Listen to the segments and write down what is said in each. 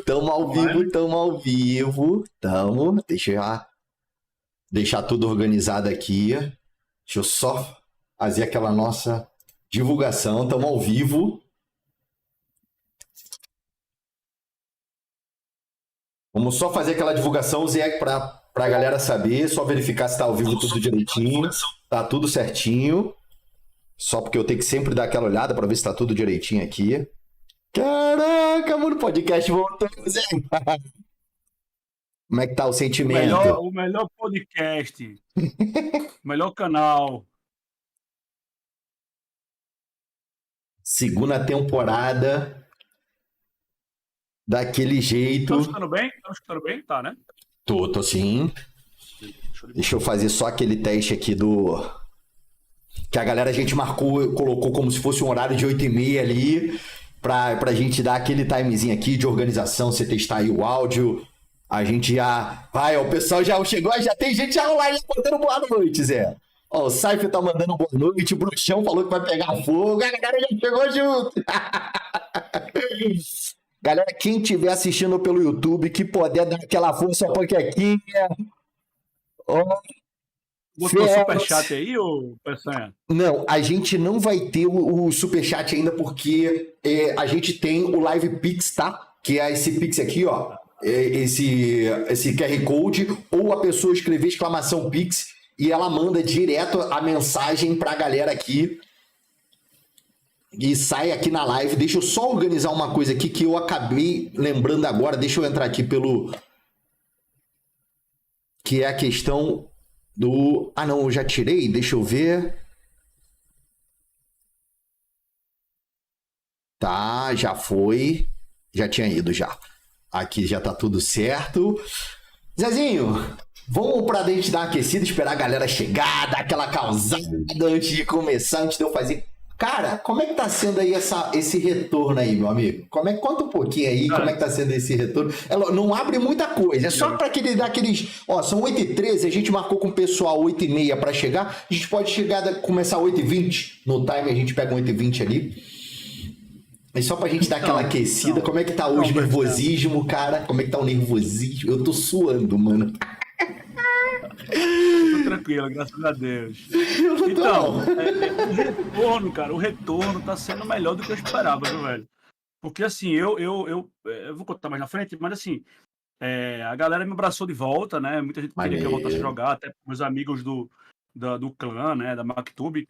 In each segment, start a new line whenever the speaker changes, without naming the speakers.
Tamo ao vivo, tamo ao vivo. Tamo. Deixa eu já deixar tudo organizado aqui. Deixa eu só fazer aquela nossa divulgação. Tamo ao vivo. Vamos só fazer aquela divulgação, Zé, pra galera saber. Só verificar se tá ao vivo tudo direitinho. Tá tudo certinho. Só porque eu tenho que sempre dar aquela olhada pra ver se tá tudo direitinho aqui. Caraca, mano, o podcast voltou, Zé. Como é que tá o sentimento?
O melhor podcast. O melhor canal.
Segunda temporada. Daquele jeito.
Tá escutando bem? Tá escutando bem? Tá, né?
Tô sim. Deixa eu fazer só aquele teste aqui do... Que a galera, a gente marcou, colocou como se fosse um horário de 8h30 ali, pra gente dar aquele timezinho aqui de organização, você testar aí o áudio. A gente já... Vai, ó, o pessoal já chegou, já tem gente já online mandando boa noite, Zé. Ó, o Saif tá mandando boa noite, o Bruxão falou que vai pegar fogo, a galera já chegou junto. Galera, quem estiver assistindo pelo YouTube, que puder dar aquela força panquequinha. Ó,
botou superchat aí, ô Peçanha?
Não, a gente não vai ter o superchat ainda porque a gente tem o Live Pix, tá? Que é esse Pix aqui, ó. Esse QR Code, ou a pessoa escrever exclamação Pix e ela manda direto a mensagem pra galera aqui e sai aqui na live. Deixa eu só organizar uma coisa aqui que eu acabei lembrando agora. Deixa eu entrar aqui pelo... Que é a questão... do... Ah, não, eu já tirei. Deixa eu ver. Tá, já foi. Já tinha ido, já. Aqui já tá tudo certo. Zezinho, vamos pra gente dar uma aquecida, esperar a galera chegar, dar aquela causada antes de começar, antes de eu fazer... Cara, como é que tá sendo aí esse retorno aí, meu amigo? Conta um pouquinho aí, como é que tá sendo esse retorno. Não abre muita coisa, é só pra dar aqueles... Ó, são 8h13, a gente marcou com o pessoal 8h30 pra chegar. A gente pode começar 8h20 no time, a gente pega um 8h20 ali. É só pra gente dar aquela aquecida. Como é que tá hoje o nervosismo, cara? Como é que tá o nervosismo? Eu tô suando, mano.
Tô tranquilo, graças a Deus. Então, o retorno, cara, o retorno tá sendo melhor do que eu esperava, viu, velho? Porque assim, eu vou contar mais na frente, mas assim, a galera me abraçou de volta, né? Muita gente queria que eu voltasse a jogar, até meus amigos do clã, né? Da MacTube.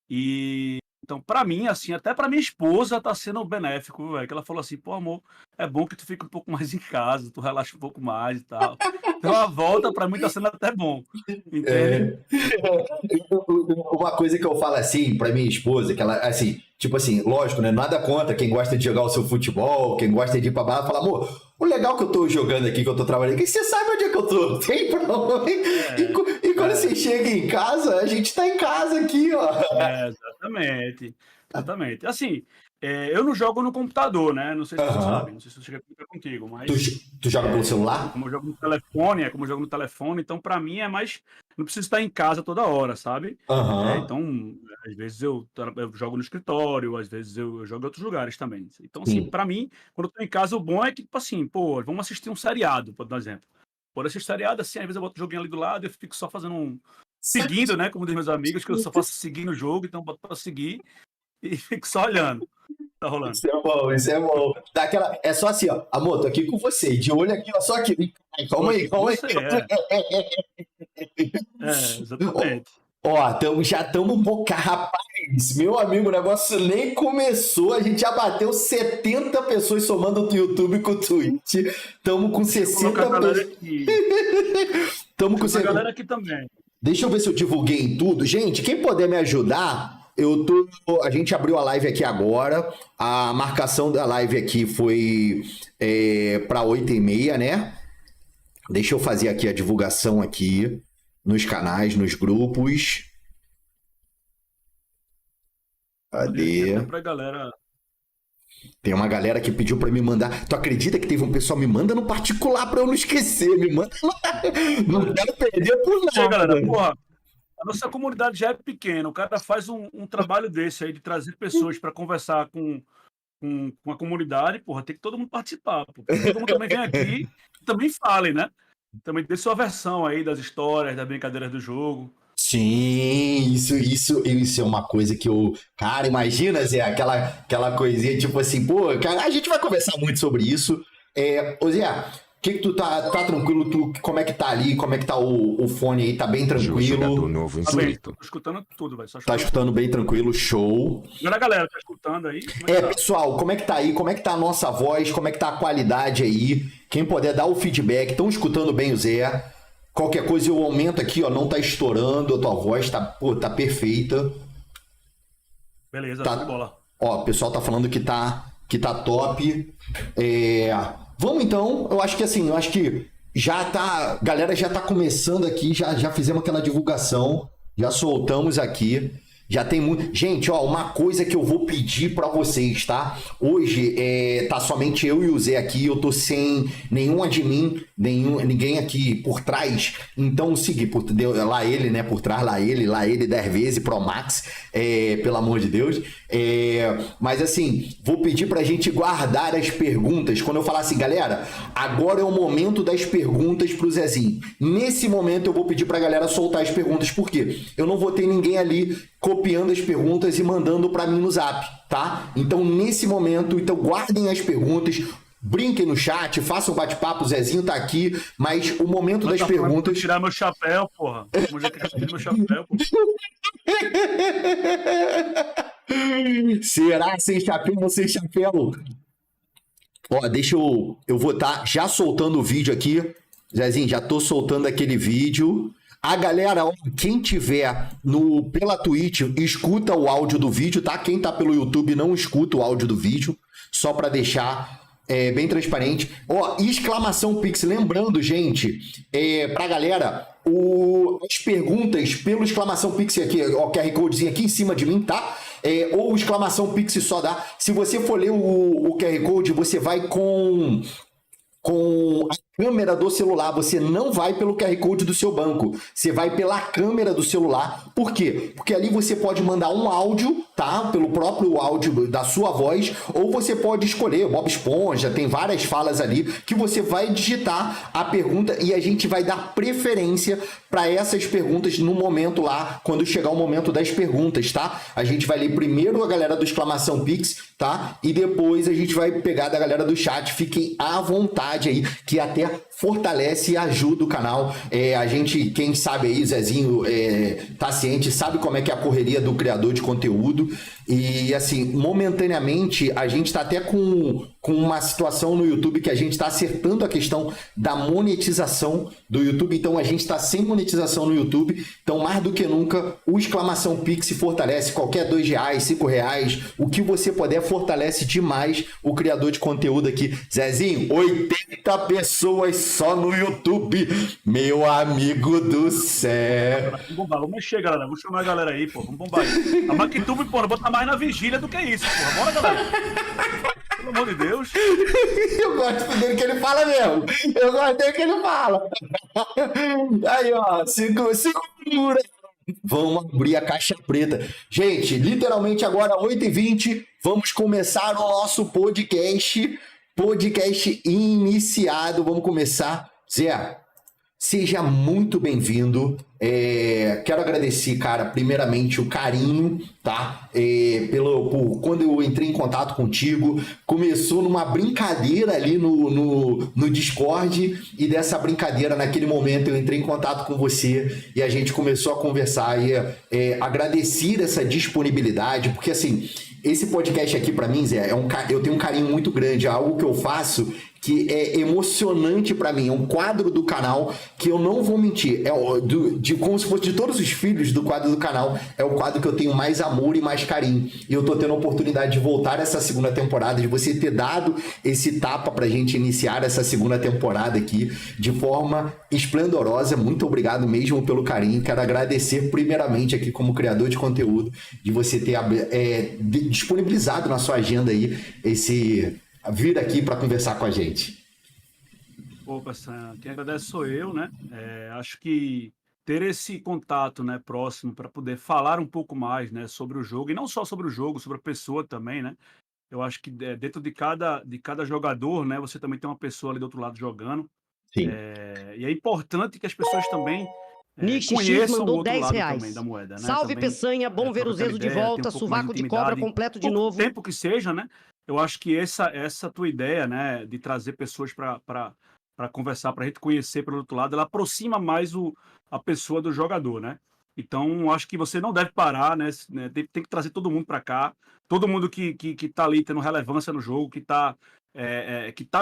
E então, pra mim, assim, até pra minha esposa tá sendo benéfico, velho. Que ela falou assim, pô, amor, é bom que tu fica um pouco mais em casa, tu relaxa um pouco mais e tal. Então a volta pra mim tá sendo até bom. Entende?
Uma coisa que eu falo assim pra minha esposa, que ela, assim, tipo assim, lógico, né? Nada contra quem gosta de jogar o seu futebol, quem gosta de ir pra balada, fala, amor, o legal que eu tô jogando aqui, que eu tô trabalhando aqui, você sabe onde é que eu tô, tem problema. E quando você chega em casa, a gente tá em casa aqui, ó.
Exatamente. Exatamente. Assim, eu não jogo no computador, né? Não sei se você sabe, não sei se eu cheguei a comentar contigo, mas...
Tu joga pelo celular?
Como eu jogo no telefone, então pra mim é mais... Não preciso estar em casa toda hora, sabe? Então, às vezes eu jogo no escritório, às vezes eu jogo em outros lugares também. Então, assim, pra mim, quando eu tô em casa, o bom é que, tipo assim, pô, vamos assistir um seriado, por exemplo. Por assistir seriado, assim, às vezes eu boto o joguinho ali do lado e eu fico só fazendo seguindo, né? Como diz meus amigos, que eu só faço seguir no jogo, então eu boto pra seguir e fico só olhando. Tá rolando.
Isso é bom, isso é bom. É só assim, ó. Amor, tô aqui com você. De olho aqui, ó. Só aqui. Calma aí.
Exatamente.
Ó, já estamos um pouco... Rapaz, meu amigo, o negócio nem começou. A gente já bateu 70 pessoas somando o YouTube com o Twitch. Estamos com 60 pessoas. Estamos com 60.
A galera aqui também.
Deixa eu ver se eu divulguei em tudo. Gente, quem puder me ajudar... A gente abriu a live aqui agora. A marcação da live aqui foi para 8h30, né? Deixa eu fazer aqui a divulgação aqui nos canais, nos grupos. Cadê?
Pra galera...
Tem uma galera que pediu para me mandar. Tu acredita que teve um pessoal me manda no particular para eu não esquecer? Me manda lá. Não quero perder por nada.
Galera, porra. A nossa comunidade já é pequena, o cara faz um trabalho desse aí de trazer pessoas para conversar com com a comunidade, porra, tem que todo mundo participar, pô. Todo mundo também vem aqui e também fale, né? Também dê sua versão aí das histórias, das brincadeiras do jogo.
Sim, isso é uma coisa que eu. Cara, imagina, Zé, aquela coisinha tipo assim, pô, cara, a gente vai conversar muito sobre isso. Ô Zé, que tu tá tranquilo? Como é que tá ali? Como é que tá o fone aí? Tá bem
Jogador
tranquilo?
novo
Tá bem,
inscrito.
tô escutando tudo, velho. Só
Tá
escutando
escutando
tudo.
bem tranquilo? Show.
Agora a galera tá escutando aí, como é que tá?
Pessoal, como é que tá aí? Como é que tá a nossa voz? Como é que tá a qualidade aí? Quem puder dar o feedback, estão escutando bem o Zé? Qualquer coisa eu aumento aqui, ó, não tá estourando, a tua voz tá, pô, tá perfeita.
Beleza,
Tá,
show de bola.
ó, o pessoal tá falando que tá top. Vamos então, eu acho que assim, eu acho que já tá, a galera já tá começando aqui, já fizemos aquela divulgação, já soltamos aqui. Já tem muito. Gente, ó, uma coisa que eu vou pedir pra vocês, tá? Hoje tá somente eu e o Zé aqui, eu tô sem nenhum admin, ninguém aqui por trás. Então, segui, lá ele, né? Por trás, lá ele 10 vezes Pro Max, pelo amor de Deus. Mas assim, vou pedir pra gente guardar as perguntas. Quando eu falar assim, galera, agora é o momento das perguntas pro Zezinho. Nesse momento eu vou pedir pra galera soltar as perguntas, porque eu não vou ter ninguém ali copiando as perguntas e mandando para mim no Zap, tá? Então, nesse momento, então guardem as perguntas, brinquem no chat, façam bate-papo, o Zezinho tá aqui, mas o momento das perguntas...
Tirar meu chapéu, porra. Como já que eu tiro meu chapéu, porra.
Será sem chapéu ou sem chapéu? Ó, deixa eu vou estar já soltando o vídeo aqui. Zezinho, já tô soltando aquele vídeo. A galera, ó, quem tiver pela Twitch, escuta o áudio do vídeo, tá? Quem tá pelo YouTube não escuta o áudio do vídeo, só para deixar bem transparente. Ó, exclamação Pix, lembrando, gente, pra galera, as perguntas pelo exclamação Pix aqui, ó, o QR Codezinho aqui em cima de mim, tá? Ou exclamação Pix só dá. Se você for ler o QR Code, você vai com a câmera do celular, você não vai pelo QR Code do seu banco, você vai pela câmera do celular. Por quê? Porque ali você pode mandar um áudio, tá? Pelo próprio áudio da sua voz, ou você pode escolher, Bob Esponja, tem várias falas ali, que você vai digitar a pergunta e a gente vai dar preferência para essas perguntas no momento lá, quando chegar o momento das perguntas, tá? A gente vai ler primeiro a galera do exclamação Pix, tá? E depois a gente vai pegar da galera do chat. Fiquem à vontade aí, que até fortalece e ajuda o canal. A gente, quem sabe aí, Zezinho tá ciente, sabe como é que é a correria do criador de conteúdo. E assim, momentaneamente, a gente tá até com uma situação no YouTube que a gente tá acertando a questão da monetização do YouTube. Então a gente tá sem monetização no YouTube. Então, mais do que nunca, o exclamação Pix fortalece. Qualquer R$2, R$5, o que você puder, fortalece demais o criador de conteúdo aqui. Zezinho, 80 pessoas só no YouTube, meu amigo do céu.
Vamos bombar, vamos mexer, galera. Vamos chamar a galera aí, pô. Vamos bombar aí. A Mactube, porra, bota mais na vigília do que isso, porra. Bora, galera. Pelo amor de Deus.
Eu gosto dele que ele fala mesmo. Eu gosto dele que ele fala. Aí, ó, segura. Vamos abrir a caixa preta. Gente, literalmente agora 8h20, vamos começar o nosso podcast. Podcast iniciado. Vamos começar. Zé, seja muito bem-vindo. Quero agradecer, cara, primeiramente o carinho, tá? Por quando eu entrei em contato contigo, começou numa brincadeira ali no Discord, e dessa brincadeira, naquele momento, eu entrei em contato com você e a gente começou a conversar e agradecer essa disponibilidade, porque assim, esse podcast aqui pra mim, Zé, eu tenho um carinho muito grande, é algo que eu faço que é emocionante pra mim, é um quadro do canal que eu não vou mentir, como se fosse de todos os filhos do quadro do canal, é o quadro que eu tenho mais amor e mais carinho, e eu tô tendo a oportunidade de voltar essa segunda temporada, de você ter dado esse tapa pra gente iniciar essa segunda temporada aqui, de forma esplendorosa. Muito obrigado mesmo pelo carinho, quero agradecer primeiramente aqui como criador de conteúdo, de você ter disponibilizado na sua agenda aí vir aqui para conversar com a gente.
Pô, Passan, quem agradece sou eu, né? Acho que ter esse contato, né, próximo para poder falar um pouco mais, né, sobre o jogo, e não só sobre o jogo, sobre a pessoa também, né? Eu acho que dentro de cada jogador, né, você também tem uma pessoa ali do outro lado jogando.
Sim.
E é importante que as pessoas também
Nick X
conheçam o
mandou
outro
10
lado
reais.
também da moeda, né?
Salve,
Também
Peçanha, bom ver
troca
o
aquela
Zezo de
ideia, tem um
volta,
pouco mais de
sovaco de cobra
intimidade,
completo de
pouco
novo.
tempo que seja, né? Eu acho que essa tua ideia, né, de trazer pessoas para conversar, para a gente conhecer pelo outro lado, ela aproxima mais a pessoa do jogador, né? Então, acho que você não deve parar, né? Tem que trazer todo mundo para cá, todo mundo que tá ali tendo relevância no jogo, que tá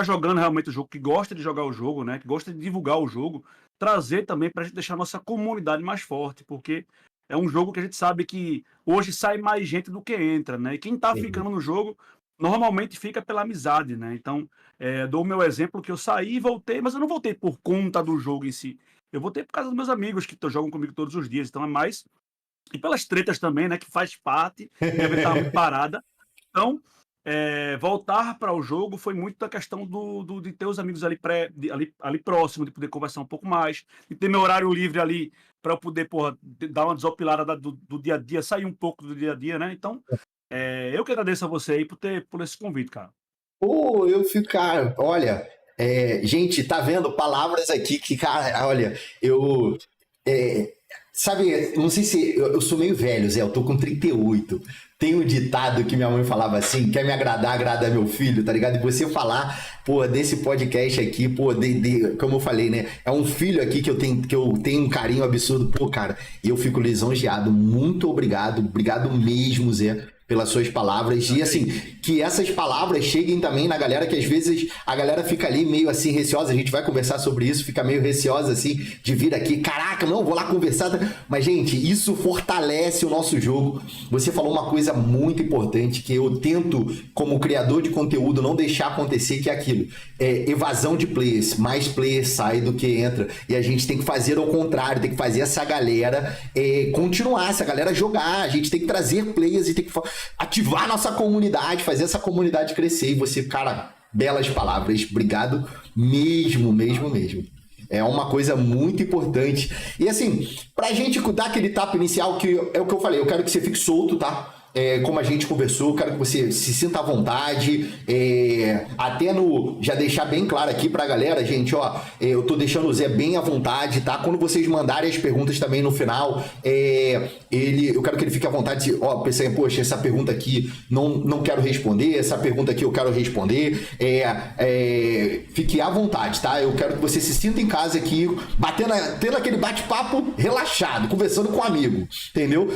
jogando realmente o jogo, que gosta de jogar o jogo, né? Que gosta de divulgar o jogo, trazer também para a gente deixar a nossa comunidade mais forte, porque é um jogo que a gente sabe que hoje sai mais gente do que entra, né? E quem tá
Sim.
ficando no jogo normalmente fica pela amizade, né? Então, dou o meu exemplo que eu saí e voltei, mas eu não voltei por conta do jogo em si. Eu voltei por causa dos meus amigos que jogam comigo todos os dias. Então é mais. E pelas tretas também, né? Que faz parte. Minha vida tava muito parada. Então, voltar para o jogo foi muito da questão de ter os amigos ali próximo, de poder conversar um pouco mais, de ter meu horário livre ali para eu poder, porra, dar uma desopilada do dia a dia, sair um pouco do dia a dia, né? Então, eu que agradeço a você aí por esse convite, cara.
Pô, eu fico, cara, olha, gente, tá vendo palavras aqui que, cara, olha, é, sabe, não sei se, eu sou meio velho, Zé, eu tô com 38. Tem um ditado que minha mãe falava assim, quer me agradar, agrada meu filho, tá ligado? E você falar, pô, desse podcast aqui, pô, como eu falei, né, é um filho aqui que eu tenho um carinho absurdo, pô, cara, e eu fico lisonjeado, muito obrigado mesmo, Zé, pelas suas palavras, e assim, que essas palavras cheguem também na galera, que às vezes a galera fica ali meio assim receosa, a gente vai conversar sobre isso, fica meio receosa assim, de vir aqui, caraca, não, vou lá conversar, mas gente, isso fortalece o nosso jogo. Você falou uma coisa muito importante, que eu tento, como criador de conteúdo, não deixar acontecer, que é aquilo, evasão de players, mais players sai do que entra, e a gente tem que fazer ao contrário, tem que fazer essa galera continuar, essa galera jogar, a gente tem que trazer players e tem que ativar nossa comunidade, fazer essa comunidade crescer. E você, cara, belas palavras, obrigado mesmo. É uma coisa muito importante. E assim, pra gente dar aquele tapa inicial, que é o que eu falei, eu quero que você fique solto, tá? Como a gente conversou, quero que você se sinta à vontade, até já deixar bem claro aqui pra galera, gente, ó, eu tô deixando o Zé bem à vontade, tá? Quando vocês mandarem as perguntas também no final, eu quero que ele fique à vontade, ó, pensei, poxa, essa pergunta aqui não quero responder, essa pergunta aqui eu quero responder, fique à vontade, tá? Eu quero que você se sinta em casa aqui, tendo aquele bate-papo relaxado, conversando com um amigo, entendeu?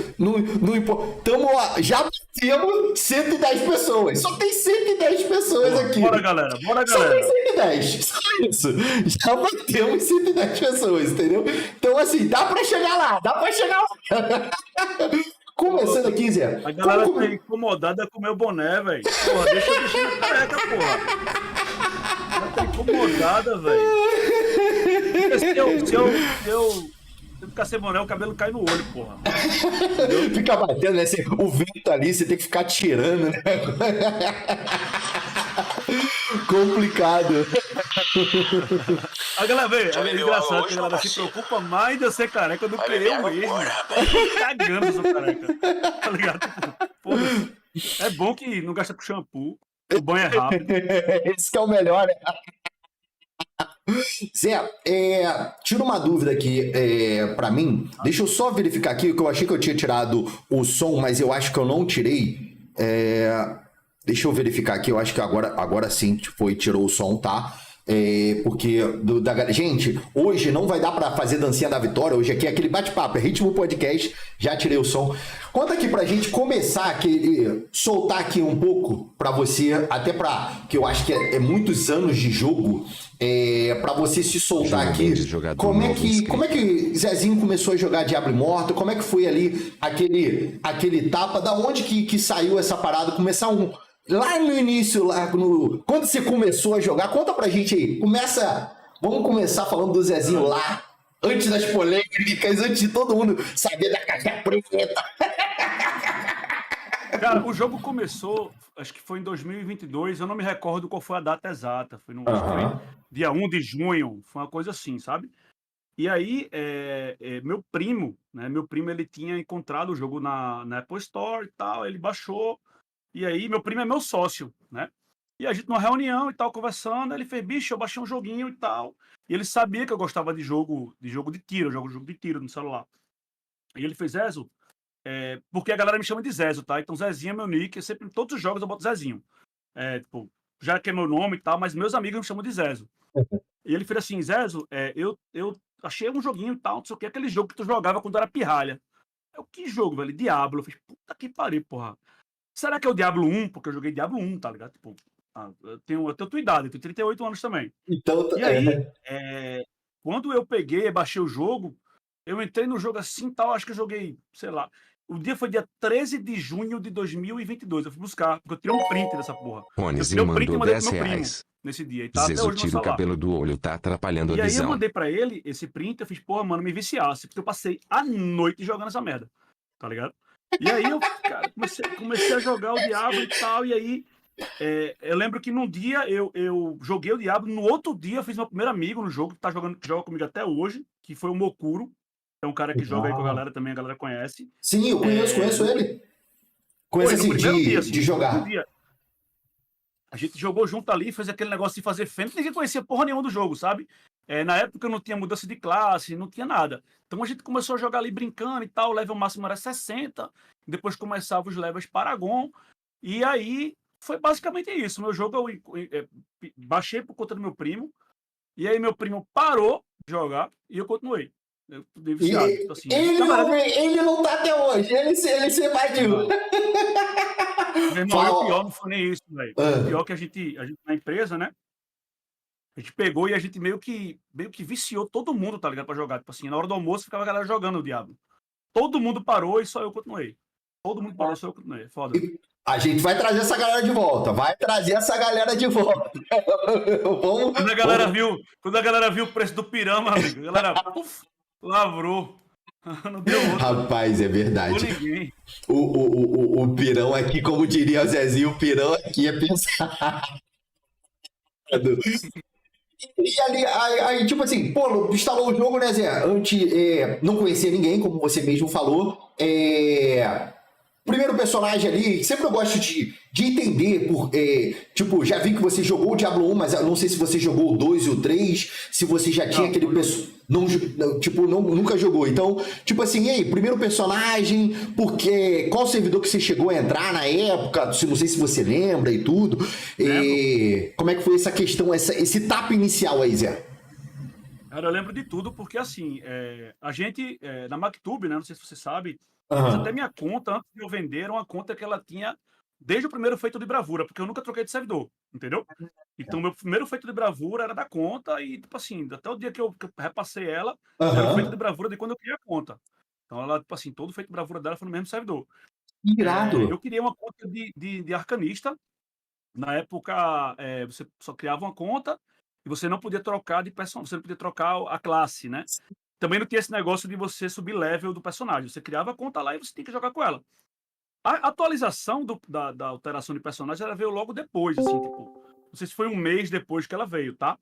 Já batemos 110 pessoas. Só tem 110 pessoas aqui.
Bora, galera.
Só tem 110. Só isso. Já batemos 110 pessoas, entendeu? Então, assim, dá pra chegar lá. Começando aqui, Zé.
A galera tá incomodada com o meu boné, velho. Porra, deixa eu deixar na careca, porra. Ela tá incomodada, velho. Se eu ficar sem boné, o cabelo cai no olho, porra.
Fica batendo, né? O vento ali, você tem que ficar tirando, né? Complicado.
A galera, velho, é engraçado que a galera se preocupa mais de eu ser careca do que eu mesmo. Cagando eu sou careca. Tá ligado? Porra, é bom que não gasta com shampoo, o banho é rápido.
Esse que é o melhor, né? Zé, tira uma dúvida aqui pra mim. Deixa eu só verificar aqui, que eu achei que eu tinha tirado o som, mas eu acho que eu não tirei. Deixa eu verificar aqui, eu acho que agora sim tirou o som, tá? Porque gente, hoje não vai dar pra fazer dancinha da vitória. Hoje aqui é aquele bate-papo, é ritmo podcast. Já tirei o som. Conta aqui pra gente começar soltar aqui um pouco pra você, até que eu acho que é muitos anos de jogo, pra você se soltar aqui. Como é que Zezinho começou a jogar Diablo Immortal? Como é que foi ali aquele tapa? Da onde que saiu essa parada? Começar lá no início, quando você começou a jogar, conta pra gente aí. Vamos começar falando do Zezinho lá, antes das polêmicas, antes de todo mundo saber da caixa preta.
Cara, o jogo começou, acho que foi em 2022, eu não me recordo qual foi a data exata, foi dia 1 de junho, foi uma coisa assim, sabe? E aí, meu primo, ele tinha encontrado o jogo na Apple Store e tal, ele baixou, E aí, meu primo é meu sócio, né? E a gente numa reunião e tal, conversando, ele fez, bicho, eu baixei um joguinho e tal. E ele sabia que eu gostava de tiro, eu jogo jogo de tiro no celular. E ele fez, Zezo, porque a galera me chama de Zezo, tá? Então Zezinho é meu nick, eu sempre, em todos os jogos eu boto Zezinho. Tipo, já que é meu nome e tal, mas meus amigos me chamam de Zezo. E ele fez assim, Zezo, eu achei um joguinho e tal, não sei o que, aquele jogo que tu jogava quando era pirralha. Eu, que jogo, velho? Diablo. Eu fiz, puta que pariu, porra. Será que é o Diablo 1? Porque eu joguei Diablo 1, tá ligado? Tipo, eu tenho tua idade, eu tenho 38 anos também.
Então,
E aí, quando eu peguei e baixei o jogo, eu entrei no jogo assim tal, acho que eu joguei, sei lá. O dia foi dia 13 de junho de 2022. Eu fui buscar, porque eu tirei um print dessa porra. Eu tirei
Ronezinho
um print e
mandou
mandei pro
10
meu primo
reais.
nesse dia. E tá até
Zezo,
hoje no meu
tira o
celular.
cabelo do olho, tá atrapalhando a
E aí eu
visão.
mandei pra ele esse print, eu fiz, porra, mano, me viciasse, porque eu passei a noite jogando essa merda, tá ligado? E aí eu, cara, comecei a jogar o Diablo e tal, e aí eu lembro que num dia eu joguei o Diablo, no outro dia eu fiz meu primeiro amigo no jogo, que joga comigo até hoje, que foi o Mokuro, é um cara que joga aí com a
uau.
galera também, a galera conhece.
Sim, eu conheço
No,
ele. Conheço
foi no
assim,
primeiro dia, assim,
de
no primeiro
jogar.
dia. A gente jogou junto ali, fez aquele negócio de fazer fênix, ninguém conhecia porra nenhuma do jogo, sabe? Na época não tinha mudança de classe, não tinha nada. Então a gente começou a jogar ali brincando e tal, o level máximo era 60, depois começava os levels Paragon, e aí foi basicamente isso. Meu jogo baixei por conta do meu primo, e aí meu primo parou de jogar e eu continuei. Eu fui viciado, tipo
E
assim. A gente, na verdade,
ele não tá até hoje, ele se evadiu.
não. Meu irmão, e o pior
Fala.
não foi nem isso, velho. O
Ah,
pior é que a gente na empresa, né? A gente pegou e a gente meio que viciou todo mundo, tá ligado? Pra jogar. Tipo assim, na hora do almoço ficava a galera jogando o Diablo. Todo mundo parou e só eu continuei. Todo mundo parou, só eu continuei. É foda.
a gente vai trazer essa galera de volta. Vai trazer essa galera de volta. Vamos, vamos.
Quando a galera viu o preço do pirama, amigo, a galera, puf, lavrou. Não deu outra.
Rapaz, é
Ou
verdade.
ninguém.
O pirão aqui, como diria o Zezinho, o pirão aqui é pensado. E ali, aí, tipo assim, pô, instalou o jogo, né, Zé? Não conhecia ninguém, como você mesmo falou. Primeiro personagem ali, sempre eu gosto de entender, tipo, já vi que você jogou o Diablo 1, mas eu não sei se você jogou o 2 e o 3, se você já tinha
Não,
aquele tipo, nunca jogou. Então, tipo assim, e aí, primeiro personagem, porque qual servidor que você chegou a entrar na época, não sei se você lembra e tudo.
lembro.
Como é que foi essa questão, esse tapa inicial aí, Zé?
Cara, eu lembro de tudo, porque assim, a gente, na Mactube, né, não sei se você sabe, mas até
Aham.
minha conta, antes de eu vender, era uma conta que ela tinha desde o primeiro feito de bravura, porque eu nunca troquei de servidor, entendeu? Então, meu primeiro feito de bravura era da conta e, tipo assim, até o dia que eu repassei ela, era o feito de
Aham.
bravura de quando eu criei a conta. Então, ela, tipo assim, todo o feito de bravura dela foi no mesmo servidor. Eu
Irado.
criei uma conta de arcanista. Na época, você só criava uma conta e você não podia trocar de personagem, você não podia trocar a classe, né? Também não tinha esse negócio de você subir level do personagem. Você criava a conta lá e você tinha que jogar com ela. A atualização da alteração de personagem ela veio logo depois, assim, tipo, não sei se foi um mês depois que ela veio, tá?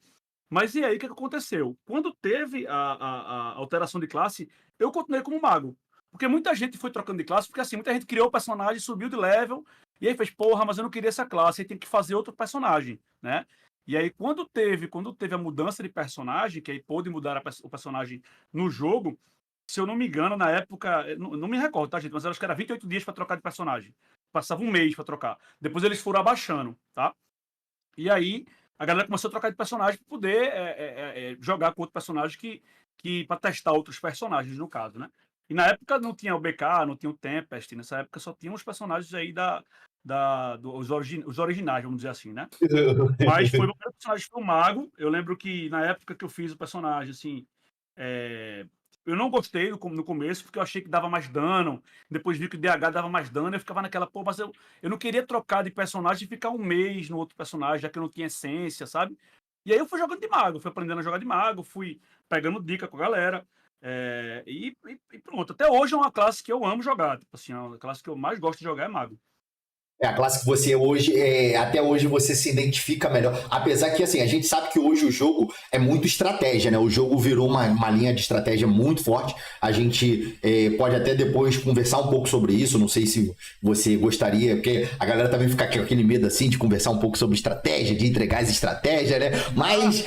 Mas e aí, o que aconteceu? Quando teve a alteração de classe, eu continuei como mago. Porque muita gente foi trocando de classe, porque assim, muita gente criou o personagem, subiu de level, e aí fez, porra, mas eu não queria essa classe, aí tem que fazer outro personagem, né? E aí, quando teve a mudança de personagem, que aí pôde mudar o personagem no jogo, se eu não me engano, na época, eu não me recordo, tá, gente? Mas eu acho que era 28 dias para trocar de personagem. Passava um mês para trocar. Depois eles foram abaixando, tá? E aí a galera começou a trocar de personagem para poder jogar com outro personagem para testar outros personagens, no caso, né? E na época não tinha o BK, não tinha o Tempest, nessa época só tinha os personagens aí os originais, vamos dizer assim, né? Mas foi o meu primeiro personagem, foi o Mago. Eu lembro que na época que eu fiz o personagem, assim, é, eu não gostei no começo, porque eu achei que dava mais dano. Depois vi que o DH dava mais dano. Eu ficava naquela, pô, mas eu não queria trocar de personagem e ficar um mês no outro personagem, já que eu não tinha essência, sabe? E aí eu fui jogando de mago, fui aprendendo a jogar de mago, fui pegando dica com a galera. E pronto. Até hoje é uma classe que eu amo jogar. Tipo assim, a classe que eu mais gosto de jogar é mago.
É a classe que você hoje, até hoje você se identifica melhor. Apesar que, assim, a gente sabe que hoje o jogo é muito estratégia, né? O jogo virou uma linha de estratégia muito forte. A gente pode até depois conversar um pouco sobre isso. Não sei se você gostaria, porque a galera também fica com aquele medo, assim, de conversar um pouco sobre estratégia, de entregar as estratégias, né? Mas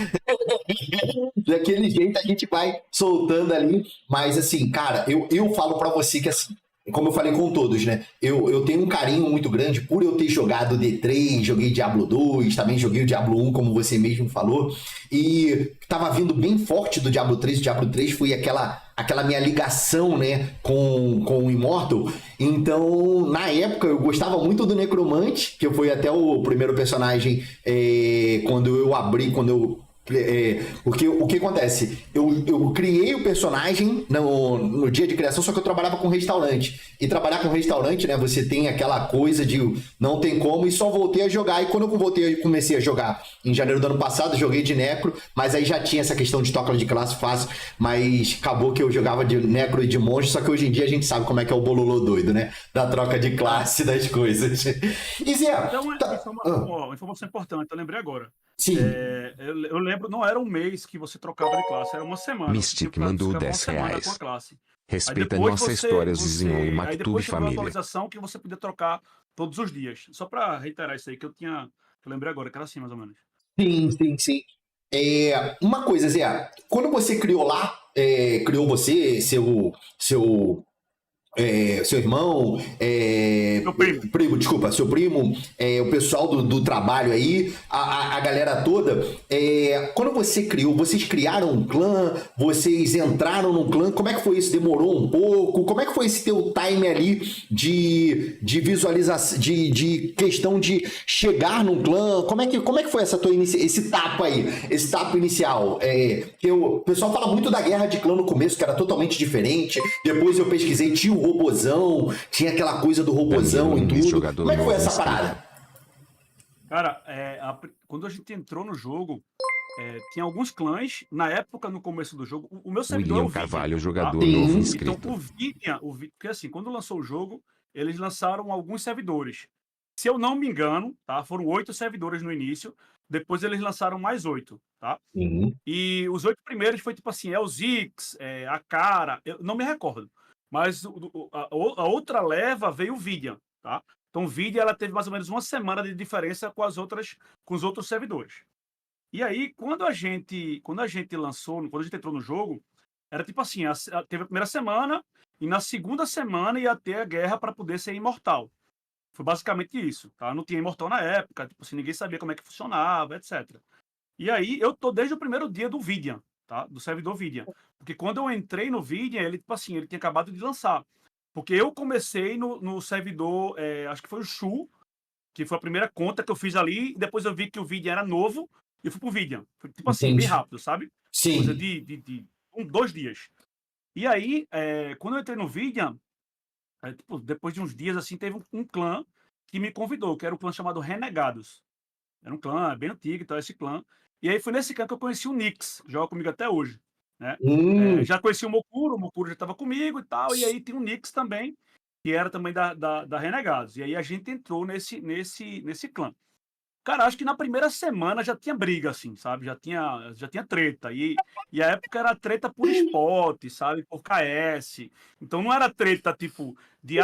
daquele jeito a gente vai soltando ali. Mas, assim, cara, eu falo pra você que, assim, como eu falei com todos, né? Eu tenho um carinho muito grande por eu ter jogado D3, joguei Diablo 2, também joguei o Diablo 1, como você mesmo falou, e tava vindo bem forte do Diablo 3. O Diablo 3 foi aquela minha ligação, né, com o Immortal. Então, na época, eu gostava muito do Necromante, que foi até o primeiro personagem quando eu porque o que acontece? Eu criei o personagem no dia de criação, só que eu trabalhava com restaurante. E trabalhar com restaurante, né? Você tem aquela coisa de não tem como, e só voltei a jogar. E quando eu comecei a jogar em janeiro do ano passado, joguei de Necro, mas aí já tinha essa questão de toca de classe fácil, mas acabou que eu jogava de Necro e de monge, só que hoje em dia a gente sabe como é que é o bololô doido, né? Da troca de classe das coisas. E Zé,
Então, uma informação importante, eu lembrei agora.
sim.
Eu lembro, não era um mês que você trocava de classe, era uma semana.
Mystic mandou
uma
10
semana com a
reais.
classe.
Respeita
depois
nossa história, Zizinho e
Aí
Mactube
depois chegou a
Família.
atualização que você podia trocar todos os dias. Só para reiterar isso aí que que eu lembrei agora, que era assim, mais ou menos.
Sim, sim, sim. Uma coisa, Zé, quando você criou lá, criou você, seu irmão,
Meu primo.
desculpa, seu primo, o pessoal do trabalho aí, a galera toda, quando você criou, vocês criaram um clã, vocês entraram no clã, como é que foi isso? Demorou um pouco? Como é que foi esse teu time ali de visualização, de questão de chegar num clã? Como é que foi esse tapa inicial? Que o pessoal fala muito da guerra de clã no começo, que era totalmente diferente, depois eu pesquisei, tinha o robozão, tinha aquela coisa do robozão e tudo. Como é que foi essa parada?
Cara, quando a gente entrou no jogo, tinha alguns clãs, na época, no começo do jogo, o meu servidor
William
é o Vidian,
Carvalho, jogador
tá?
novo
Então,
inscrito.
o Vidian, porque assim, quando lançou o jogo, eles lançaram alguns servidores. Se eu não me engano, tá? Foram 8 servidores no início, depois eles lançaram mais 8, tá?
Uhum.
E os 8 primeiros foi tipo assim, o Zix, a Cara, eu não me recordo. Mas a outra leva veio o Vidian, tá? Então o Vidian, ela teve mais ou menos uma semana de diferença com os outros servidores. E aí, quando a gente lançou, quando a gente entrou no jogo, era tipo assim, teve a primeira semana, e na segunda semana ia ter a guerra para poder ser imortal. Foi basicamente isso, tá? Não tinha imortal na época, tipo assim, ninguém sabia como é que funcionava, etc. E aí, eu tô desde o primeiro dia do Vidian, tá? Do servidor Vidian. Porque quando eu entrei no Vidian, ele, tipo assim, ele tinha acabado de lançar. Porque eu comecei no servidor, acho que foi o Shu, que foi a primeira conta que eu fiz ali, e depois eu vi que o Vidian era novo, e eu fui pro Vidian. Foi, tipo assim,
Entendi.
bem rápido, sabe? Coisa
Sim.
de 2 dias. E aí, quando eu entrei no Vidian, tipo, depois de uns dias, assim, teve um clã que me convidou, que era um clã chamado Renegados. Era um clã bem antigo, então, esse clã. E aí foi nesse clã que eu conheci o Nix, que joga comigo até hoje, né? Já conheci o Mokuro já estava comigo e tal, e aí tem o Nix também, que era também da Renegados. E aí a gente entrou nesse clã. Cara, acho que na primeira semana já tinha briga, assim, sabe? Já tinha treta. E a época era treta por spot, sabe? Por KS. Então não era treta, tipo, de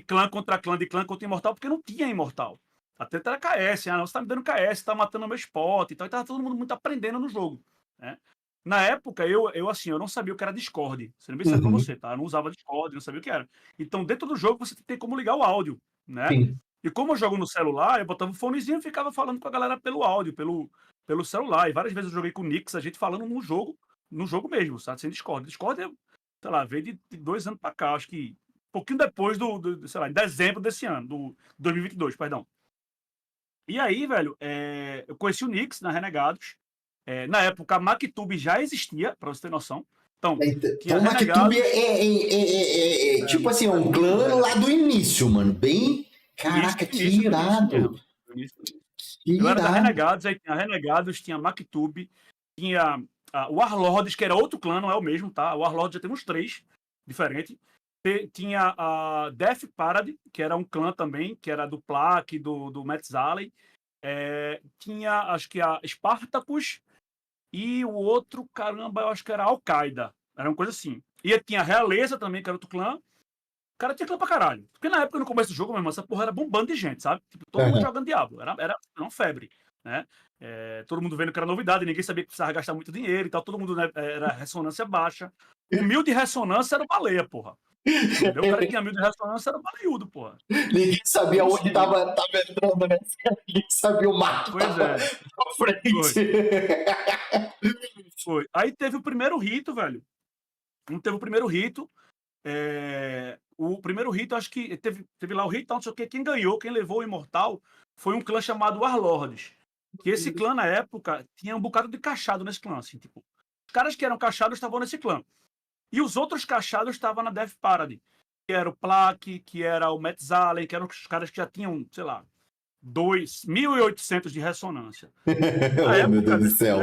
clã contra clã, de clã contra imortal, porque não tinha imortal. A treta era KS. Não, você tá me dando KS, tá matando meu spot e tal. E tava todo mundo muito aprendendo no jogo, né? Na época, eu não sabia o que era Discord. Sendo bem sério pra você, tá? Eu não usava Discord, não sabia o que era. Então, dentro do jogo, você tem como ligar o áudio, né?
Sim.
E como eu jogo no celular, eu botava o fonezinho e ficava falando com a galera pelo áudio, pelo celular. E várias vezes eu joguei com o Nix, a gente falando no jogo mesmo, sabe? Sem Discord. Discord, sei lá, veio de 2 anos pra cá, acho que um pouquinho depois sei lá, em dezembro desse ano, do 2022, perdão. E aí, velho, eu conheci o Nix na Renegados. Na época, a Mactube já existia, pra você ter noção. Então,
Então, o Mactube tipo assim, é um clã lá do início, mano. Bem. Caraca, que irado.
Eu era da Renegados, aí tinha Renegados, tinha Mactube, tinha o Warlords, que era outro clã, não é o mesmo, tá? O Warlords já tem uns 3 diferentes. tinha a Death Parade, que era um clã também, que era do Plaque, do Matt Zaley. Tinha, acho que a Spartacus e o outro, caramba, eu acho que era Al-Qaeda. Era uma coisa assim. E tinha a Realeza também, que era outro clã. O cara tinha clã pra caralho. Porque na época, no começo do jogo, mesmo, essa porra era bombando de gente, sabe? Tipo, todo mundo jogando Diablo. Era uma febre, né? Todo mundo vendo que era novidade, ninguém sabia que precisava gastar muito dinheiro e tal. Todo mundo, né, era ressonância baixa. O 1000 de ressonância era baleia, porra. Entendeu? O cara que tinha 1000 de ressonância era baleiudo, porra.
Ninguém sabia onde tava entrando, né? Ninguém sabia o mato
Pois
tava
é.
na frente.
Foi. Aí teve o primeiro rito, velho. Não teve o primeiro rito. O primeiro rito, acho que teve lá o rito, não sei o que. Quem ganhou, quem levou o Imortal, foi um clã chamado Warlords. Que esse clã, na época, tinha um bocado de cachado nesse clã. Assim, tipo, os caras que eram cachados estavam nesse clã. E os outros cachados estavam na Death Parade. Que era o Plaque, que era o Matt Zaley, que eram os caras que já tinham, sei lá, 2.800 de ressonância.
Oh, meu Deus do céu.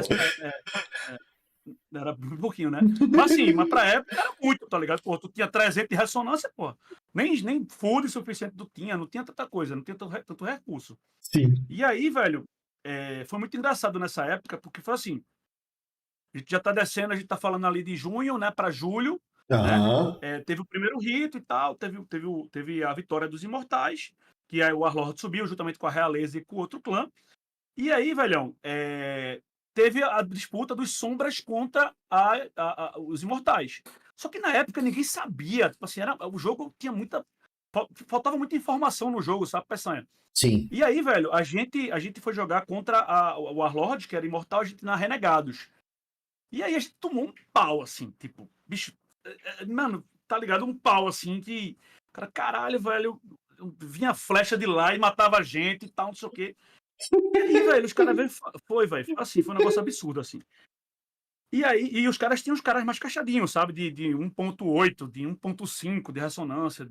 Era um pouquinho, né? Mas assim, pra época era muito, tá ligado? Pô, tu tinha 300 de ressonância, pô. Nem full suficiente tu tinha, não tinha tanta coisa, não tinha tanto recurso.
Sim.
E aí, velho, foi muito engraçado nessa época, porque foi assim, a gente já tá descendo, a gente tá falando ali de junho, né, pra julho, né? Teve o primeiro rito e tal, teve a vitória dos Imortais, que aí o Warlord subiu juntamente com a Realeza e com o outro clã. E aí, velhão, teve a disputa dos Sombras contra os Imortais. Só que na época ninguém sabia, tipo assim, o jogo tinha faltava muita informação no jogo, sabe, Peçanha?
Sim.
E aí, velho, a gente foi jogar contra o Warlord, que era Imortal, a gente na Renegados. E aí a gente tomou um pau, assim, tipo, bicho, mano, tá ligado? Um pau, assim, que, cara, caralho, velho, vinha flecha de lá e matava a gente e tal, não sei o quê. E aí, velho, os caras velho, foi um negócio absurdo, assim. E aí, os caras tinham os caras mais cachadinhos, sabe? De 1.8, de 1.5 de ressonância,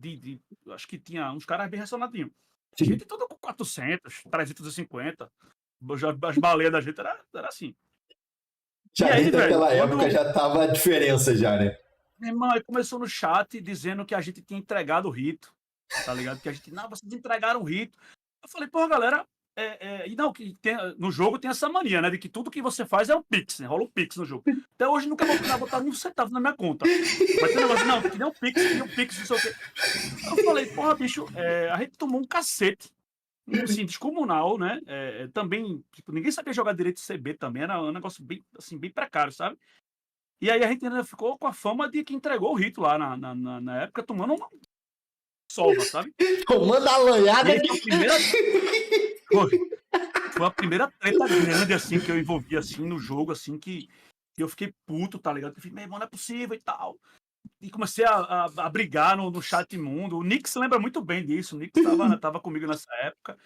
acho que tinha uns caras bem ressonadinhos. Gente toda com 400, 350. As baleias da gente era assim.
Já aí, naquela época já tava a diferença já, né?
Meu irmão, aí começou no chat dizendo que a gente tinha entregado o rito, tá ligado? Que a gente, não, vocês entregaram o rito. Eu falei, porra, galera, e não, no jogo tem essa mania, né? De que tudo que você faz é um Pix, né? Rola um Pix no jogo. Até hoje nunca vou botar um centavo na minha conta. Mas tem um negócio, não, que nem um Pix, não sei o quê. Eu falei, porra, bicho, a gente tomou um cacete. Assim, descomunal, né? Também, tipo, ninguém sabia jogar direito CB também, era um negócio bem, assim, bem precário, sabe? E aí a gente ainda ficou com a fama de que entregou o rito lá na época, tomando uma sova, sabe?
Tomando a lanhada.
Foi a primeira treta grande, assim, que eu envolvi, assim, no jogo, assim, que eu fiquei puto, tá ligado? Eu falei, meu irmão, não é possível e tal. E comecei a brigar no chat imundo. O Nix lembra muito bem disso. O Nix tava comigo nessa época.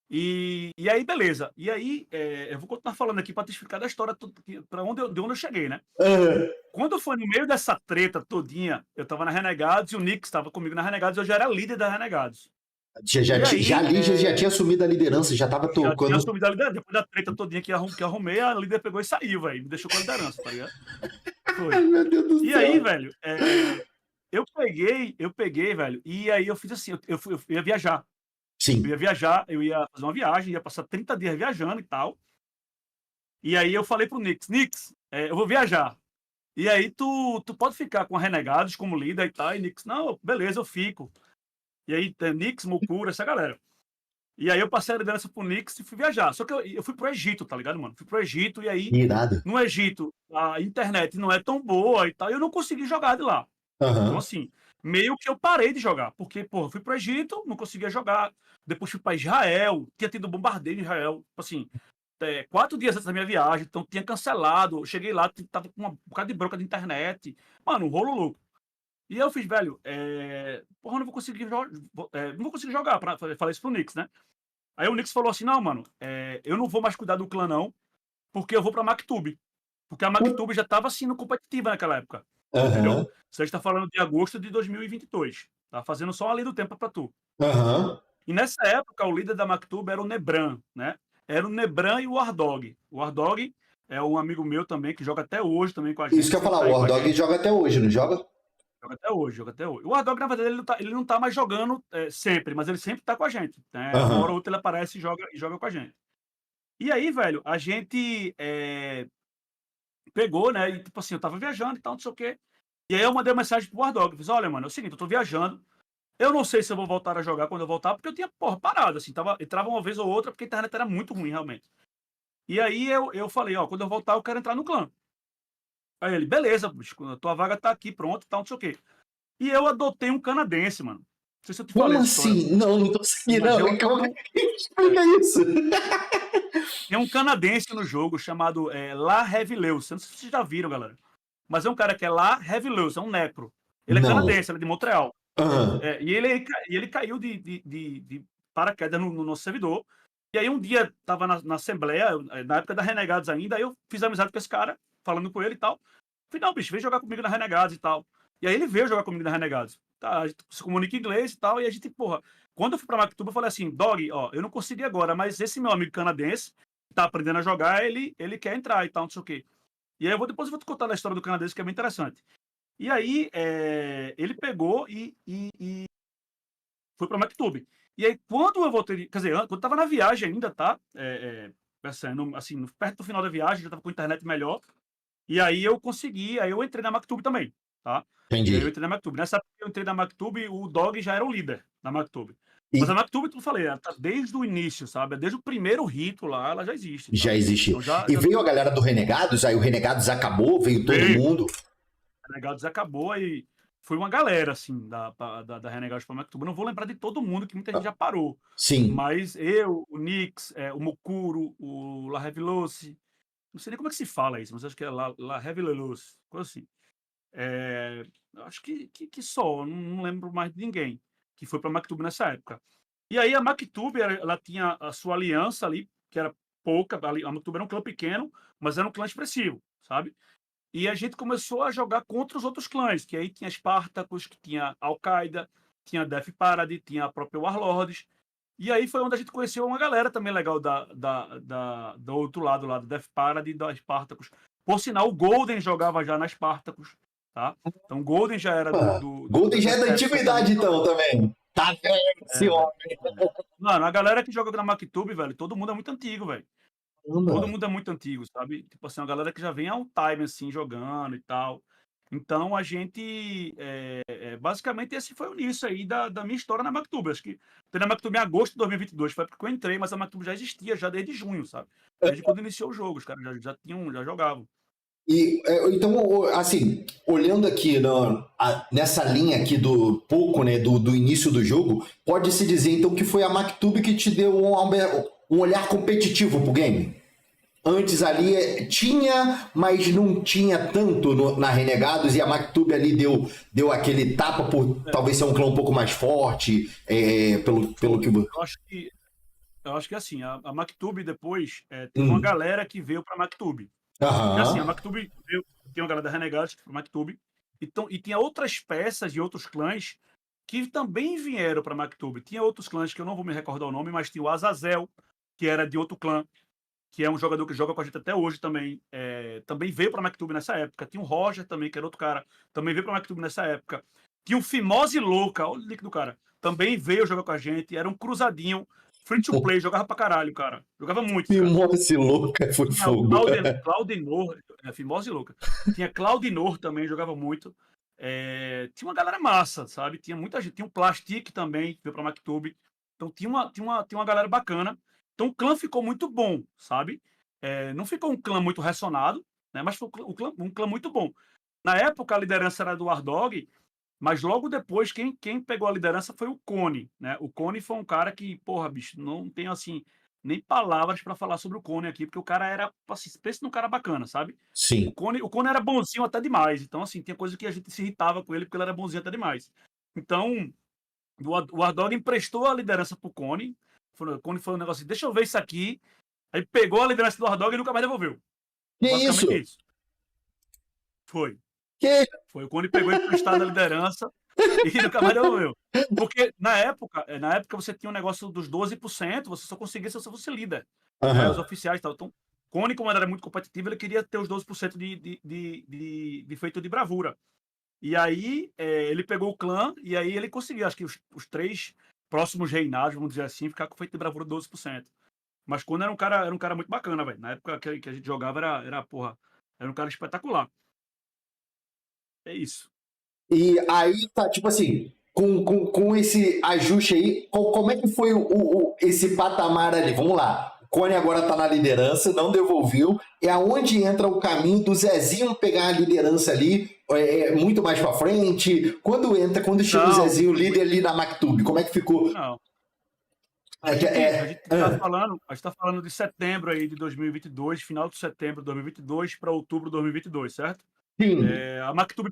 E aí, beleza. E aí, eu vou continuar falando aqui para te explicar da história de onde eu cheguei, né? Quando foi no meio dessa treta todinha, eu tava na Renegados e o Nix estava comigo na Renegados, eu já era líder da Renegados.
Já tinha assumido a liderança, já tava tocando. Já tinha
assumido a liderança. Depois da treta todinha que arrumei, a líder pegou e saiu, velho. Me deixou com a liderança, tá ligado? Foi.
Ai, meu Deus do céu.
E aí, velho, eu peguei, velho, e aí eu fiz assim, eu ia viajar.
Sim.
Eu ia fazer uma viagem, ia passar 30 dias viajando e tal. E aí eu falei pro Nix, eu vou viajar. E aí tu pode ficar com a Renegados como líder e tal. E Nix, não, beleza, eu fico. E aí tem Nix, Mokura, essa galera. E aí eu passei a liderança pro Nix e fui viajar. Só que eu fui pro Egito, tá ligado, mano? Fui pro Egito e aí,
irado,
no Egito, a internet não é tão boa e tal. E eu não consegui jogar de lá. Então, assim, meio que eu parei de jogar. Porque, pô, eu fui pro Egito, não conseguia jogar. Depois fui pra Israel, tinha tido bombardeio em Israel. Assim, 4 dias antes da minha viagem, então tinha cancelado. Eu cheguei lá, tava com um bocado de bronca de internet. Mano, um rolo louco. E eu fiz, velho, porra, não vou conseguir jogar. Falei isso pro Nix, né? Aí o Nix falou assim, não, mano, eu não vou mais cuidar do clã, não, porque eu vou pra Maktub. Porque a Maktub já tava sendo competitiva naquela época. Entendeu? Você está falando de agosto de 2022. Tá fazendo só uma linha do tempo pra tu. E nessa época, o líder da Maktub era o Nebran, né? Era o Nebran e o Wardog. O Wardog é um amigo meu também, que joga até hoje também com a gente.
Isso que eu ia falar, o Wardog joga até hoje, não joga?
Joga até hoje, joga até hoje. O Ardog, na verdade, ele não tá mais jogando sempre, mas ele sempre tá com a gente, né? Uma hora
Aham.
ou outra ele aparece e joga com a gente. E aí, velho, a gente pegou, né? E tipo assim, eu tava viajando e tal, não sei o quê. E aí eu mandei uma mensagem pro Ardog, fiz, olha, mano, é o seguinte, eu tô viajando, eu não sei se eu vou voltar a jogar quando eu voltar, porque eu tinha, porra, parado, assim, entrava uma vez ou outra, porque a internet era muito ruim, realmente. E aí eu falei, ó, quando eu voltar eu quero entrar no clã. Aí ele, beleza, bicho, a tua vaga tá aqui, pronto, tal, não sei o quê. E eu adotei um canadense, mano. Não sei se eu te
Como
falei essa história,
assim? Não, não tô seguindo,
mas
não.
eu
Como
adotei
é que explica isso?
tem um canadense no jogo chamado La Heavyleus. Eu não sei se vocês já viram, galera. Mas é um cara que é La Heavyleus, é um necro. Ele é
Não.
canadense, ele é de Montreal.
Aham.
E ele caiu de paraquedas no nosso servidor. E aí um dia tava na Assembleia, na época da Renegados ainda, aí eu fiz amizade com esse cara, falando com ele e tal. Falei, não, bicho, vem jogar comigo na Renegados e tal. E aí ele veio jogar comigo na Renegados. Tá, a gente se comunica em inglês e tal, e a gente, porra, quando eu fui pra Mactuba, eu falei assim, Dog, ó, eu não consegui agora, mas esse meu amigo canadense tá aprendendo a jogar, ele quer entrar e tal, não sei o quê. E aí depois eu vou te contar a história do canadense, que é bem interessante. E aí, ele pegou e foi pra Mactube. E aí, quando eu voltei, quer dizer, quando eu tava na viagem ainda, tá? Assim, perto do final da viagem, já tava com internet melhor. E aí eu consegui, aí eu entrei na Mactube também, tá? E aí eu
Entendi.
entrei na Mactube. Nessa época que eu entrei na Mactube, o Dog já era o líder da Mactube. Mas a
E
Mactube, como eu falei, ela tá desde o início, sabe? Desde o primeiro rito lá, ela já existe,
já
sabe?
existe.
Então já,
E
já
veio a galera do Renegados, aí o Renegados acabou, veio todo
veio.
mundo.
Renegados acabou e foi uma galera, assim, da Renegados pra Mactuba. Não vou lembrar de todo mundo, que muita gente já parou.
Sim.
Mas eu, o Nix, o Mokuro, o La Revilose, não sei nem como é que se fala isso, mas acho que é La Revilose, coisa assim. Acho que só, não lembro mais de ninguém que foi pra Mactube nessa época. E aí a Mactube, ela tinha a sua aliança ali, que era pouca, a Mactube era um clã pequeno, mas era um clã expressivo, sabe? E a gente começou a jogar contra os outros clãs, que aí tinha Spartacus, que tinha Al-Qaeda, tinha Death Parade, tinha a própria Warlords. E aí foi onde a gente conheceu uma galera também legal do outro lado lá, do Death Parade e da Spartacus. Por sinal, o Golden jogava já na Spartacus, tá? Então o Golden já era
Ah, Golden já é da
dessa época também.
antiguidade, então, também. Tá vendo esse
É,
homem?
é. Mano, a galera que joga na Mactube, velho, todo mundo é muito antigo, velho. Todo
Caramba.
mundo é muito antigo, sabe? Tipo assim, uma galera que já vem há um time, assim, jogando e tal. Então a gente, basicamente esse foi o início aí da minha história na Mactube. Acho que entrei na Mactube em agosto de 2022, foi porque eu entrei, mas a Mactube já existia já desde junho, sabe? Desde quando iniciou o jogo, os caras já jogavam.
E então, assim, olhando aqui nessa linha aqui do pouco, né, do início do jogo, pode-se dizer então que foi a Mactube que te deu um olhar competitivo pro game? Antes ali tinha, mas não tinha tanto na Renegados, e a Mactube ali deu aquele tapa por
É,
talvez ser um clã um pouco mais forte, pelo
foi.
que.
Eu acho que assim, a Mactube depois teve uma
Hum.
galera que veio pra Mactube. Porque assim, a
Aham.
Mactube tem uma galera da Renegados que foi pra Mactube, então, e tinha outras peças de outros clãs que também vieram para Mactube. Tinha outros clãs que eu não vou me recordar o nome, mas tinha o Azazel, que era de outro clã, que é um jogador que joga com a gente até hoje também. Também veio para Mactube nessa época. Tinha o Roger também, que era outro cara, também veio para Mactube nessa época. Tinha o Fimose Louca, olha o nick do cara, também veio jogar com a gente. Era um cruzadinho, free to play, jogava pra caralho, cara. Jogava muito esse cara.
Mimose louca foi
Tinha o
fogo.
Claudinor, Fimose Louca. Tinha Claudinor também, jogava muito. Tinha uma galera massa, sabe? Tinha muita gente. Tinha um Plastic também, que veio pra Mactube. Então tinha uma galera bacana. Então o clã ficou muito bom, sabe? Não ficou um clã muito ressonado, né? Mas foi um clã muito bom. Na época a liderança era do Ardog, mas logo depois quem pegou a liderança foi o Cone, né? O Cone foi um cara que, porra, bicho, não tenho assim nem palavras para falar sobre o Cone aqui, porque o cara era, assim, pensa num cara bacana, sabe? O
Sim.
Cone, o Cone era bonzinho até demais, então assim, tinha coisa que a gente se irritava com ele porque ele era bonzinho até demais. Então, o Ardog emprestou a liderança pro Cone, o Cone falou um negócio assim, deixa eu ver isso aqui, aí pegou a liderança do Ardog e nunca mais devolveu.
Que
Basicamente
isso?
isso. Foi.
Que?
Foi o Cone pegou emprestado a liderança e nunca mais devolveu. Porque na época você tinha um negócio dos 12%, você só conseguia se você fosse líder, né? Os
Aham.
oficiais e tal. Então, Cone, como ele era muito competitivo, ele queria ter os 12% de feito de bravura. E aí ele pegou o clã e aí ele conseguiu, acho que os 3 próximos reinados, vamos dizer assim, ficar com feito de bravura 12%. Mas quando era um cara muito bacana, velho. Na época que a gente jogava porra, era um cara espetacular. É isso.
E aí tá, tipo assim, com esse ajuste aí, como é que foi esse patamar ali? Vamos lá. O Cone agora tá na liderança, não devolveu. É aonde entra o caminho do Zezinho pegar a liderança ali, muito mais pra frente? Quando chega o Zezinho líder ali na Mactube, como é que ficou?
Não. A gente tá falando de setembro aí de 2022, final de setembro de 2022 para outubro de 2022, certo?
Sim.
A Mactube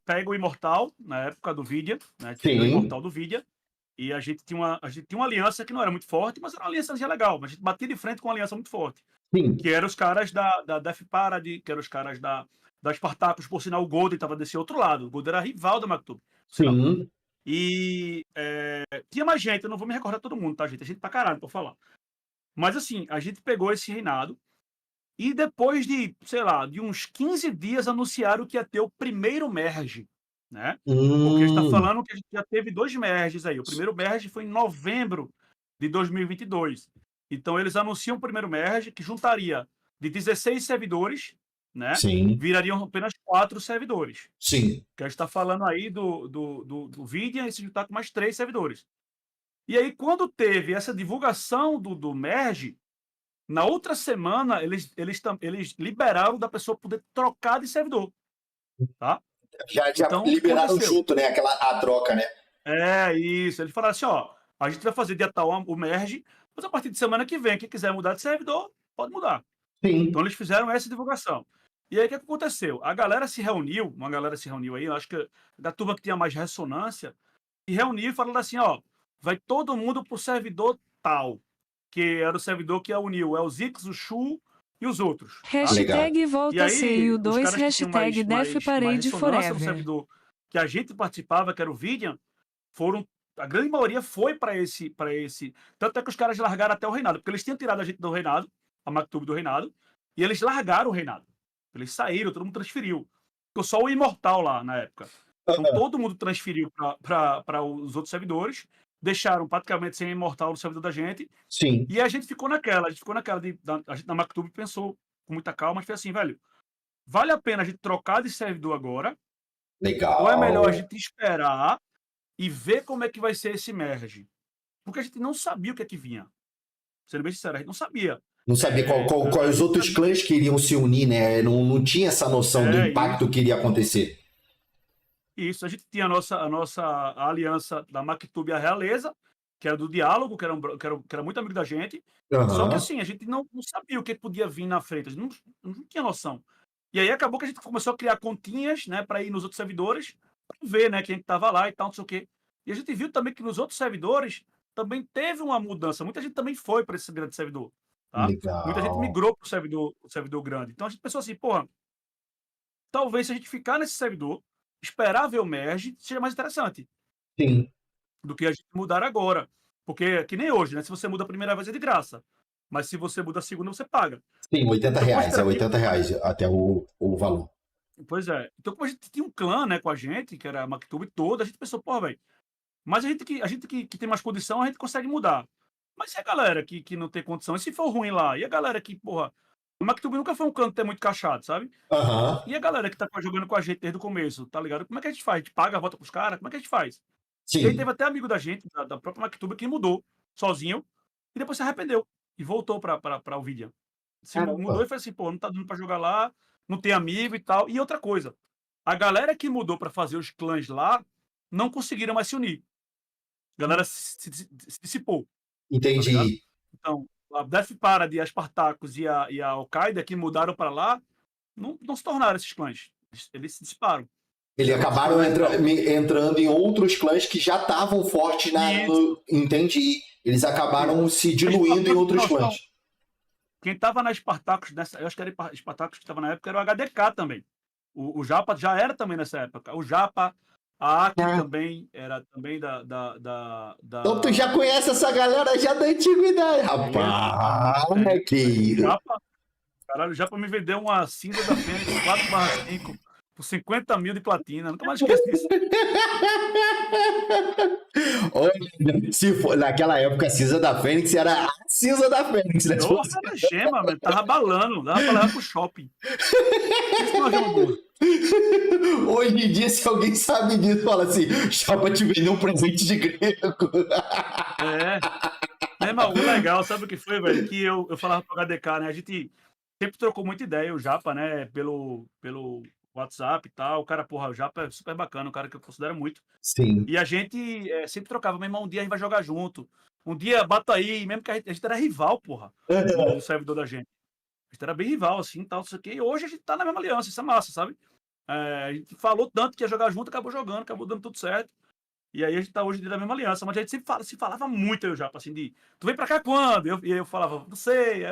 pega o Imortal, na época do Vidia, né?
Sim.
O Imortal do Vidia. E a gente tinha uma aliança que não era muito forte, mas era uma aliança legal. A gente batia de frente com uma aliança muito forte.
Sim.
Que eram os caras da Death Parade, que eram os caras da Spartacus. Por sinal, o Golden estava desse outro lado. O Golden era rival da Mactube.
Sim.
E tinha mais gente, eu não vou me recordar todo mundo, tá, gente? A gente pra caralho pra falar. Mas assim, a gente pegou esse reinado e depois de, sei lá, de uns 15 dias anunciaram que ia ter o primeiro merge, né? Porque a gente tá falando que a gente já teve 2 merges aí. O primeiro merge foi em novembro de 2022. Então eles anunciam o primeiro merge que juntaria de 16 servidores, né?
Sim.
Virariam apenas 4 servidores.
Sim.
Que a gente tá falando aí do Vidia e se juntar com mais 3 servidores. E aí, quando teve essa divulgação do merge, na outra semana, eles liberaram da pessoa poder trocar de servidor. Tá?
Já então, liberaram junto, né? A troca, né?
Isso. Eles falaram assim, ó, a gente vai fazer dia tal o merge, mas a partir de semana que vem, quem quiser mudar de servidor, pode mudar.
Sim.
Então, eles fizeram essa divulgação. E aí, o que aconteceu? Uma galera se reuniu aí, acho que da turma que tinha mais ressonância, se reuniu e falou assim, ó, vai todo mundo pro servidor tal, que era o servidor que uniu o Zix, o Shu e os outros.
Hashtag volta CU2, hashtag DefParade Forever.
O servidor que a gente participava, que era o Vidian, a grande maioria foi para esse. Tanto é que os caras largaram até o reinado, porque eles tinham tirado a gente do reinado, a Mactube do reinado, e eles largaram o reinado. Eles saíram, todo mundo transferiu. Ficou só o Imortal lá na época. Então todo mundo transferiu para os outros servidores, deixaram praticamente sem Imortal no servidor da gente.
Sim.
E a gente ficou naquela. A gente na Mactube pensou com muita calma, mas foi assim, velho, vale a pena a gente trocar de servidor agora?
Legal.
Ou é melhor a gente esperar e ver como é que vai ser esse merge? Porque a gente não sabia o que é que vinha. Sendo bem sincero, a gente não sabia.
Não sabia quais os outros clãs que iriam se unir, né? Não tinha essa noção do impacto que iria acontecer.
Isso, a gente tinha a nossa aliança da Mactube e a Realeza, que era do diálogo, que era muito amigo da gente. Só que assim, a gente não sabia o que podia vir na frente, a gente não tinha noção. E aí acabou que a gente começou a criar continhas, né, para ir nos outros servidores, para ver, né, quem estava lá e tal, não sei o quê. E a gente viu também que nos outros servidores também teve uma mudança. Muita gente também foi para esse grande servidor. Tá? Muita gente migrou para o servidor grande. Então a gente pensou assim, porra, talvez se a gente ficar nesse servidor, esperar ver o merge, seja mais interessante.
Sim.
Do que a gente mudar agora. Porque, que nem hoje, né? Se você muda a primeira vez é de graça. Mas se você muda a segunda, você paga.
Sim, R$80. É R$80 até o valor.
Pois é. Então, como a gente tinha um clã, né, com a gente, que era a Mactube toda, a gente pensou, porra, velho, mas a gente que tem mais condição, a gente consegue mudar. Mas e a galera que não tem condição? E se for ruim lá? E a galera que, porra, o Mactube nunca foi um canto muito cachado, sabe? E a galera que tá jogando com a gente desde o começo, tá ligado? Como é que a gente faz? A gente paga a volta pros caras? Como é que a gente faz?
Sim.
E aí teve até amigo da gente, da própria Mactube, que mudou sozinho e depois se arrependeu e voltou pra o Vidia. Mudou e foi assim, pô, não tá dando pra jogar lá, não tem amigo e tal. E outra coisa, a galera que mudou pra fazer os clãs lá não conseguiram mais se unir. A galera se dissipou.
Entendi.
Tá, então, a Death Parade, a Spartacus e a Al-Qaeda que mudaram para lá não se tornaram esses clãs. Eles se dissiparam.
Eles acabaram entrando em outros clãs que já estavam fortes entendi. Eles acabaram se diluindo em outros clãs.
Quem estava na Spartacus, eu acho que era Spartacus que estava na época, era o HDK também. O Japa já era também nessa época. O Japa, a Aki também era também da.
Então tu já conhece essa galera já da antiguidade, rapaz.
Caralho, o Japa me vendeu uma cinza da Fênix 4/5 por 50 mil de platina. Nunca mais esqueço disso.
Olha, se for, naquela época a cinza da Fênix era a cinza da Fênix, né?
Nossa, era gema, mano. Tava balando. Dava pra levar pro shopping. Isso não é gema boa.
Hoje em dia, se alguém sabe disso, fala assim, Chapa te vendeu um presente de grego.
Mas o legal, sabe o que foi, velho? Que eu falava pro HDK, né? A gente sempre trocou muita ideia, o Japa, né? Pelo WhatsApp e tal. O cara, porra, o Japa é super bacana, um cara que eu considero muito.
Sim.
E a gente sempre trocava, meu irmão, um dia a gente vai jogar junto. Um dia bata aí, mesmo que a gente era rival, porra, no servidor da gente. A gente era bem rival, assim, tal, não sei o quê. E hoje a gente tá na mesma aliança, isso é massa, sabe? A gente falou tanto que ia jogar junto, acabou jogando, acabou dando tudo certo. E aí a gente tá hoje na mesma aliança, mas a gente sempre se falava muito, eu já, assim, tu vem pra cá quando? E eu falava, não sei.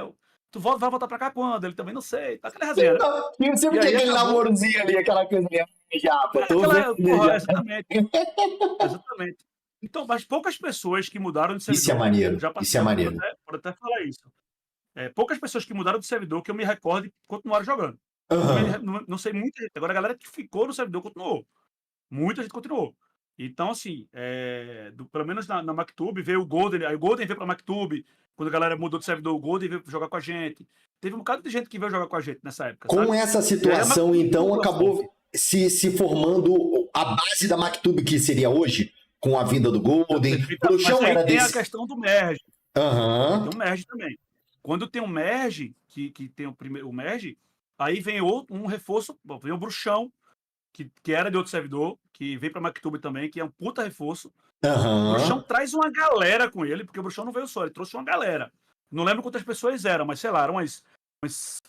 Tu vai voltar pra cá quando? Ele também não sei. Tá aquela resenha, né?
E sempre tinha aquele namorozinho ali, aquela coisinha, Japa,
porra, exatamente. Exatamente. Então, mas poucas pessoas que mudaram de servidor...
Isso é maneiro, isso é maneiro.
Pode até falar isso. Poucas pessoas que mudaram de servidor que eu me recorde continuaram jogando. Não sei muita gente. Agora a galera que ficou no servidor continuou. Muita gente continuou. Então, assim, pelo menos na MacTube, veio o Golden, aí o Golden veio pra MacTube, quando a galera mudou de servidor, o Golden veio jogar com a gente. Teve um bocado de gente que veio jogar com a gente nessa época.
Com sabe? Essa situação, então, acabou se formando a base da MacTube que seria hoje, com a vinda do Golden.
O chão era tem a questão do merge. Tem um merge também. Quando tem um merge, que tem o merge, aí vem um reforço, vem o Bruxão, que era de outro servidor, que veio pra MacTube também, que é um puta reforço. O Bruxão traz uma galera com ele, porque o Bruxão não veio só, ele trouxe uma galera. Não lembro quantas pessoas eram, mas sei lá, eram umas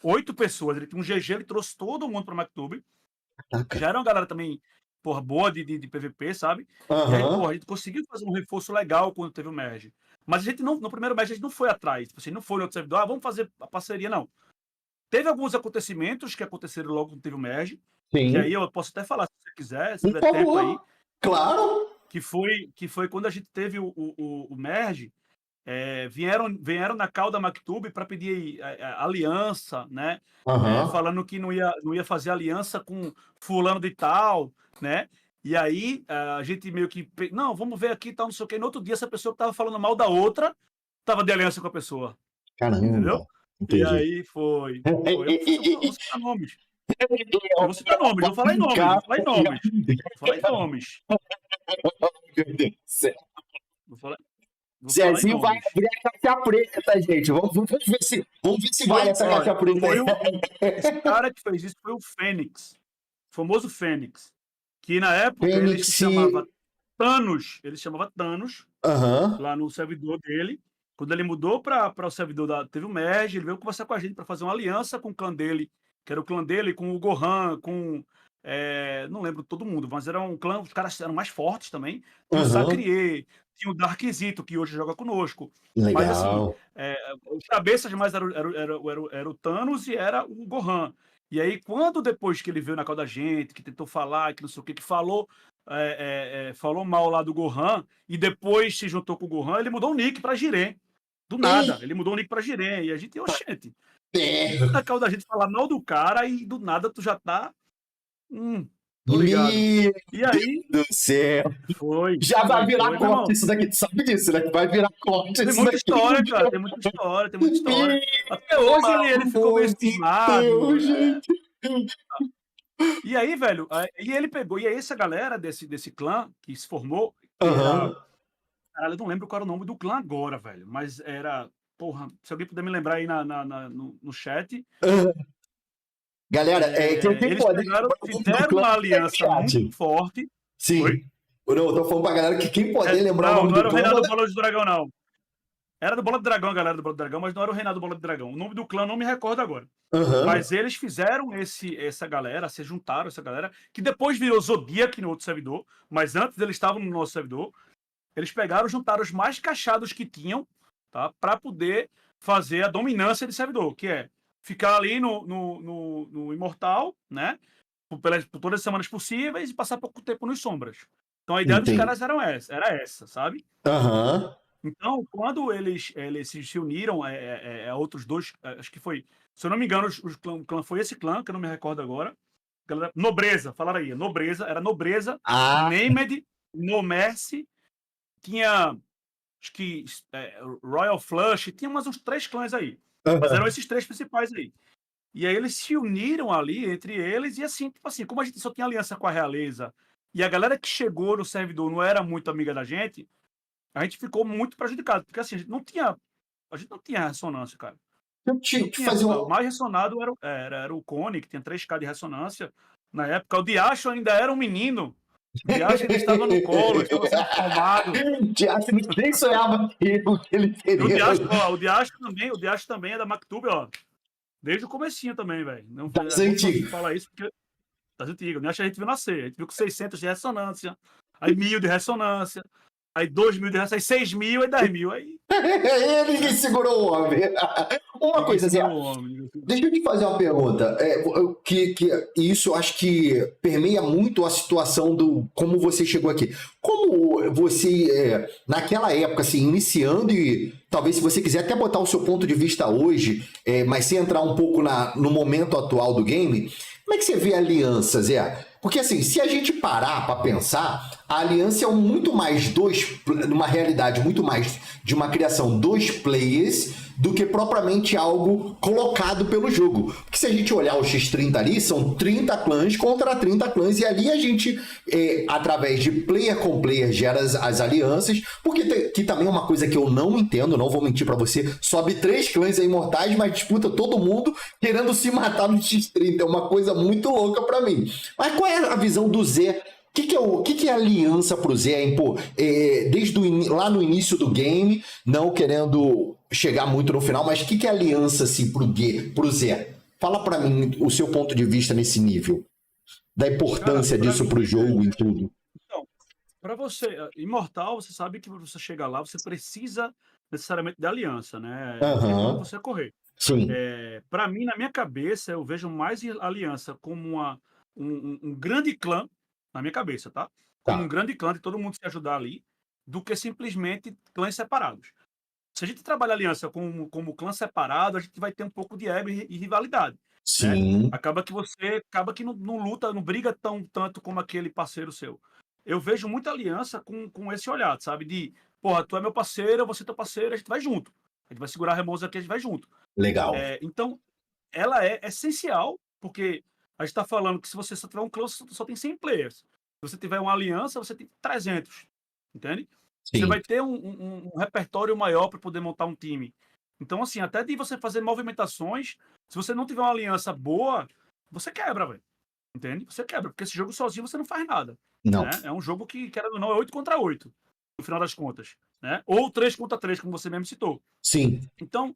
8 pessoas. Ele tinha um GG, ele trouxe todo mundo pra MacTube. Já era uma galera também, porra, boa de PVP, sabe? E aí, porra, a gente conseguiu fazer um reforço legal quando teve o merge. Mas a gente não, no primeiro merge, a gente não foi atrás. Tipo assim, não foi no outro servidor, vamos fazer a parceria, não. Teve alguns acontecimentos que aconteceram logo quando teve o merge. Sim. Que aí eu posso até falar, se você quiser, se tiver tempo aí.
Claro!
Que foi quando a gente teve o merge, vieram na call da MacTube para pedir aliança, né? Falando que não ia fazer aliança com fulano de tal, né? E aí a gente meio que... Não, vamos ver aqui, tal, não sei o quê. No outro dia, essa pessoa que tava falando mal da outra, tava de aliança com a pessoa.
Caramba!
Entendeu?
Entendi.
E aí foi. Eu vou citar nomes. Eu vou citar nomes, vou falar em nomes.
Meu Deus do céu.
Zezinho
vai abrir a caixa preta, gente. Vamos ver se vai essa caixa preta aí.
Esse cara que fez isso foi o Fênix. O famoso Fênix. Que na época ele se chamava Thanos. Ele se chamava Thanos. Lá no servidor dele. Quando ele mudou para o servidor teve o merge, ele veio conversar com a gente para fazer uma aliança com o clã dele, que era o clã dele, com o Gohan, com... não lembro todo mundo, mas era um clã, os caras eram mais fortes também. Tinha o Sacrier, tinha o Darkzito, que hoje joga conosco.
Legal.
Mas assim, os cabeças mais era o Thanos e era o Gohan. E aí, quando depois que ele veio na call da gente, que tentou falar, que não sei o que falou mal lá do Gohan, e depois se juntou com o Gohan, ele mudou o nick pra Jiren. Do nada, ele mudou o nick pra Jiren. E a gente, oxente. Na call da gente falar mal do cara e do nada tu já tá... tô ligado. E aí...
Meu Deus do céu.
Foi.
Já vai virar corte isso daqui, tu sabe disso, né? Vai virar corte
isso daqui. Tem muita história, cara. Tem muita história. Até hoje ele ficou meio estimado.
Gente.
E aí, velho, e ele pegou, e aí essa galera desse clã que se formou, cara, eu não lembro qual era o nome do clã agora, velho, mas era, porra, se alguém puder me lembrar aí no chat.
Galera,
eles fizeram uma aliança muito forte.
Sim. Foi? Eu tô falando pra galera que quem poder lembrar o nome do clã...
Não era o Reinado Bola de Dragão, não. Era do Bola de Dragão, a galera do Bola de Dragão, mas não era o Reinado Bola de Dragão. O nome do clã não me recordo agora. Mas eles fizeram essa galera, se juntaram essa galera, que depois virou Zodiac no outro servidor, mas antes eles estavam no nosso servidor. Eles pegaram, juntaram os mais cachados que tinham, tá? Pra poder fazer a dominância de servidor, que é ficar ali no Imortal, né? Por todas as semanas possíveis e passar pouco tempo nos sombras. Então a ideia dos caras era essa, sabe? Então, quando eles se uniram a outros dois, acho que foi, se eu não me engano, o clã foi esse clã, que eu não me recordo agora, galera, Nobreza, falaram aí, Nobreza, era Nobreza,
Ah,
Named, No Mercy, tinha, acho que Royal Flush, tinha mais uns 3 clãs aí, mas eram esses 3 principais aí. E aí eles se uniram ali, entre eles, e assim, tipo assim, como a gente só tinha aliança com a realeza, e a galera que chegou no servidor não era muito amiga da gente, a gente ficou muito prejudicado, porque assim, a gente não tinha ressonância, cara.
eu te fazer
O
uma.
mais ressonado era o Cone, que tinha 3K de ressonância. Na época, o Diacho ainda era um menino. O Diacho ainda estava no colo, estava sendo formado.
Diacho nem sonhava que ele
E o
teria.
Diacho, ó, o Diacho também é da Mactube, ó. Desde o comecinho também, velho. Não
Das
é bom
antigas.
falar isso porque das antigas. Nem acho que a gente viu nascer. A gente viu com 600 de ressonância, aí 1000 de ressonância, aí 2000 de ressonância, aí 6000, aí 10.000. Aí
Ele que segurou o homem. Uma coisa assim,
segurou o homem.
deixa eu te fazer uma pergunta. Que isso eu acho que permeia muito a situação do como você chegou aqui. Como você, naquela época, assim, iniciando, e talvez se você quiser até botar o seu ponto de vista hoje, mas sem entrar um pouco no momento atual do game, como é que você vê a aliança, Zé? Porque assim, se a gente parar para pensar, a aliança é muito mais numa realidade muito mais de uma criação dos players do que propriamente algo colocado pelo jogo. Porque se a gente olhar o X30 ali, são 30 clãs contra 30 clãs, e ali a gente, através de player com player, gera as alianças, porque que também é uma coisa que eu não entendo, não vou mentir pra você, sobe 3 clãs aí imortais, mas disputa todo mundo querendo se matar no X30, é uma coisa muito louca pra mim. Mas qual é a visão do Zé? O que é aliança pro Zé, hein? Pô, desde lá no início do game, não querendo chegar muito no final, mas o que é aliança assim, pro Zé? Fala pra mim o seu ponto de vista nesse nível, da importância disso pro jogo e tudo.
Então, para você, imortal, você sabe que para você chegar lá, você precisa necessariamente de aliança, né? Não tem pra onde você correr.
Sim.
Para mim, na minha cabeça, eu vejo mais aliança como um grande clã, na minha cabeça, tá? Como
Tá.
um grande clã de todo mundo se ajudar ali, do que simplesmente clãs separados. Se a gente trabalha aliança como clã separado, a gente vai ter um pouco de ego e rivalidade, né?
Sim.
Acaba que não luta, não briga tanto como aquele parceiro seu. Eu vejo muita aliança com esse olhar, sabe? De, porra, tu é meu parceiro, eu vou ser teu parceiro, a gente vai junto. A gente vai segurar a remosa aqui, a gente vai junto.
Legal.
Então, ela é essencial, porque a gente está falando que se você só tiver um clã, só tem 100 players. Se você tiver uma aliança, você tem 300, entende?
Sim.
Você vai ter um repertório maior para poder montar um time. Então, assim, até de você fazer movimentações, se você não tiver uma aliança boa, você quebra, velho. Entende? Você quebra, porque esse jogo sozinho você não faz nada.
Não.
Né? É um jogo que, querendo ou não, é 8 contra 8, no final das contas. Né? Ou 3 contra 3, como você mesmo citou.
Sim.
Então,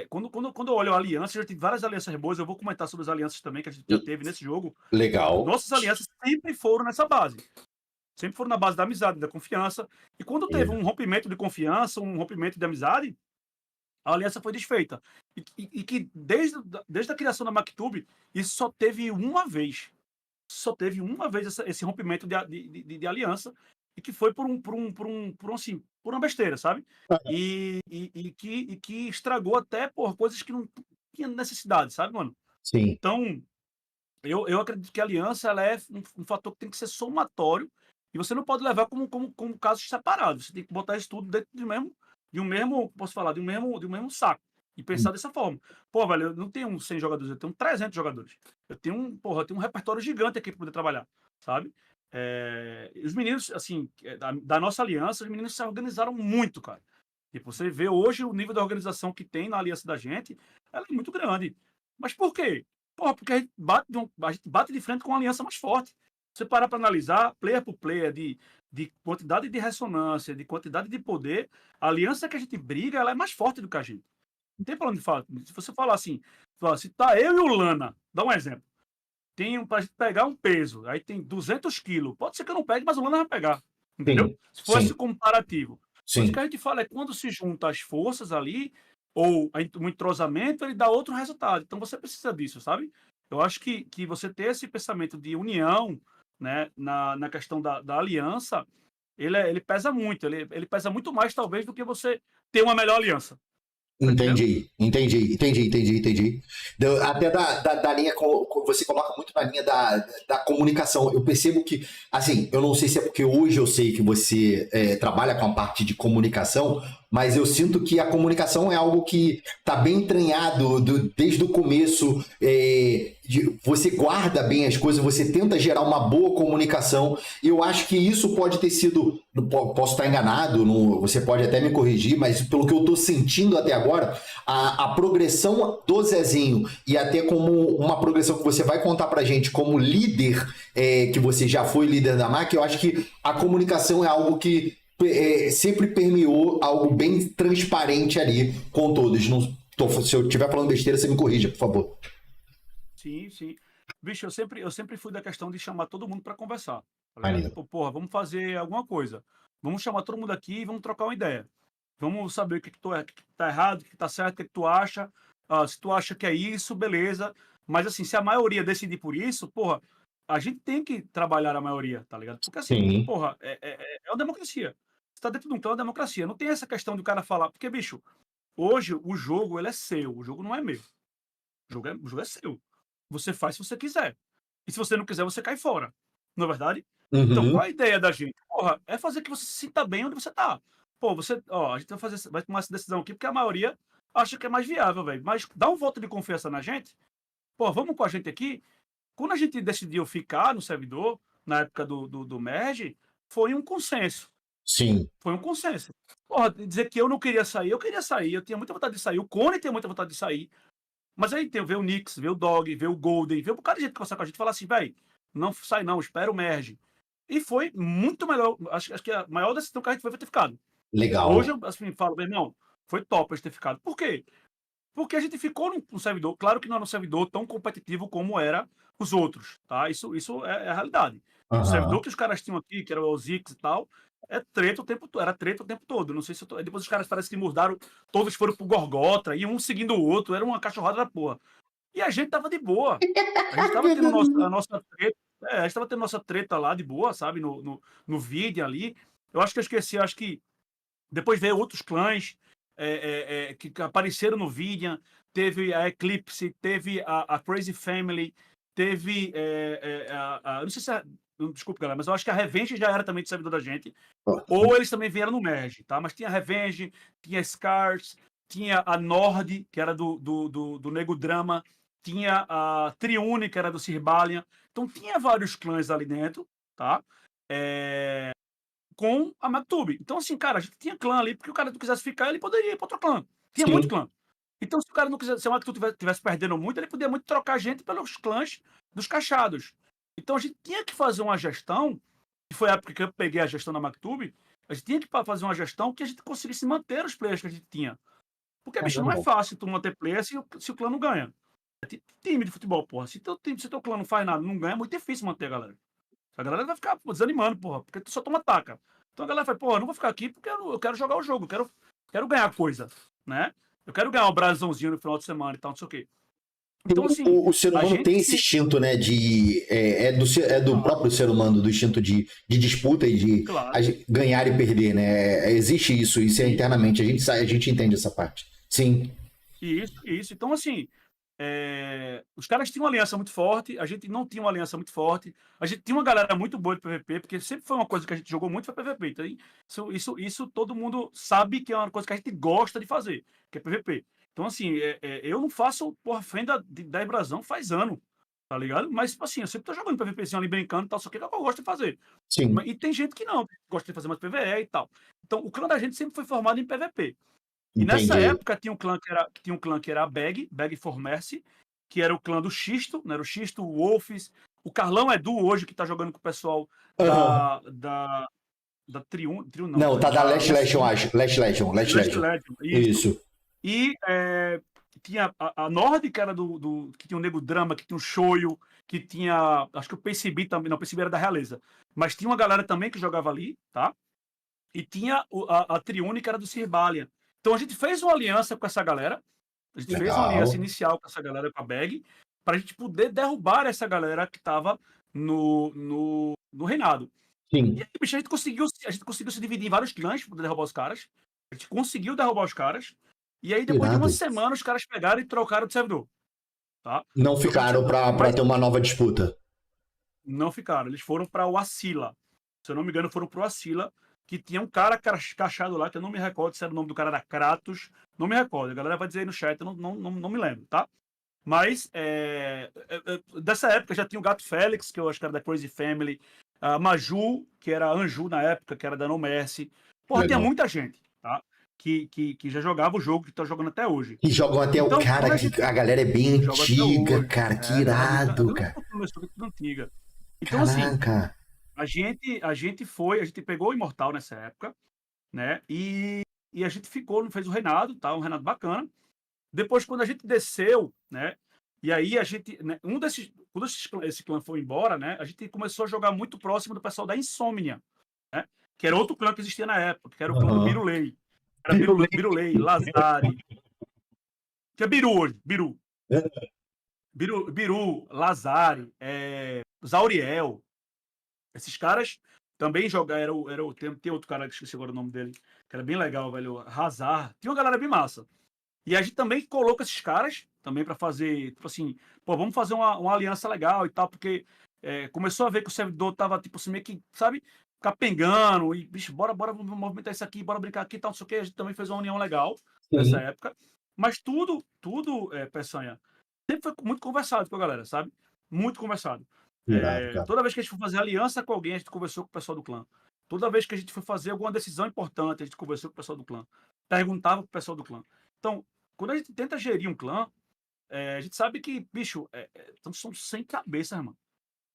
quando eu olho a aliança, já tive várias alianças boas, eu vou comentar sobre as alianças também que a gente já teve nesse jogo.
Legal.
Nossas alianças sempre foram nessa base. Sempre foram na base da amizade, da confiança. E quando teve um rompimento de confiança, um rompimento de amizade, a aliança foi desfeita. E que desde a criação da Mactube, isso só teve uma vez. Só teve uma vez esse rompimento de aliança, e que foi por uma besteira, sabe? E que estragou até por coisas que não tinha necessidade, sabe, mano?
Sim.
Então, eu acredito que a aliança ela é um fator que tem que ser somatório, e você não pode levar como casos separados. Você tem que botar isso tudo dentro de um mesmo, posso falar, de um mesmo saco. E pensar dessa forma. Pô, velho, eu não tenho 100 jogadores, eu tenho 300 jogadores. Eu tenho um repertório gigante aqui para poder trabalhar, sabe? Os meninos, assim, da nossa aliança, os meninos se organizaram muito, cara. E você vê hoje o nível da organização que tem na aliança da gente, ela é muito grande. Mas por quê? Porra, porque a gente bate de frente com uma aliança mais forte. Você parar para analisar, player por player, de quantidade de ressonância, de quantidade de poder, a aliança que a gente briga, ela é mais forte do que a gente. Não tem pra onde falar. Se você falar assim, se tá eu e o Lana, dá um exemplo. Pra gente pegar um peso, aí tem 200 quilos. Pode ser que eu não pegue, mas o Lana vai pegar. Entendeu?
Sim.
Se for esse comparativo.
Sim.
Mas o que a gente fala é quando se junta as forças ali, ou o entrosamento, ele dá outro resultado. Então você precisa disso, sabe? Eu acho que você ter esse pensamento de união, né, na questão da aliança, ele pesa muito. Ele pesa muito mais, talvez, do que você ter uma melhor aliança.
Entendi. Até da linha, você coloca muito na linha da comunicação. Eu percebo que, assim, eu não sei se é porque hoje eu sei que você trabalha com a parte de comunicação, mas eu sinto que a comunicação é algo que está bem entranhado desde o começo. Você guarda bem as coisas, você tenta gerar uma boa comunicação, e eu acho que isso pode ter sido, posso estar enganado, você pode até me corrigir, mas pelo que eu estou sentindo até agora, a progressão do Zezinho, e até como uma progressão que você vai contar pra gente como líder, que você já foi líder da MAC, eu acho que a comunicação é algo que sempre permeou algo bem transparente ali com todos. Se eu estiver falando besteira, você me corrija, por favor.
Sim. Bicho, eu sempre fui da questão de chamar todo mundo para conversar. Tipo, porra, vamos fazer alguma coisa. Vamos chamar todo mundo aqui e vamos trocar uma ideia. Vamos saber o que tá errado, o que tá certo, o que tu acha. Se tu acha que é isso, beleza. Mas assim, se a maioria decidir por isso, porra, a gente tem que trabalhar a maioria, tá ligado? Porque assim, porra, é uma democracia. Você tá dentro de um clã, é uma democracia. Não tem essa questão do cara falar. Porque, bicho, hoje o jogo, ele é seu. O jogo não é meu. O jogo é seu. Você faz se você quiser. E se você não quiser, você cai fora. Não é verdade?
Uhum.
Então, qual a ideia da gente? Porra, é fazer que você se sinta bem onde você tá. Pô, a gente vai tomar essa decisão aqui porque a maioria acha que é mais viável, velho. Mas dá um voto de confiança na gente. Pô, vamos com a gente aqui. Quando a gente decidiu ficar no servidor, na época do Merge, foi um consenso.
Sim.
Foi um consenso. Porra, dizer que eu não queria sair, eu queria sair. Eu tinha muita vontade de sair. O Cone tinha muita vontade de sair. Mas aí vê o Nix, vê o Dog, vê o Golden, vê um bocado de gente conversar com a gente e falar assim, velho, não sai não, espera o Merge. E foi muito melhor, acho que a maior decisão que a gente foi ter ficado.
Legal.
Hoje eu assim, falo, meu irmão, foi top a gente ter ficado. Por quê? Porque a gente ficou num servidor, claro que não era um servidor tão competitivo como era os outros, tá? Isso é a realidade. O servidor que os caras tinham aqui, que era o Zix e tal, era treta o tempo todo. Não sei se depois os caras parecem que mudaram, todos foram pro Gorgota, e um seguindo o outro, era uma cachorrada da porra. E a gente tava de boa. A gente tava tendo a nossa treta. A gente tava tendo nossa treta lá de boa, sabe? No vídeo ali. Eu acho que eu esqueci, acho que depois veio outros clãs que apareceram no vídeo. Teve a Eclipse, teve a Crazy Family, teve não sei se desculpa, galera, mas eu acho que a Revenge já era também do servidor da gente. Ou eles também vieram no Merge, tá? Mas tinha a Revenge, tinha Scars, tinha a Nord, que era do Nego Drama, tinha a Triune, que era do Sirbalian. Então tinha vários clãs ali dentro, tá? Com a MacTube. Então, assim, cara, a gente tinha clã ali, porque o cara não quisesse ficar, ele poderia ir para outro clã. Tinha muito clã. Então, se o cara não quisesse, se a MacTube estivesse perdendo muito, ele podia muito trocar a gente pelos clãs dos cachados. Então, a gente tinha que fazer uma gestão, que foi a época que eu peguei a gestão da MacTube, a gente tinha que fazer uma gestão que a gente conseguisse manter os players que a gente tinha. Porque, bicho, não é fácil tu manter player se o clã não ganha. É time de futebol, porra. Se teu clã não faz nada, não ganha, é muito difícil manter a galera. A galera vai ficar desanimando, porra, porque tu só toma taca. Então a galera fala, porra, eu não vou ficar aqui porque eu quero jogar o jogo, eu quero ganhar coisa, né? Eu quero ganhar um brasãozinho no final de semana e tal, não sei o quê. Então, assim,
o ser humano tem esse instinto, né, do próprio ser humano, do instinto de disputa e de ganhar e perder, né? Existe isso é internamente, a gente entende essa parte. Sim.
Isso. Então, assim, os caras tinham uma aliança muito forte, a gente não tinha uma aliança muito forte, a gente tinha uma galera muito boa de PVP, porque sempre foi uma coisa que a gente jogou muito, foi PVP. Então, isso todo mundo sabe que é uma coisa que a gente gosta de fazer, que é PVP. Então, assim, eu não faço, porra, fenda da Brasão faz ano, tá ligado? Mas, assim, eu sempre tô jogando PVPzinho ali, brincando e tal, só que é o que eu gosto de fazer.
Sim.
E tem gente que não, gosta de fazer mais PVE e tal. Então, o clã da gente sempre foi formado em PVP. E nessa época tinha um clã que era a Bag for Mercy, que era o clã do Xisto, né? Era o Xisto, o Wolfs, o Carlão Edu hoje, que tá jogando com o pessoal da Triun,
não, tá da Last Legion, acho. Last Legion. Isso.
E tinha a Nord, que era que tinha o Nego Drama, que tinha o Shoyo, que tinha, acho que o PCB também, não, o PCB era da Realeza. Mas tinha uma galera também que jogava ali, tá? E tinha a Triune, que era do Sirbalian. Então a gente fez uma aliança com essa galera, a gente fez uma aliança inicial com essa galera, com a Bag, para a gente poder derrubar essa galera que estava no reinado.
Sim.
E aí, bicho, a gente conseguiu se dividir em vários clãs para poder derrubar os caras. A gente conseguiu derrubar os caras. E aí, depois de uma semana, os caras pegaram e trocaram de servidor. Tá?
Não ficaram pra ter uma nova disputa.
Não ficaram. Eles foram para o Asila. Se eu não me engano, foram pro Asila, que tinha um cara cachado lá, que eu não me recordo se era o nome do cara, era Kratos. Não me recordo. A galera vai dizer aí no chat, eu não me lembro, tá? Mas, dessa época, já tinha o Gato Félix, que eu acho que era da Crazy Family. A Maju, que era Anju na época, que era da No Mercy. Porra, tinha muita gente, tá? Que já jogava o jogo, que tá jogando até hoje.
E jogam até então, o cara, que a galera é bem antiga, cara, que irado, cara.
Antiga. Então, caraca. Assim, a gente pegou o Imortal nessa época, né? E a gente fez o reinado, tá? Um reinado bacana. Depois, quando a gente desceu, né? E aí a gente, né, quando esse clã foi embora, né? A gente começou a jogar muito próximo do pessoal da Insomnia, né? Que era outro clã que existia na época, que era o clã do Birulei. Era Birulei, Lazari. Que é Biru hoje, Biru. Biru, Lazari, Zauriel. Esses caras também jogaram. Tem outro cara que esqueci agora o nome dele, que era bem legal, velho. Hazard. Tinha uma galera bem massa. E a gente também coloca esses caras também para fazer, tipo assim, pô, vamos fazer uma aliança legal e tal, porque começou a ver que o servidor tava, tipo assim, meio que, sabe, capengando, e, bicho, bora movimentar isso aqui, bora brincar aqui e tal, não sei o que. A gente também fez uma união legal nessa época. Mas tudo, Peçanha, sempre foi muito conversado com a galera, sabe? Muito conversado. Toda vez que a gente for fazer aliança com alguém, a gente conversou com o pessoal do clã. Toda vez que a gente for fazer alguma decisão importante, a gente conversou com o pessoal do clã. Perguntava pro pessoal do clã. Então, quando a gente tenta gerir um clã, a gente sabe que, bicho, são 100 cabeças, mano.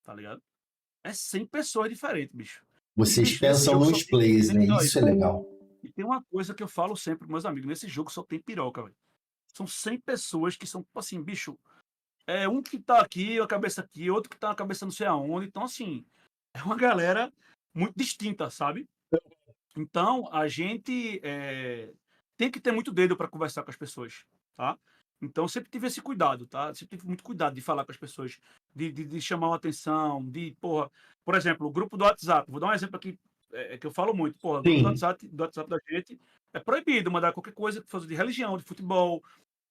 Tá ligado? 100 pessoas diferentes, bicho.
Vocês bicho, pensam nos plays, né? Isso é legal.
E tem uma coisa que eu falo sempre pros meus amigos. Nesse jogo só tem piroca, velho. São 100 pessoas que são, assim, bicho... um que tá aqui, a cabeça aqui, outro que tá a cabeça não sei aonde. Então, assim, é uma galera muito distinta, sabe? Então, a gente tem que ter muito dedo para conversar com as pessoas, tá? Então, sempre tive esse cuidado, tá? Sempre tive muito cuidado de falar com as pessoas, de chamar uma atenção, por exemplo, o grupo do WhatsApp. Vou dar um exemplo aqui que eu falo muito. Porra, o grupo do WhatsApp da gente é proibido mandar qualquer coisa que fosse de religião, de futebol,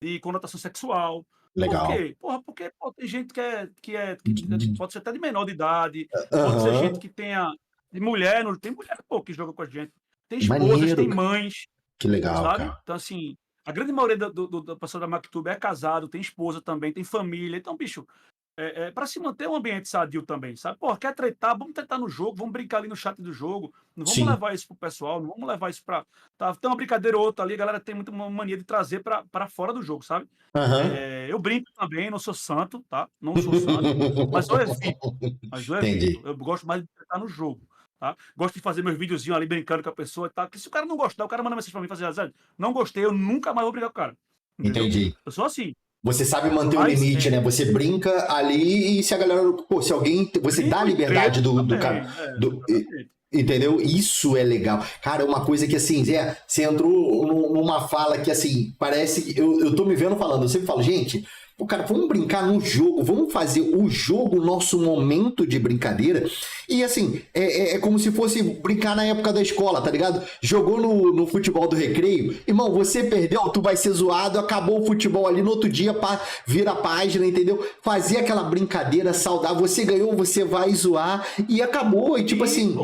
de conotação sexual.
Legal.
Por quê? Porra, porque tem gente que pode ser até de menor de idade, pode ser gente que tenha... De mulher, tem mulher, que joga com a gente. Tem esposas, maneiro, tem mães.
Que legal,
sabe?
Cara.
Então, assim, a grande maioria do pessoal da Mactube é casado, tem esposa também, tem família. Então, bicho, para se manter um ambiente sadio também, sabe? Pô, quer tretar? Vamos tretar no jogo, vamos brincar ali no chat do jogo. Não vamos levar isso pro pessoal, não vamos levar isso pra... tem uma brincadeira ou outra ali, a galera tem muita mania de trazer pra fora do jogo, sabe? Eu brinco também, não sou santo, tá? Não sou santo, mas eu evito. Eu gosto mais de tretar no jogo. Tá? Gosto de fazer meus videozinhos ali brincando com a pessoa e tal. Porque se o cara não gostar, o cara manda mensagem pra mim e fala assim, não gostei, eu nunca mais vou brigar com o cara. Entendeu?
Entendi.
Eu sou assim.
Você sabe manter o limite, né? Você brinca ali e se a galera... Pô, se alguém... Você dá a liberdade do cara... Entendeu? Isso é legal. Cara, é uma coisa que, assim, você entrou numa fala que, assim, parece... Eu tô me vendo falando, eu sempre falo, gente... Pô, cara, vamos brincar no jogo, vamos fazer o jogo nosso momento de brincadeira. E assim, é como se fosse brincar na época da escola, tá ligado? Jogou no futebol do recreio, irmão, você perdeu, tu vai ser zoado, acabou o futebol ali no outro dia, vira a página, entendeu? Fazia aquela brincadeira saudável, você ganhou, você vai zoar e acabou. E tipo assim...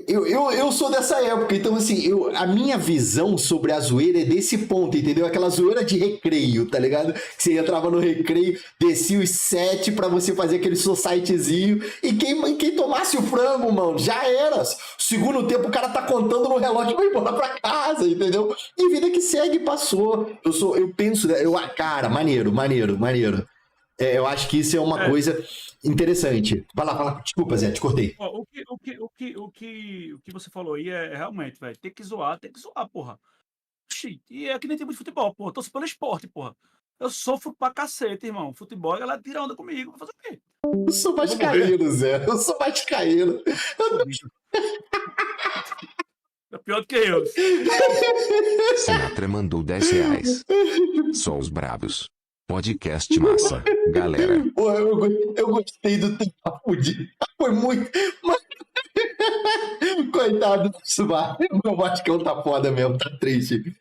Eu sou dessa época, então assim, a minha visão sobre a zoeira é desse ponto, entendeu? Aquela zoeira de recreio, tá ligado? Que você entrava no recreio, descia os 7 pra você fazer aquele societyzinho e quem tomasse o frango, mano, já era. Segundo tempo o cara tá contando no relógio e vai embora pra casa, entendeu? E vida que segue, passou. Eu penso, cara, maneiro. Eu acho que isso é uma coisa interessante. Vai lá. Desculpa, Zé, te cortei.
O que você falou aí realmente, velho. Tem que zoar, porra. E é que nem tem muito futebol, porra. Torço pelo esporte, porra. Eu sofro pra cacete, irmão. Futebol, a galera tira onda comigo. Vou fazer o quê?
Eu sou vascaíno, Zé. Eu sou vascaíno.
É pior do que eu.
Sinatra mandou R$10. Só os bravos. Podcast massa, galera.
Pô, eu gostei do teu papo. Foi muito... Coitado do Subar. Meu Vascão tá foda mesmo, tá triste.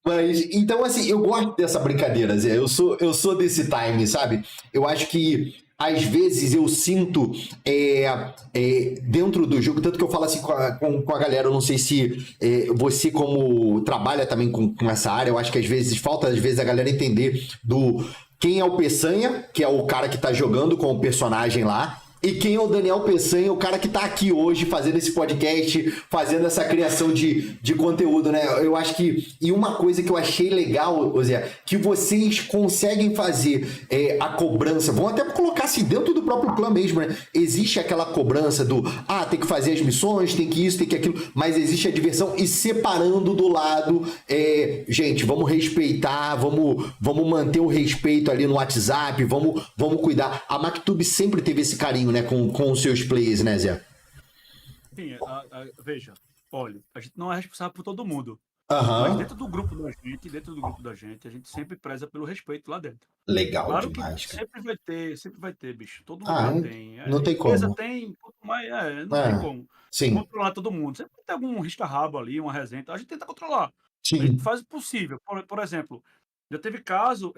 Mas, então, assim, eu gosto dessa brincadeira, Zé. Eu sou desse time, sabe? Eu acho que, às vezes, eu sinto dentro do jogo, tanto que eu falo assim com a galera, eu não sei se você, como trabalha também com essa área, eu acho que, às vezes, falta, às vezes, a galera entender quem é o Peçanha, que é o cara que tá jogando com o personagem lá, e quem é o Daniel Peçanha, o cara que tá aqui hoje fazendo esse podcast, fazendo essa criação de conteúdo, né? Eu acho que... E uma coisa que eu achei legal, Zé, que vocês conseguem fazer a cobrança, vão até colocar assim dentro do próprio clã mesmo, né? Existe aquela cobrança tem que fazer as missões, tem que isso, tem que aquilo, mas existe a diversão e separando do lado, gente, vamos respeitar, vamos manter o respeito ali no WhatsApp, vamos cuidar. A Mactube sempre teve esse carinho, né, com os seus players, né, Zé?
Sim, veja, olha, a gente não é responsável por todo mundo.
Aham.
Mas dentro do grupo da gente, a gente sempre preza pelo respeito lá dentro.
Legal
Claro
demais,
que
cara.
sempre vai ter, bicho. Todo mundo tem.
Não tem como.
Tem, mas não tem como
Sim,
controlar todo mundo. Sempre tem algum risca-rabo ali, uma resenha. A gente tenta controlar. A
sim.
gente faz o possível. Por exemplo, já teve caso,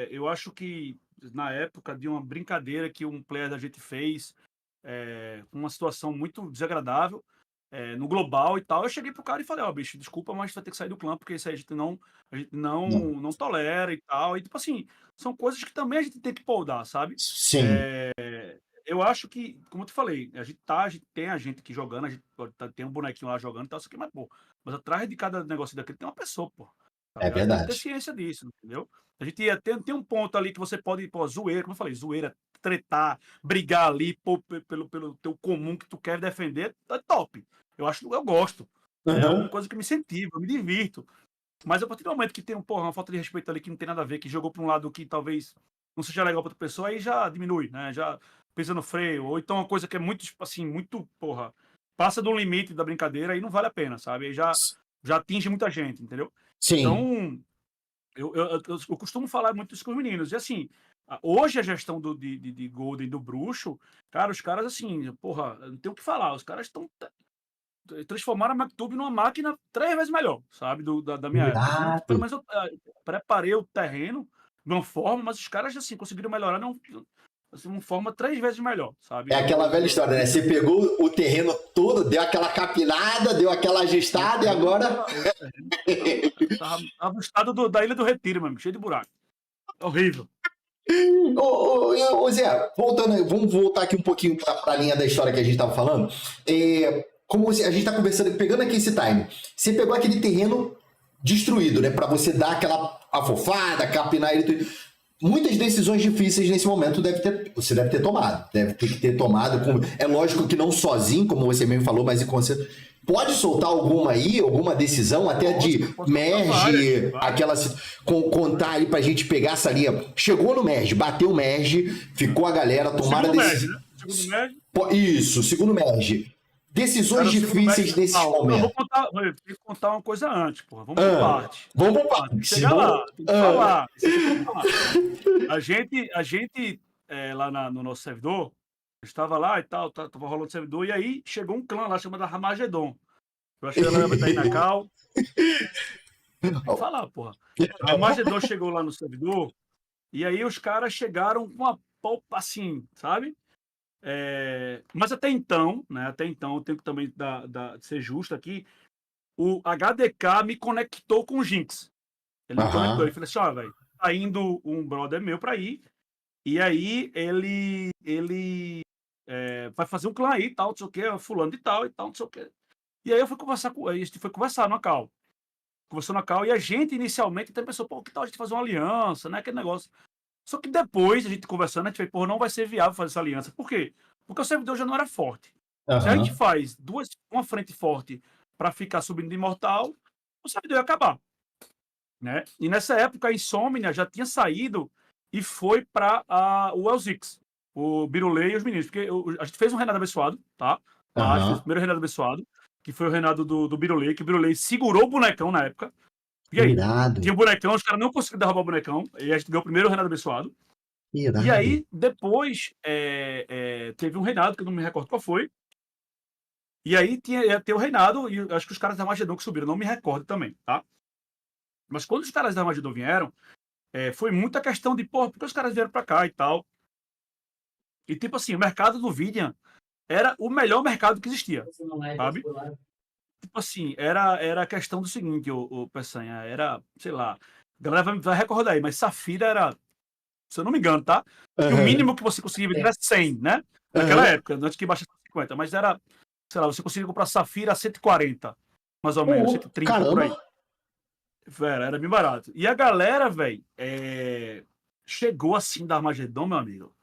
eu acho que na época de uma brincadeira que um player da gente fez, uma situação muito desagradável, no global e tal, eu cheguei pro cara e falei, bicho, desculpa, mas vai ter que sair do clã, porque isso aí a gente não tolera e tal. E tipo assim, são coisas que também a gente tem que podar, sabe?
Sim.
Eu acho que, como eu te falei, a gente tem a gente aqui jogando, a gente tem um bonequinho lá jogando e tal, isso aqui, mas atrás de cada negócio daquele tem uma pessoa, pô.
É
Sabe? A gente tem que ter
verdade.
ciência disso, entendeu? A gente tem um ponto ali que você pode, zoeira, como eu falei, zoeira, tretar, brigar ali, pô, pelo teu comum que tu quer defender, é top. Eu gosto. É uma coisa que me incentiva, eu me divirto. Mas a partir do momento que tem uma falta de respeito ali que não tem nada a ver, que jogou para um lado que talvez não seja legal para outra pessoa, aí já diminui, né? Já pisa no freio. Ou então uma coisa que é muito, tipo assim, muito, passa do limite da brincadeira, aí não vale a pena, sabe? Aí já atinge muita gente, entendeu?
Sim.
Então, eu costumo falar muito isso com os meninos. E assim, hoje a gestão de Golden do Bruxo, cara, os caras assim, não tem o que falar. Os caras transformaram a Mactube numa máquina 3 vezes melhor, sabe? Da minha época. Então, pelo menos eu preparei o terreno de uma forma, mas os caras assim conseguiram melhorar de uma forma 3 vezes melhor, sabe?
É aquela velha história, né? Você pegou o terreno todo, deu aquela capinada, deu aquela ajustada e agora...
Tava no estado da Ilha do Retiro, mano, cheio de buraco. Horrível.
Ô Zé, vamos voltar aqui um pouquinho para a linha da história que a gente estava falando. Como a gente está conversando, pegando aqui esse time, você pegou aquele terreno destruído, né? Para você dar aquela afofada, capinar ele tudo. Muitas decisões difíceis nesse momento você deve ter tomado. Deve ter que ter tomado. É lógico que não sozinho, como você mesmo falou, mas pode soltar alguma decisão, até de merge, contar aí pra gente pegar essa linha. Chegou no merge, bateu o merge, ficou a galera, tomaram a decisão.
Segundo merge?
Isso, segundo merge. Decisões difíceis nesse momento.
Eu tenho que contar uma coisa antes, porra. Vamos por parte.
Vamos por parte.
Chegar lá, tem que falar. A gente lá no nosso servidor, estava lá e tal, tava rolando o servidor, e aí chegou um clã lá chamado Ramagedon. Eu achei que ela ia estar aí na cal. Vou falar, porra. O Ramagedon chegou lá no servidor, e aí os caras chegaram com uma polpa assim, sabe? Mas até então, eu tenho que também ser justo aqui, o HDK me conectou com o Jinx. Ele me conectou, ele falou assim, velho, tá indo um brother meu pra ir, e aí ele vai fazer um clã aí, tal, não sei o que, fulano de tal, e tal, não sei o que. E aí eu fui conversar na cal. Conversou na cal, e a gente inicialmente até pensou, que tal a gente fazer uma aliança, né, aquele negócio. Só que depois, a gente conversando, a gente fez, não vai ser viável fazer essa aliança. Por quê? Porque o servidor já não era forte. Se a gente faz uma frente forte para ficar subindo de imortal, o servidor ia acabar. Né? E nessa época, a Insomnia já tinha saído e foi para o Elzix, o Birulei e os meninos. Porque a gente fez um reinado abençoado, tá? A gente fez o primeiro reinado abençoado, que foi o reinado do Birulei, que o Birulei segurou o bonecão na época. E aí, tinha o bonecão, os caras não conseguiram derrubar o bonecão, e a gente ganhou o primeiro reinado abençoado. E aí, depois, teve um reinado, que eu não me recordo qual foi. E aí ia ter o reinado, e acho que os caras da Magedon que subiram, não me recordo também, tá? Mas quando os caras da Armagedon vieram, foi muita questão de, porra, por que os caras vieram pra cá e tal? E tipo assim, o mercado do Vidian era o melhor mercado que existia, sabe? Tipo assim, era a questão do seguinte, o Peçanha, era, sei lá, a galera vai recordar aí, mas Safira era, se eu não me engano, tá? Que o mínimo que você conseguia vender era 100, né? Naquela época, antes que baixasse 50, mas era, sei lá, você conseguia comprar Safira a 140, mais ou menos, 130
caramba.
por aí. Era bem barato. E a galera, velho, chegou assim da Armagedon, meu amigo,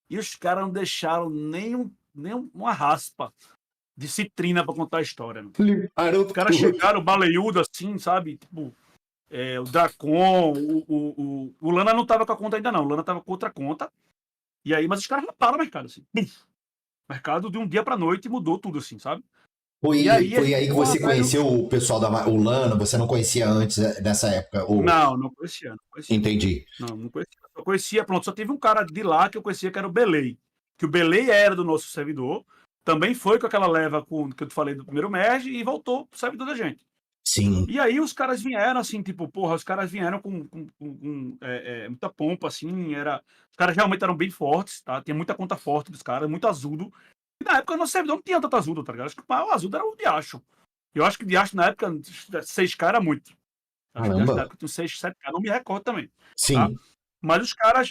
e os caras não deixaram nem uma raspa de citrina pra contar a história. Os caras chegaram baleiudo assim, sabe? Tipo, o Dracon, o Lana não tava com a conta ainda não, o Lana tava com outra conta. E aí, mas os caras raparam o mercado, assim. O mercado de um dia pra noite mudou tudo, assim, sabe?
Foi aí que você conheceu o pessoal o Lana, você não conhecia antes dessa época?
Não conhecia.
Entendi.
Não conhecia. Eu conhecia, pronto, só teve um cara de lá que eu conhecia que era o Belay. Que o Belay era do nosso servidor, também foi com aquela leva que eu te falei do primeiro merge e voltou pro servidor da gente.
Sim.
E aí os caras vieram assim, tipo, porra, os caras vieram com muita pompa, assim, os caras realmente eram bem fortes, tá? Tinha muita conta forte dos caras, muito azudo. E na época o nosso servidor não tinha tanto azudo, tá ligado? Acho que o maior azudo era o Diacho. Eu acho que o Diacho na época, 6K era muito. Acho que na época tinha 6, 7K, não me recordo também.
Sim.
Tá? Mas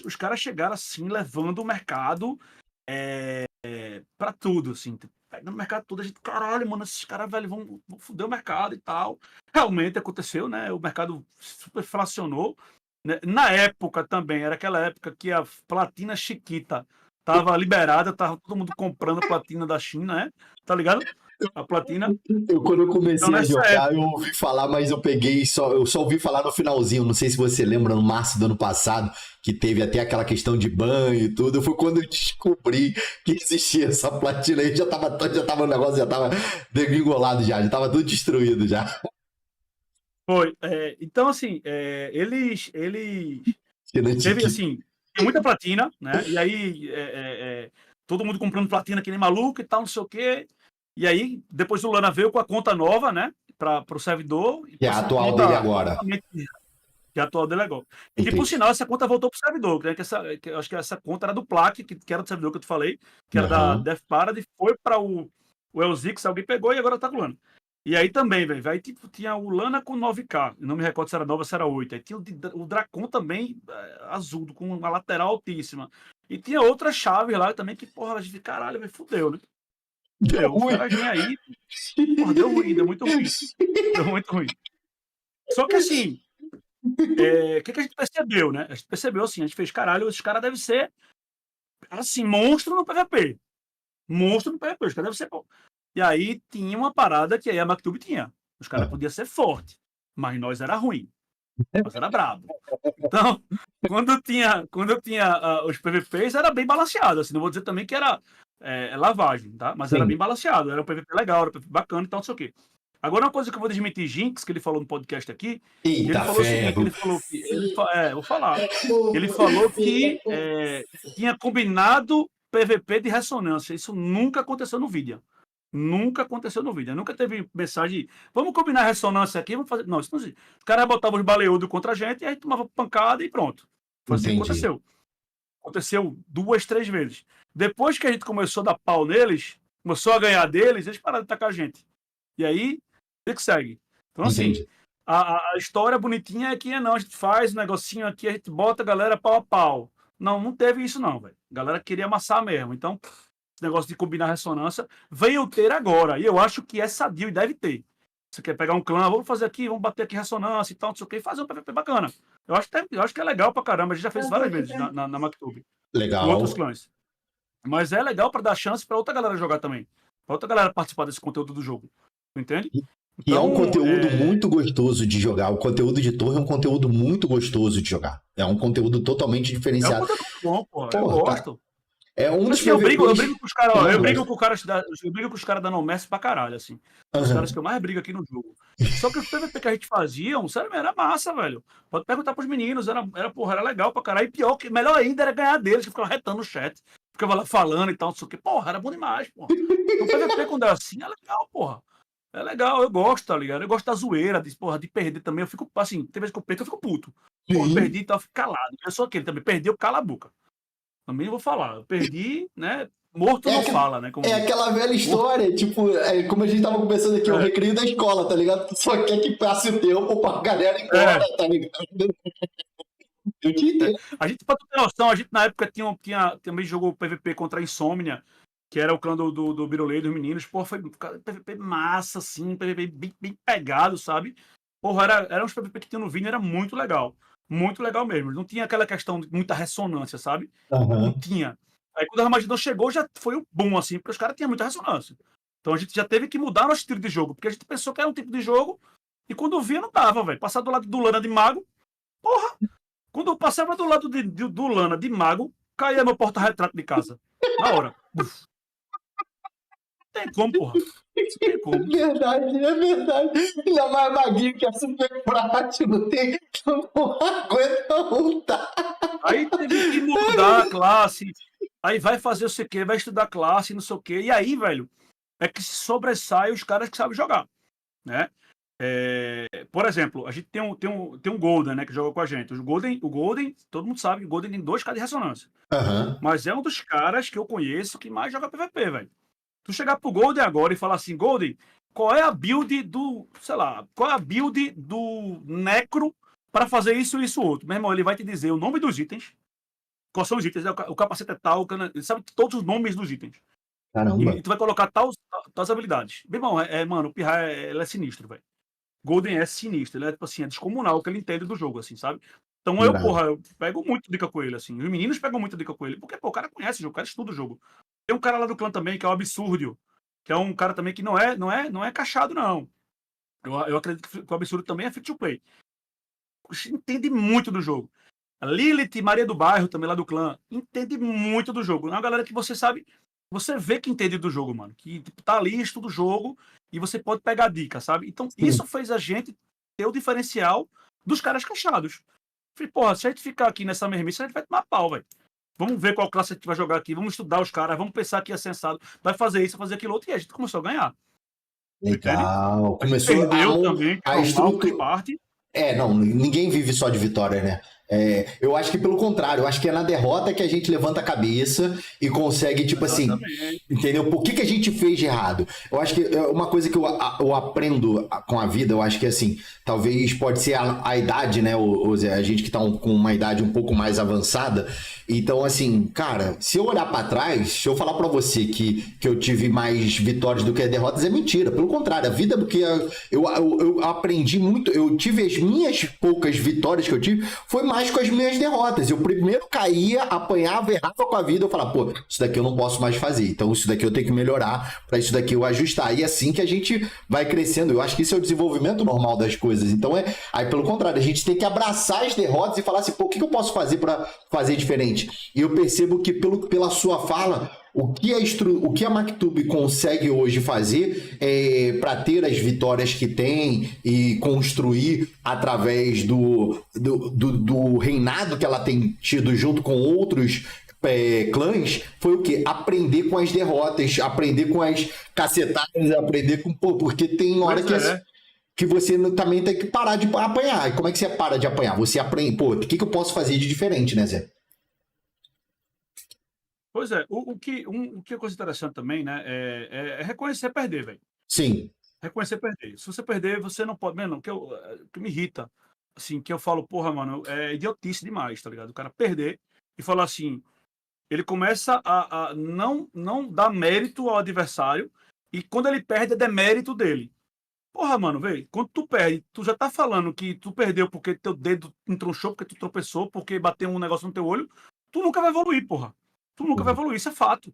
os caras chegaram assim, levando o mercado pra tudo, assim. Pegando o mercado todo, a gente, caralho, mano, esses caras, velho, vão foder o mercado e tal. Realmente aconteceu, né? O mercado superflacionou. Né? Na época também, era aquela época que a platina Chiquita tava liberada, tava todo mundo comprando platina da China, né? Tá ligado? A platina.
Quando eu comecei a jogar, eu ouvi falar, mas eu só ouvi falar no finalzinho. Não sei se você lembra, no março do ano passado, que teve até aquela questão de banho e tudo. Foi quando eu descobri que existia essa platina aí. O negócio já tava degringolado já tava tudo destruído já.
Foi. Então, assim, eles teve, assim, muita platina, né? E aí, todo mundo comprando platina que nem maluco e tal, não sei o quê. E aí, depois o Lana veio com a conta nova, né? Para o servidor.
Que é a atual dele agora.
Que é a atual dele agora. E, por sinal, essa conta voltou pro servidor. Né? Que acho que essa conta era do Plaque, que era do servidor que eu te falei, que era da Death Parad, foi para o Elzix, alguém pegou e agora tá com o Lana. E aí também, velho. Aí tipo, tinha o Lana com 9K. Eu não me recordo se era 9 ou se era 8. Aí tinha o Dracon também, azul, com uma lateral altíssima. E tinha outra chave lá também que, porra, a gente, caralho, velho, fudeu, né? Os caras vêm aí, porra, deu muito ruim. Deu muito ruim. Só que assim, o que a gente percebeu, né? A gente percebeu assim, a gente fez, caralho, esses caras devem ser, assim, monstro no PVP. Monstro no PVP, os caras devem ser bom. E aí tinha uma parada que aí a MacTube tinha. Os caras podiam ser fortes, mas nós era ruim. Nós era brabo. Então, quando eu tinha os PVPs, era bem balanceado. Assim, não vou dizer também que era lavagem, tá? Mas era bem balanceado, era um PVP legal, era um PVP bacana e tal, não sei o quê. Agora, uma coisa que eu vou desmentir Jinx, que ele falou no podcast aqui, ele falou o seguinte, vou falar. Ele falou que tinha combinado PVP de ressonância. Isso nunca aconteceu no vídeo. Nunca aconteceu no vídeo. Nunca teve mensagem, vamos combinar ressonância aqui, vamos fazer. Não, isso não existe. Os caras botavam os baleudos contra a gente e aí tomava pancada e pronto. Foi assim que aconteceu. Aconteceu 2, 3 vezes. Depois que a gente começou a dar pau neles, começou a ganhar deles, eles pararam de atacar a gente. E aí, o que segue? Então, assim, a história bonitinha é que não, a gente faz um negocinho aqui, a gente bota a galera pau a pau. Não teve isso não, velho. A galera queria amassar mesmo. Então, esse negócio de combinar ressonância veio ter agora. E eu acho que é sadio e deve ter. Você quer pegar um clã, vamos fazer aqui, vamos bater aqui ressonância e tal, não sei o que, e fazer um PVP bacana. Eu acho que é legal pra caramba. A gente já fez várias vezes na MacTube.
Legal.
Com outros clãs. Mas é legal pra dar chance pra outra galera jogar também. Pra outra galera participar desse conteúdo do jogo. Entende?
E é um conteúdo muito gostoso de jogar. O conteúdo de torre é um conteúdo muito gostoso de jogar. É um conteúdo totalmente diferenciado.
É um conteúdo bom, pô. Eu gosto.
É um dos
eu brigo com os caras, eu brigo com os caras da No Mercy pra caralho, assim. Os caras que eu mais brigo aqui no jogo. Só que os PVP que a gente fazia, sério, era massa, velho. Pode perguntar pros meninos, era legal pra caralho. E pior, melhor ainda era ganhar deles, que ficavam retando no chat. Ficava lá falando e tal, não sei o que. Porra, era bom demais, porra. Então o PVP quando é assim, é legal, porra. É legal, eu gosto, tá ligado? Eu gosto da zoeira, de perder também. Eu fico, assim, tem vezes que eu perco, eu fico puto. Pô, eu perdi, então eu fico calado. Eu sou aquele também, perdi, eu calo a boca. Também não vou falar. Eu perdi, né? Morto não fala, né?
É aquela velha história, tipo, como a gente tava conversando aqui, o recreio da escola, tá ligado? Tu só quer que passe o tempo pra galera ir embora, tá ligado? Eu te entendo.
A gente, pra tu ter noção, a gente na época também jogou PVP contra a Insomnia, que era o clã do Birolei, dos meninos. Porra, foi PVP massa, assim, PVP bem pegado, sabe? Porra, era uns PVP que tinha no Vini, era muito legal. Muito legal mesmo. Não tinha aquela questão de muita ressonância, sabe? Não tinha. Aí quando o Armagedon chegou, já foi um boom, assim, porque os caras tinham muita ressonância. Então a gente já teve que mudar nosso estilo de jogo, porque a gente pensou que era um tipo de jogo, e quando via, não dava, velho. Passar do lado do Lana de mago, porra! Quando eu passava do lado do Lana de mago, caía meu porta-retrato de casa. Na hora. Uf. Tem como, porra. Tem como.
É verdade. Ainda mais maguinho que é super prático, não aguenta lutar.
Aí teve que mudar a classe. Aí vai fazer o sei o quê, vai estudar classe, não sei o quê. E aí, velho, é que se sobressai os caras que sabem jogar, né? Por exemplo, a gente tem um Golden, né, que joga com a gente. O Golden, todo mundo sabe que o Golden tem 2K de ressonância. Mas é um dos caras que eu conheço que mais joga PVP, velho. Tu chegar pro Golden agora e falar assim, Golden, qual é a build do, sei lá, qual é a build do Necro para fazer isso e isso outro? Meu irmão, ele vai te dizer o nome dos itens, quais são os itens, o capacete é tal, ele sabe todos os nomes dos itens.
Caramba.
E tu vai colocar tais habilidades. Meu irmão, mano, o Pirra, ele é sinistro, velho. Golden é sinistro, ele é, tipo assim, é descomunal o que ele entende do jogo, assim, sabe? Então eu pego muito dica com ele, assim. Os meninos pegam muita dica com ele, porque, pô, o cara conhece o jogo, o cara estuda o jogo. Tem um cara lá do clã também, que é o Absurdo, que é um cara também que não é cachado, não. Eu acredito que o Absurdo também é free to play. Entende muito do jogo. A Lilith, Maria do Bairro, também lá do clã, entende muito do jogo. É uma galera que você sabe, você vê que entende do jogo, mano. Que tipo, tá ali, estuda o jogo, e você pode pegar dica, sabe? Então, isso fez a gente ter o diferencial dos caras cachados. Falei, porra, se a gente ficar aqui nessa mesmice, a gente vai tomar pau, velho. Vamos ver qual classe a gente vai jogar aqui, vamos estudar os caras, vamos pensar que é sensado, vai fazer isso, vai fazer aquilo outro, e a gente começou a ganhar.
Legal. Começou
a estrutura.
Não, ninguém vive só de vitória, né? Eu acho que pelo contrário, eu acho que é na derrota que a gente levanta a cabeça e consegue, tipo assim, entendeu? Por que a gente fez de errado? Eu acho que é uma coisa que eu aprendo com a vida, eu acho que assim, talvez pode ser a idade, né? A gente que tá com uma idade um pouco mais avançada. Então, assim, cara, se eu olhar pra trás, se eu falar pra você que eu tive mais vitórias do que derrotas, é mentira. Pelo contrário, a vida, porque eu aprendi muito, eu tive as minhas poucas vitórias que eu tive, foi mais com as minhas derrotas. Eu primeiro caía, apanhava, errava com a vida, eu falava, pô, isso daqui eu não posso mais fazer, então isso daqui eu tenho que melhorar, pra isso daqui eu ajustar. E assim que a gente vai crescendo, eu acho que isso é o desenvolvimento normal das coisas. Então aí pelo contrário, a gente tem que abraçar as derrotas e falar assim, pô, o que eu posso fazer pra fazer diferente? E eu percebo que pela sua fala, o que a Mactube consegue hoje fazer para ter as vitórias que tem e construir através do reinado que ela tem tido junto com outros clãs, foi o quê? Aprender com as derrotas, aprender com as cacetadas, aprender com... Pô, porque tem hora que você também tem que parar de apanhar. E como é que você para de apanhar? Você aprende, pô, o que eu posso fazer de diferente, né, Zé?
Pois é, o que é coisa interessante também, né, é reconhecer perder, velho.
Sim.
Reconhecer perder. Se você perder, você não pode... Mano, que me irrita, assim, que eu falo, porra, mano, é idiotice demais, tá ligado? O cara perder e falar assim, ele começa a não dar mérito ao adversário e quando ele perde é demérito dele. Porra, mano, velho, quando tu perde, tu já tá falando que tu perdeu porque teu dedo entronchou, porque tu tropeçou, porque bateu um negócio no teu olho, tu nunca vai evoluir, porra. Tu nunca vai evoluir, isso é fato.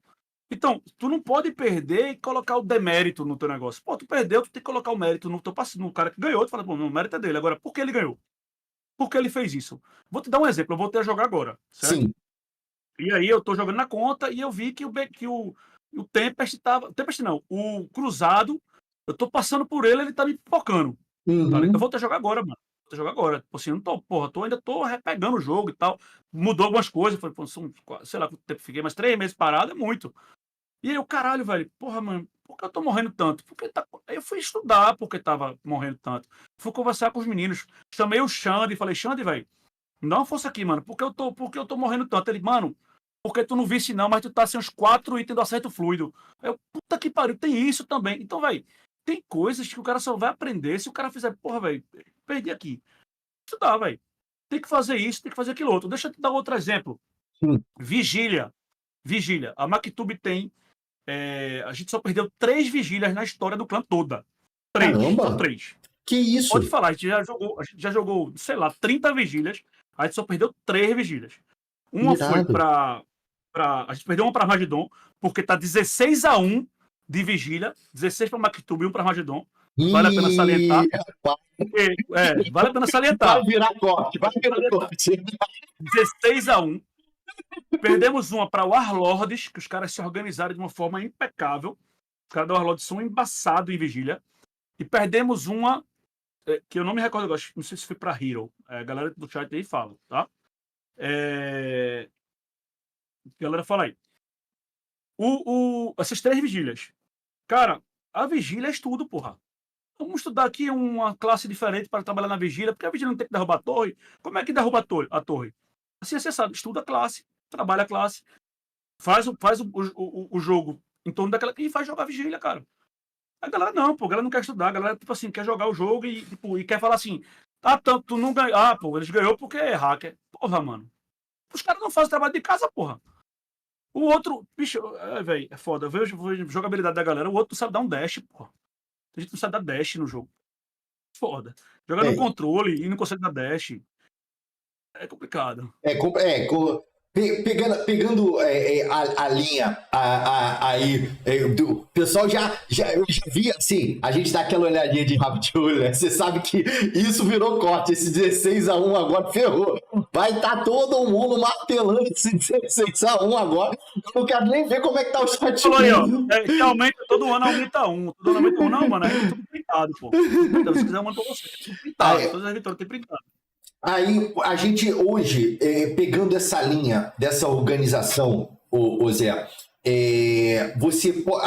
Então, tu não pode perder e colocar o demérito no teu negócio. Pô, tu perdeu, tu tem que colocar o mérito no cara que ganhou. Tu fala, pô, o mérito é dele. Agora, por que ele ganhou? Por que ele fez isso? Vou te dar um exemplo, eu vou ter a jogar agora, certo?
Sim.
E aí eu tô jogando na conta e eu vi que o Tempest tava... Tempest não, o Cruzado, eu tô passando por ele, ele tá me pipocando. Tá? Eu vou ter a jogar agora, mano. Jogar agora. Assim, eu não tô, porra, ainda tô repegando o jogo e tal. Mudou algumas coisas. Foi, sei lá, fiquei mais 3 meses parado, é muito. E aí eu, caralho, velho, porra, mano, por que eu tô morrendo tanto? Aí eu fui estudar porque tava morrendo tanto. Fui conversar com os meninos. Chamei o Xande e falei, Xande, velho, me dá uma força aqui, mano. Por que eu tô morrendo tanto? Ele, mano, porque tu não visse não, mas tu tá sem uns 4 itens do acerto fluido. Aí eu, puta que pariu, tem isso também. Então, velho, tem coisas que o cara só vai aprender se o cara fizer, porra, velho, perdi aqui. Estudar, velho. Tem que fazer isso, tem que fazer aquilo outro. Deixa eu te dar outro exemplo. Vigília. A Maktub tem. A gente só perdeu 3 vigílias na história do clã toda. 3.
Caramba.
Só 3.
Que isso?
Pode falar, a gente já jogou, sei lá, 30 vigílias. A gente só perdeu 3 vigílias. Uma foi pra. A gente perdeu uma pra Armagedon, porque tá 16-1 de vigília. 16 pra Maktub e 1 pra Armagedon. Vale a pena salientar. Vale a pena salientar.
Vai virar corte.
16-1. Perdemos uma para o Warlords, que os caras se organizaram de uma forma impecável. Os caras do Warlords são embaçados em vigília. E perdemos uma, que eu não me recordo agora, não sei se foi para Hero. A galera do chat aí fala, tá? Galera, fala aí. Essas 3 vigílias. Cara, a vigília é estudo, porra. Vamos estudar aqui uma classe diferente para trabalhar na vigília, porque a vigília não tem que derrubar a torre. Como é que derruba a torre? Assim, você sabe, estuda a classe, trabalha a classe, faz o jogo em torno daquela e faz jogar a vigília, cara. A galera não, pô, a galera não quer estudar, a galera, tipo assim, quer jogar o jogo e quer falar assim, tu não ganhou, pô, eles ganhou porque é hacker. Porra, mano. Os caras não fazem trabalho de casa, porra. O outro, bicho, velho, é foda, eu vejo a jogabilidade da galera, o outro não sabe dar um dash, porra. A gente não sabe dar dash no jogo. Foda. Joga no controle e não consegue dar dash. É complicado.
Pegando a linha aí, o pessoal eu já vi assim, a gente dá aquela olhadinha de rabo de olho, né? Você sabe que isso virou corte, esse 16-1 agora ferrou. Vai estar todo mundo martelando esse 16-1 agora. Eu não quero nem ver como é que tá o chat.
Falou aí, ó. Que aumenta, todo ano aumenta 1. Todo ano aumenta 1. Não, mano, é tudo printado, pô. Se quiser, eu mando pra você. É tudo printado. Todas as vitórias tem printado.
Aí, a gente hoje, pegando essa linha dessa organização, o Zé, a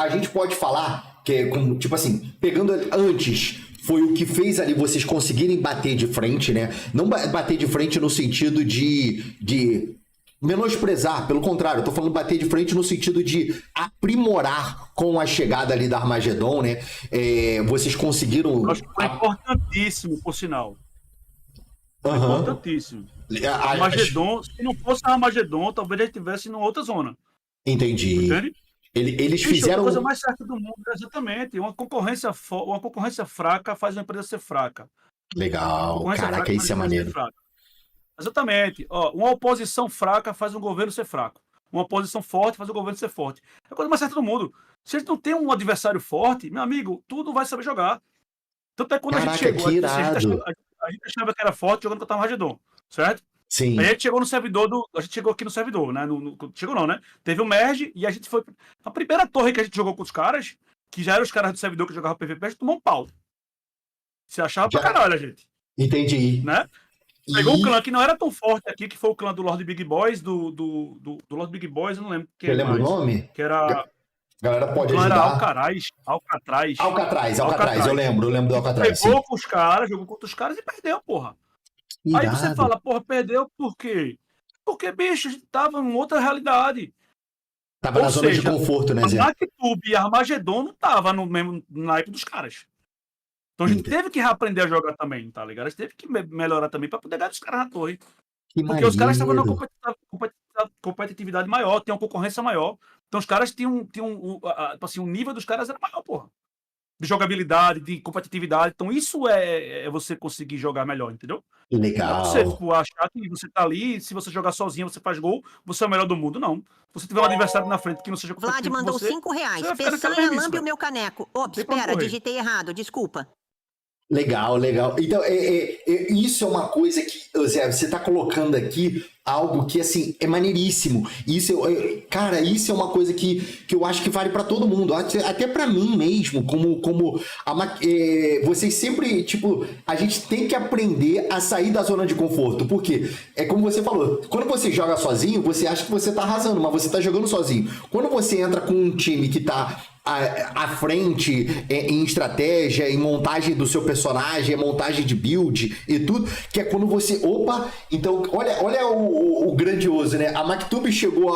gente pode falar que, tipo assim, pegando antes, foi o que fez ali vocês conseguirem bater de frente, né? Não bater de frente no sentido de menosprezar, pelo contrário, eu tô falando bater de frente no sentido de aprimorar com a chegada ali da Armagedon, né? Vocês conseguiram...
Eu acho que foi importantíssimo, por sinal. Importantíssimo. Armagedon, se não fosse a Armagedon, talvez ele estivesse em outra zona.
Entendi.
Entende?
Eles fizeram...
a coisa mais certa do mundo, exatamente. Uma concorrência fraca faz uma empresa ser fraca.
Legal, caraca, isso é maneiro.
Exatamente. Uma oposição fraca faz um governo ser fraco. Uma oposição forte faz o governo ser forte. É a coisa mais certa do mundo. Se a gente não tem um adversário forte, meu amigo, tudo vai saber jogar. Tanto é que quando a gente chegou, a gente achava que era forte jogando contra o Armagedon, certo?
Sim.
Aí a gente chegou no servidor a gente chegou aqui no servidor, né? Chegou não, né? Teve o merge e a gente foi... A primeira torre que a gente jogou com os caras, que já eram os caras do servidor que jogavam PVP, a gente tomou um pau. Se achava pra caralho, a gente.
Entendi.
Né? Pegou um clã que não era tão forte aqui, que foi o clã do Lord Big Boys, do Lord Big Boys, eu não lembro quem
lembra o nome?
Que era...
Galera pode ajudar.
Alcatraz,
eu lembro do Alcatraz.
Jogou contra os caras e perdeu, porra. Irado. Aí você fala, porra, perdeu por quê? Porque, bicho, a gente tava em outra realidade.
Tava na zona de conforto, né, Zé?
A Maktub e a Armagedon não tava no mesmo naipe dos caras. Então a gente teve que reaprender a jogar também, tá ligado? A gente teve que melhorar também pra poder ganhar dos caras na torre. Porque os caras estavam numa competitividade maior, tem uma concorrência maior. Então os caras tinham assim, o nível dos caras era maior, porra. De jogabilidade, de competitividade. Então isso é você conseguir jogar melhor, entendeu?
Legal.
Não é você achar que você tá ali, se você jogar sozinho, você faz gol, você é o melhor do mundo, não. Se você tiver um adversário na frente que não seja
competitivo Vlad mandou
você,
R$5. Peçanha lambe o meu caneco. Ops, espera, digitei errado, desculpa.
Legal, legal. Então, isso é uma coisa que, Zé, você está colocando aqui algo que, assim, é maneiríssimo. Cara, isso é uma coisa que eu acho que vale para todo mundo, até para mim mesmo, vocês sempre, tipo, a gente tem que aprender a sair da zona de conforto, porque é como você falou, quando você joga sozinho, você acha que você tá arrasando, mas você tá jogando sozinho. Quando você entra com um time que tá à frente em estratégia, em montagem do seu personagem, montagem de build e tudo, que é quando você... Opa! Então, olha o grandioso, né? A Maktub chegou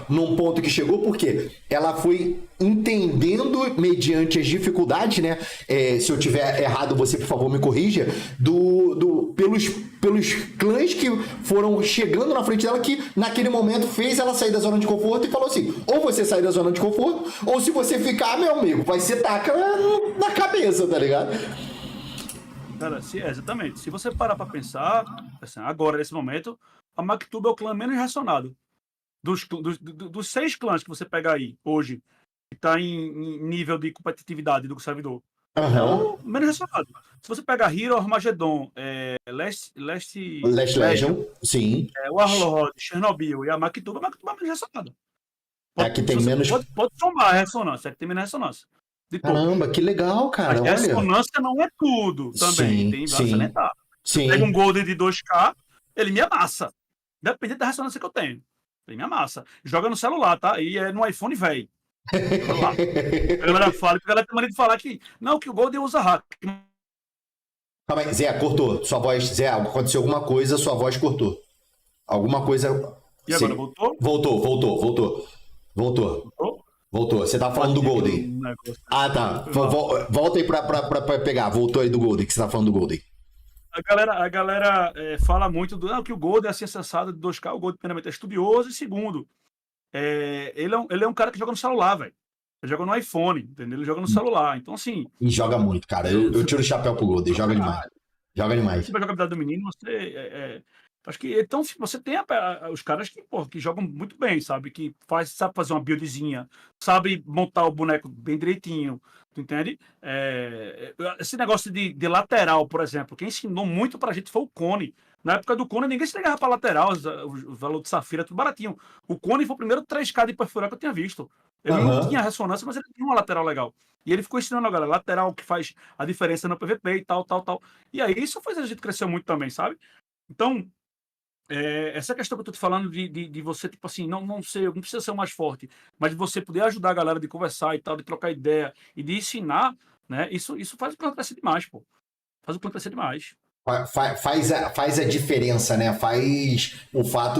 num ponto que chegou porque ela foi entendendo, mediante as dificuldades, né? Se eu tiver errado, você, por favor, me corrija, pelos clãs que foram chegando na frente dela, que naquele momento fez ela sair da zona de conforto e falou assim, ou você sai da zona de conforto, ou se você ficar, meu amigo, vai ser taca na cabeça, tá ligado?
Cara, exatamente. Se você parar pra pensar, assim, agora, nesse momento, a Maktub é o clã menos racionado. Dos 6 clãs que você pega aí, hoje, que tá em nível de competitividade do servidor, é o menos racionado. Se você pega Hero, Armageddon, Last
Legion, sim.
Warlord, Chernobyl e a Maktub é menos racionada.
Que tem menos...
Pode somar a ressonância, que tem menos ressonância.
Caramba, que legal, cara.
Mas a ressonância não é tudo também. Tem salientar.
Sim.
Pega um Golden de 2K, ele me amassa. Depende da ressonância que eu tenho. Ele me amassa. Joga no celular, tá? E é no iPhone velho. A galera fala, porque a galera tem maneira de falar que o Golden usa hack.
Calma aí, Zé, cortou. Sua voz, Zé, aconteceu alguma coisa, sua voz cortou. Alguma coisa...
E agora voltou?
Voltou. Você tá falando do Golden. Ah, tá. Volta aí pra pegar. Voltou aí do Golden, que você tá falando do Golden.
A galera fala muito que o Golden é assim acessado de 2K. O Golden, primeiramente, é estudioso. E segundo, ele é um cara que joga no celular, velho. Ele joga no iPhone, entendeu? Ele joga no celular. Então, assim...
E joga muito, cara. Eu tiro o chapéu pro Golden. Joga demais.
Se vai jogar a habilidade do menino, você... Acho que então você tem os caras que jogam muito bem, sabe? Que sabe fazer uma buildzinha, sabe montar o boneco bem direitinho, tu entende? Esse negócio de lateral, por exemplo, quem ensinou muito pra gente foi o Cone. Na época do Cone, ninguém se ligava pra lateral, o valor de Safira, tudo baratinho. O Cone foi o primeiro 3K de perfurar que eu tinha visto. Ele não tinha ressonância, mas ele tinha uma lateral legal. E ele ficou ensinando a galera, lateral que faz a diferença no PVP e tal. E aí isso fez a gente crescer muito também, sabe? Então... essa questão que eu tô te falando de você, tipo assim, não precisa ser o mais forte, mas de você poder ajudar a galera de conversar e tal, de trocar ideia e de ensinar, né? Isso faz o clã crescer demais, pô. Faz o clã crescer demais.
Faz a diferença, né?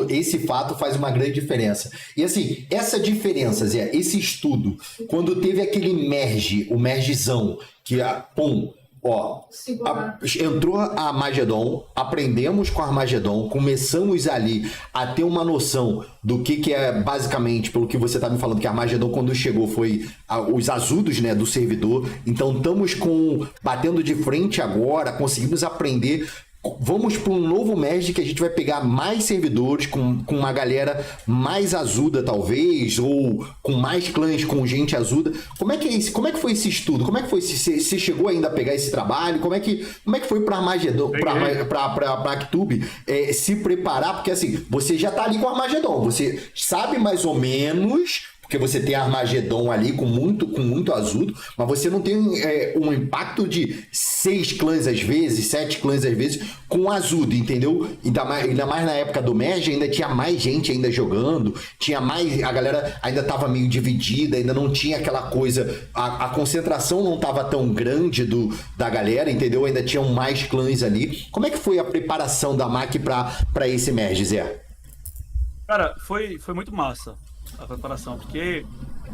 Esse fato faz uma grande diferença. E assim, essa diferença, Zé, esse estudo, quando teve aquele o mergezão, que entrou a Armageddon, aprendemos com a Armageddon, começamos ali a ter uma noção do que é basicamente, pelo que você tá me falando, que a Armageddon quando chegou foi os azudos, né, do servidor. Então estamos batendo de frente agora, conseguimos aprender. Vamos para um novo merge que a gente vai pegar mais servidores, com uma galera mais azuda, talvez, ou com mais clãs com gente azuda. Como é que foi esse estudo? Como é que foi? Você chegou ainda a pegar esse trabalho? Como é que foi para Armageddon, para Maktub se preparar? Porque assim, você já tá ali com Armageddon, você sabe mais ou menos... Porque você tem Armageddon ali com muito azudo, mas você não tem um impacto de 6 clãs às vezes, 7 clãs às vezes, com azudo, entendeu? Ainda mais na época do Merge, ainda tinha mais gente ainda jogando, a galera ainda estava meio dividida, ainda não tinha aquela coisa, a concentração não estava tão grande da galera, entendeu? Ainda tinham mais clãs ali. Como é que foi a preparação da MAC para esse Merge, Zé?
Cara, foi muito massa a preparação, porque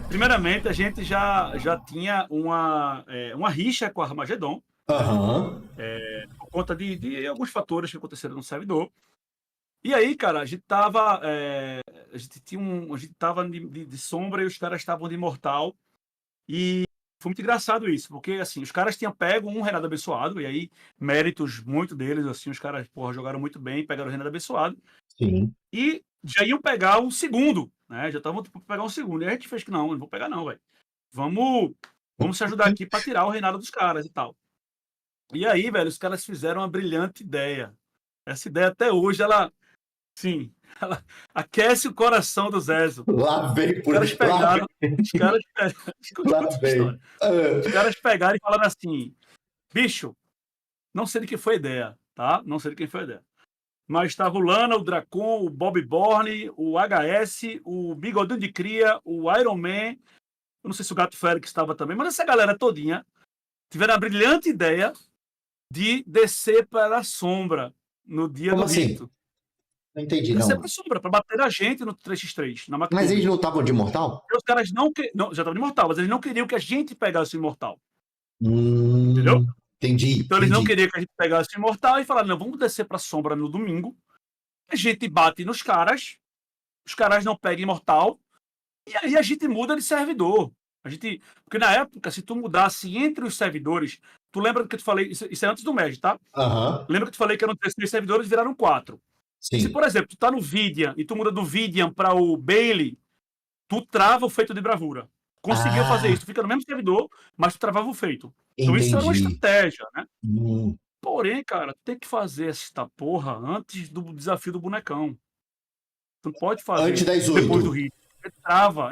primeiramente a gente já tinha uma rixa com a Armageddon, por conta de alguns fatores que aconteceram no servidor. E aí, cara, a gente tava de sombra e os caras estavam de mortal, e foi muito engraçado isso, porque assim, os caras tinham pego um Reinado Abençoado, e aí méritos muito deles, assim, os caras jogaram muito bem, pegaram o Reinado Abençoado.
Sim.
E já iam pegar um segundo, né? Já estavam tipo, pegar um segundo. E a gente fez que não vou pegar não, velho. Vamos se ajudar aqui para tirar o reinado dos caras e tal. E aí, velho, os caras fizeram uma brilhante ideia. Essa ideia até hoje, ela aquece o coração do Zezo.
Lá vem,
Os caras pegaram. Os caras
Lá vem.
Os caras pegaram e falaram assim: bicho, não sei de quem foi a ideia, tá? Não sei de quem foi a ideia. Mas estava o Lana, o Dracon, o Bob Borne, o HS, o Bigodinho de Cria, o Iron Man. Eu não sei se o Gato Félix estava também, mas essa galera todinha tiveram a brilhante ideia de descer para a sombra no dia
Como
do
assim?
rito.
Não entendi,
Descer
não.
para a sombra, para bater a gente no 3x3, na
Mas eles não estavam de mortal?
Os caras não já estavam de mortal, mas eles não queriam que a gente pegasse o imortal. Entendeu?
Entendi.
Então eles não queriam que a gente pegasse o imortal e falaram: não, vamos descer para a sombra no domingo. A gente bate nos caras, os caras não pegam imortal, e aí a gente muda de servidor. Porque na época, se tu mudasse entre os servidores, tu lembra que eu te falei, isso é antes do MED, tá? Lembra que eu te falei que eram 3 servidores e viraram 4.
Sim.
Se, por exemplo, tu tá no Vidian e tu muda do Vidian para o Bailey, tu trava o feito de bravura. Conseguiu fazer isso, tu fica no mesmo servidor, mas tu travava o feito. Então isso era uma estratégia, né? Porém, cara, tu tem que fazer essa porra antes do desafio do bonecão. Tu não pode fazer
antes das 8.
Depois do ritmo. Trava,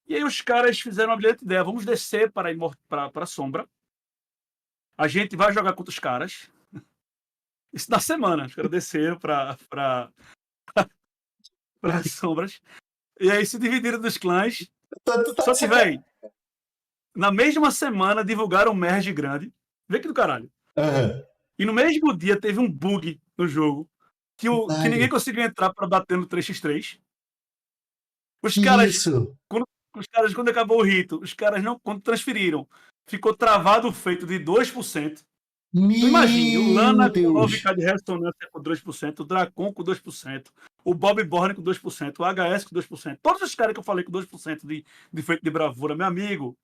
E aí os caras fizeram uma brilhante ideia. Vamos descer para a sombra. A gente vai jogar contra os caras. Isso na semana. Os caras desceram para as sombras. E aí se dividiram dos clãs. Só que, velho, na mesma semana divulgaram um merge grande. Vê que do caralho. E no mesmo dia teve um bug no jogo que ninguém conseguiu entrar para bater no 3x3. Os caras, quando acabou o rito, os caras não, quando transferiram, ficou travado o feito de 2%. Imagine, o Lana com 9k de ressonância com 2%, o Dracon com 2%, o Bob Borne com 2%, o HS com 2%. Todos os caras que eu falei com 2% de feito de bravura, meu amigo,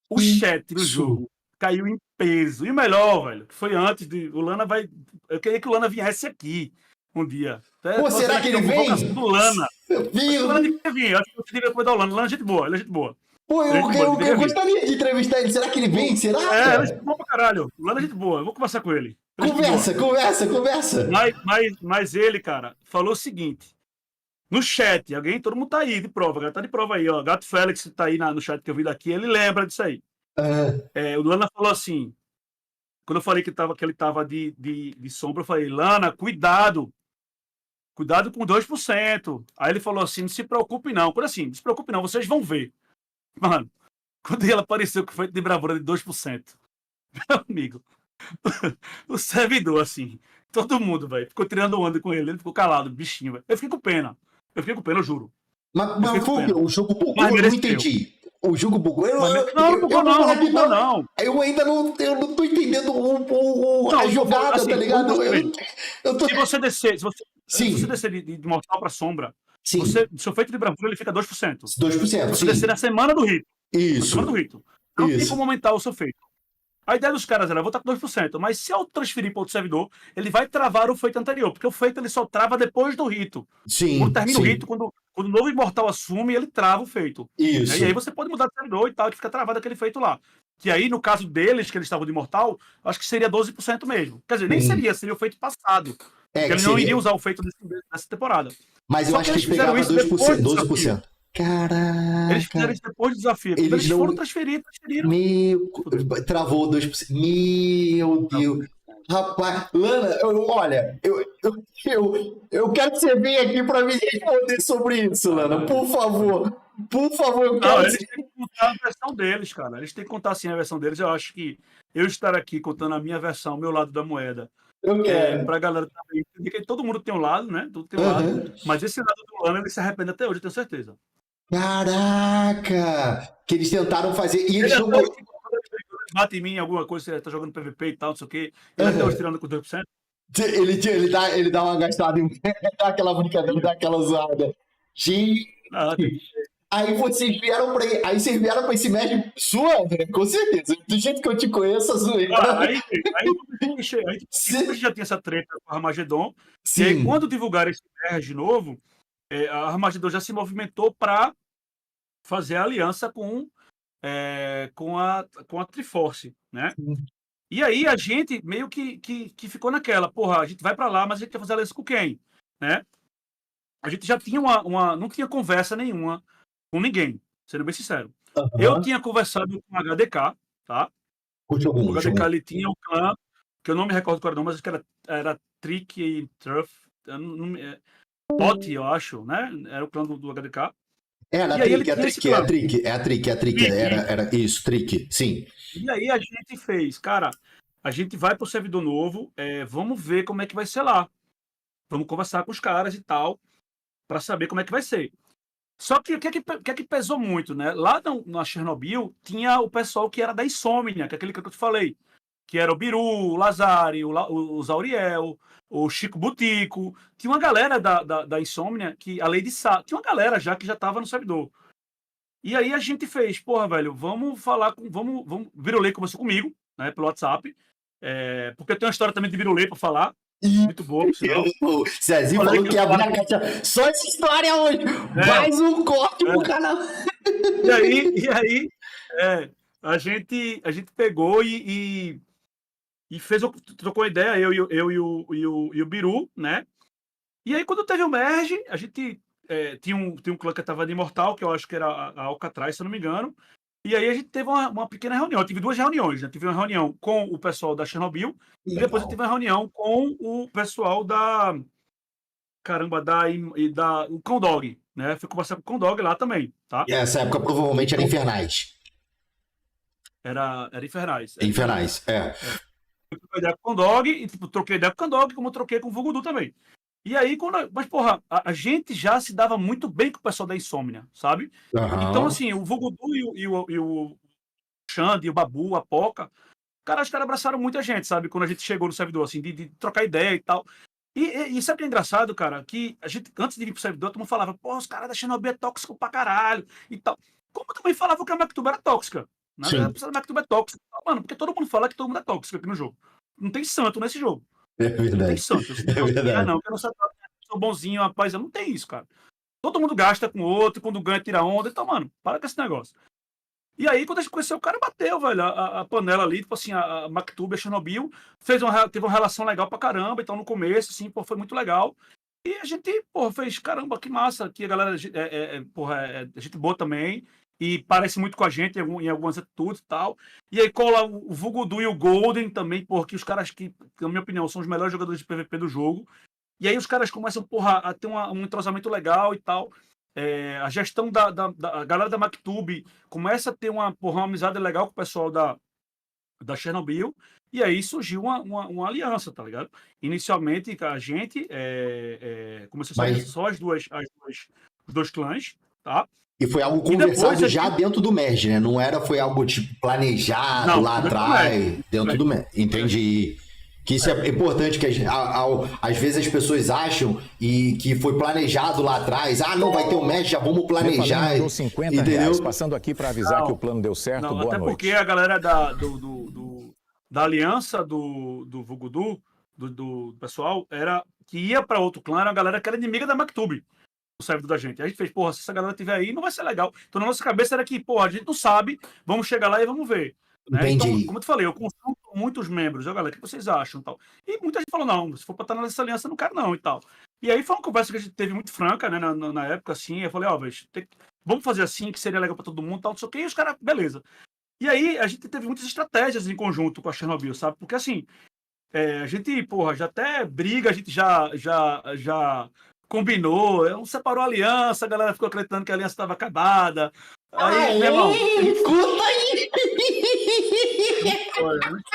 o chat do jogo caiu em peso. E o melhor, velho, que foi antes de... Eu queria que o Lana viesse aqui um dia.
Pô, será que ele vem?
Do Lana.
O
Lana devia vir. Acho que você devia cuidar do Lana. Lana é gente boa, ele é gente boa.
Pô, eu gostaria de entrevistar ele. Será que ele vem? Será?
Ele é gente boa pra caralho. O Lana é gente boa. Eu vou conversar com ele.
Conversa.
Mas ele, cara, falou o seguinte. No chat, todo mundo tá aí de prova. Galera, tá de prova aí, ó. Gato Félix tá aí no chat que eu vi daqui. Ele lembra disso aí. O Lana falou assim. Quando eu falei que ele tava de sombra, eu falei, Lana, cuidado com 2%. Aí ele falou assim, não se preocupe não. Quando assim, não se preocupe não, vocês vão ver. Mano, quando ele apareceu com feito de bravura de 2%, meu amigo, o servidor, assim, todo mundo, velho, ficou tirando onda com ele ficou calado, bichinho, velho. Eu fiquei com pena, eu juro.
Mas o jogo bugou, eu não entendi. O jogo bugou.
Não.
Eu ainda não tô entendendo a jogada, assim, tá ligado?
Se você descer de mortal pra sombra, seu feito de bravura ele fica 2%.
2%.
Se você descer na semana do rito.
Isso.
Na semana do rito. Não tem como aumentar o seu feito. A ideia dos caras era, eu vou estar com 2%, mas se eu transferir para outro servidor, ele vai travar o feito anterior, porque o feito ele só trava depois do rito. Quando termina o rito, quando o novo imortal assume, ele trava o feito.
Isso.
E aí você pode mudar de servidor e tal, que fica travado aquele feito lá. Que aí, no caso deles, que eles estavam de imortal, acho que seria 12% mesmo. Quer dizer, nem seria o feito passado. Porque eles não iriam usar o feito dessa temporada.
Mas eu acho que eles pegavam 12%. Caraca.
Eles fizeram isso depois do desafio. Eles foram transferiram.
Travou 2%. Meu Deus. Rapaz, Lana, olha, eu quero que você venha aqui para me responder sobre isso, Lana. Por favor, eu quero.
Eles têm que contar a versão deles, cara. Eles têm que contar assim a versão deles. Eu acho que eu estar aqui contando a minha versão, o meu lado da moeda.
Eu quero.
Pra galera também entender que todo mundo tem um lado, né? Todo tem um lado. Mas esse lado do Lana, ele se arrepende até hoje, eu tenho certeza.
Caraca! Que eles tentaram fazer. E eles não.
Bate em mim alguma coisa, você tá jogando PVP e tal, não sei o quê. Ele até hoje tirando com 2%.
Ele dá uma gastada, dá aquela brincadeira, dá aquela zoada. Gente. Aí vocês vieram pra esse match suando, né? Com certeza. Do jeito que eu te conheço, a zoeira.
Aí já tinha essa treta com a Armagedon. E aí, quando divulgaram esse merge de novo, a Armagedon já se movimentou para fazer a aliança com a Triforce, né? E aí a gente meio que ficou naquela, porra, a gente vai pra lá, mas a gente quer fazer aliança com quem? Né? A gente já tinha não tinha conversa nenhuma com ninguém, sendo bem sincero. Eu tinha conversado com o HDK, tá? O HDK, ele tinha o clã, que eu não me recordo qual era o nome, mas acho que era Trick e Truff, Bot, eu acho, né? Era o clã do HDK.
Era a Trick. Era isso, Trick, sim.
E aí a gente fez, cara, a gente vai pro servidor novo, vamos ver como é que vai ser lá. Vamos conversar com os caras e tal, para saber como é que vai ser. Só que o que é que pesou muito, né? Lá na Chernobyl tinha o pessoal que era da Insomnia, que é aquele que eu te falei, que era o Biru, o Lazari, o Zauriel, o Chico Butico. Tinha uma galera da Insomnia, que a Lady Sá, tinha uma galera já que já estava no servidor. E aí a gente fez, porra, velho, vamos falar com. Vamos. Virolei começou comigo, né, pelo WhatsApp. Porque eu tenho uma história também de Virolei para falar. Muito boa, por sinal.
O Cezinho falou que ia abrir a caixa. Só essa história hoje. Mais um corte pro canal.
E aí a gente pegou e fez, trocou ideia, eu e o Biru, né? E aí, quando teve o merge, a gente tinha um clã que estava de Imortal, que eu acho que era a Alcatraz, se eu não me engano. E aí a gente teve uma pequena reunião. Eu tive 2 reuniões, né? Tive uma reunião com o pessoal da Chernobyl e depois eu tive uma reunião com o pessoal da o Condog, né? Fui conversar com o Condog lá também, tá?
E essa época provavelmente era Infernais.
Era Infernais.
Infernais.
Eu troquei ideia com o Condog e troquei ideia com o Condog, como eu troquei com o Vugudu também. E aí, mas, porra, a gente já se dava muito bem com o pessoal da Insomnia, sabe? Então, assim, o Vugudu e o Xande, o Babu, a Poca, os caras abraçaram muita gente, sabe? Quando a gente chegou no servidor, assim, de trocar ideia e tal. E sabe o que é engraçado, cara? Que a gente, antes de vir pro servidor, todo mundo falava, pô, os caras da Chernobyl é tóxico pra caralho e tal. Como também falava que a Mactuba era tóxica. Né? A Mactuba é tóxica. Mano, porque todo mundo fala que todo mundo é tóxico aqui no jogo. Não tem santo nesse jogo.
É verdade.
Não tem santo.
É verdade.
Não, que eu não sou bonzinho, rapaz. Não tem isso, cara. Todo mundo gasta com o outro, quando ganha, tira onda. Então, mano, para com esse negócio. E aí, quando a gente conheceu, o cara bateu, velho, a panela ali, tipo assim, a Mactuba, a Chernobyl, teve uma relação legal pra caramba, então no começo, assim, pô, foi muito legal. E a gente, pô, fez, caramba, que massa, que a galera, a gente boa também, e parece muito com a gente em algumas atitudes e tal. E aí cola o Vugudu e o Golden também, porque os caras que, na minha opinião, são os melhores jogadores de PVP do jogo. E aí os caras começam, porra, a ter um entrosamento legal e tal. A gestão da galera da Mactube começa a ter uma amizade legal com o pessoal da Chernobyl, e aí surgiu uma aliança, tá ligado? Inicialmente, a gente começou a ser só os dois clãs, tá?
E foi algo conversado já dentro do merge, né? Não foi algo tipo planejado lá atrás, dentro do merge. Entendi. Que isso é importante, que às vezes as pessoas acham e que foi planejado lá atrás. Não vai ter um match, já vamos planejar.
Mandou 50 reais, passando aqui para avisar que o plano deu certo. Boa noite.
Até porque a galera da aliança do Vugudu, do pessoal, que ia para outro clã, era a galera que era inimiga da Mactube, o servidor da gente. A gente fez, porra, se essa galera tiver aí, não vai ser legal. Então na nossa cabeça era que, porra, a gente não sabe, vamos chegar lá e vamos ver. Né? Então, como eu te falei, eu consulto muitos membros, galera, o que vocês acham e tal. E muita gente falou, não, se for pra estar nessa aliança, não quero não e tal. E aí foi uma conversa que a gente teve muito franca, né, na época, assim, eu falei, velho, vamos fazer assim, que seria legal pra todo mundo e tal, não sei o que, e os caras, beleza. E aí a gente teve muitas estratégias em conjunto com a Chernobyl, sabe? Porque assim, a gente, porra, já até briga, a gente já combinou, separou a aliança, a galera ficou acreditando que a aliança estava acabada. Aí, meu irmão,
escuta aí!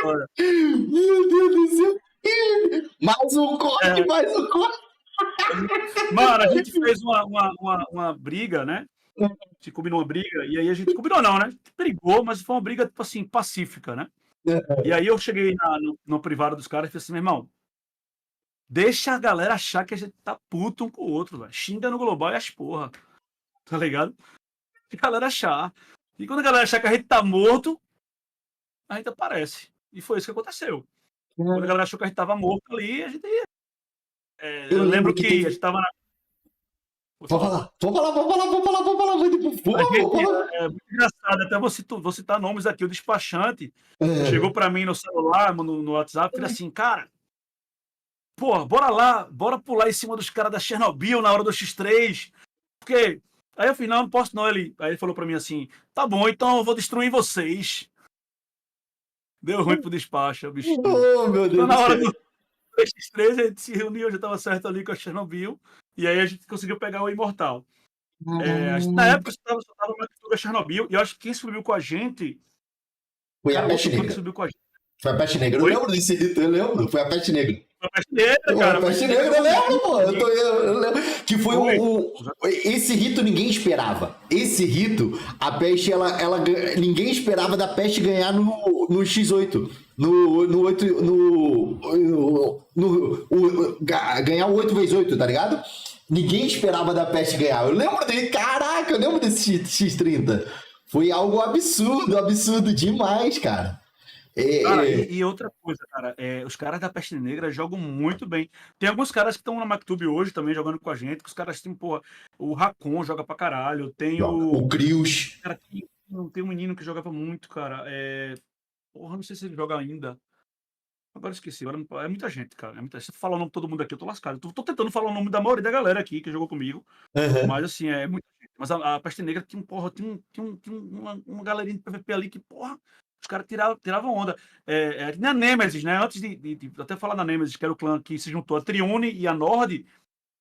Olha.
Meu Deus do céu! Mais um corte, mais um corte!
Mano, a gente fez uma briga, né? A gente combinou uma briga, e aí a gente combinou não, né? A gente brigou, mas foi uma briga, tipo assim, pacífica, né? E aí eu cheguei no privado dos caras e falei assim, meu irmão, deixa a galera achar que a gente tá puto um com o outro, velho. Xinga no global e as porra. Tá ligado? A galera achar. E quando a galera achar que a gente tá morto, a gente aparece. E foi isso que aconteceu. Quando a galera achou que a gente tava morto ali, a gente... eu lembro que a gente tava
Vamos falar.
É muito engraçado, até vou citar nomes aqui. O despachante chegou pra mim no celular, no WhatsApp, e falou assim, cara, pô, bora pular em cima dos caras da Chernobyl na hora do X3, porque... Aí eu falei, não posso não. Aí ele falou pra mim assim, tá bom, então eu vou destruir vocês. Deu ruim pro despacho, bicho.
Oh, meu Deus
então, na hora do X3, a gente se reuniu, já tava certo ali com a Chernobyl, e aí a gente conseguiu pegar o Imortal. Na época, eu só tava na Chernobyl, e eu acho que quem subiu com a gente...
Foi a Peste Negra. Foi a Peste Negra. Eu lembro desse rito, eu lembro. Foi a Peste Negra.
Foi a Peste Negra, cara.
A Peste Negra, eu lembro, pô. Eu lembro. Que foi esse rito ninguém esperava. Esse rito, a Peste, ninguém esperava da Peste ganhar no X8. Ganhar o 8x8, tá ligado? Ninguém esperava da Peste ganhar. Eu lembro dele, caraca, eu lembro desse X30. Foi algo absurdo demais, cara.
Cara, e outra coisa, cara, os caras da Peste Negra jogam muito bem. Tem alguns caras que estão na MacTube hoje também jogando com a gente, que os caras têm, porra, o Racon joga pra caralho, tem
o Krios.
Cara, tem um menino que jogava muito, cara, porra, não sei se ele joga ainda. Agora esqueci, agora é muita gente, cara. Se eu falar o nome de todo mundo aqui, eu tô lascado. Tô tentando falar o nome da maioria da galera aqui que jogou comigo. Mas assim, é muita gente. Mas a Peste Negra tinha uma galerinha de PVP ali que, porra, os caras tiravam onda. Nem a Nemesis, né? Antes de até falar da Nemesis, que era o clã que se juntou a Triune e a Nord,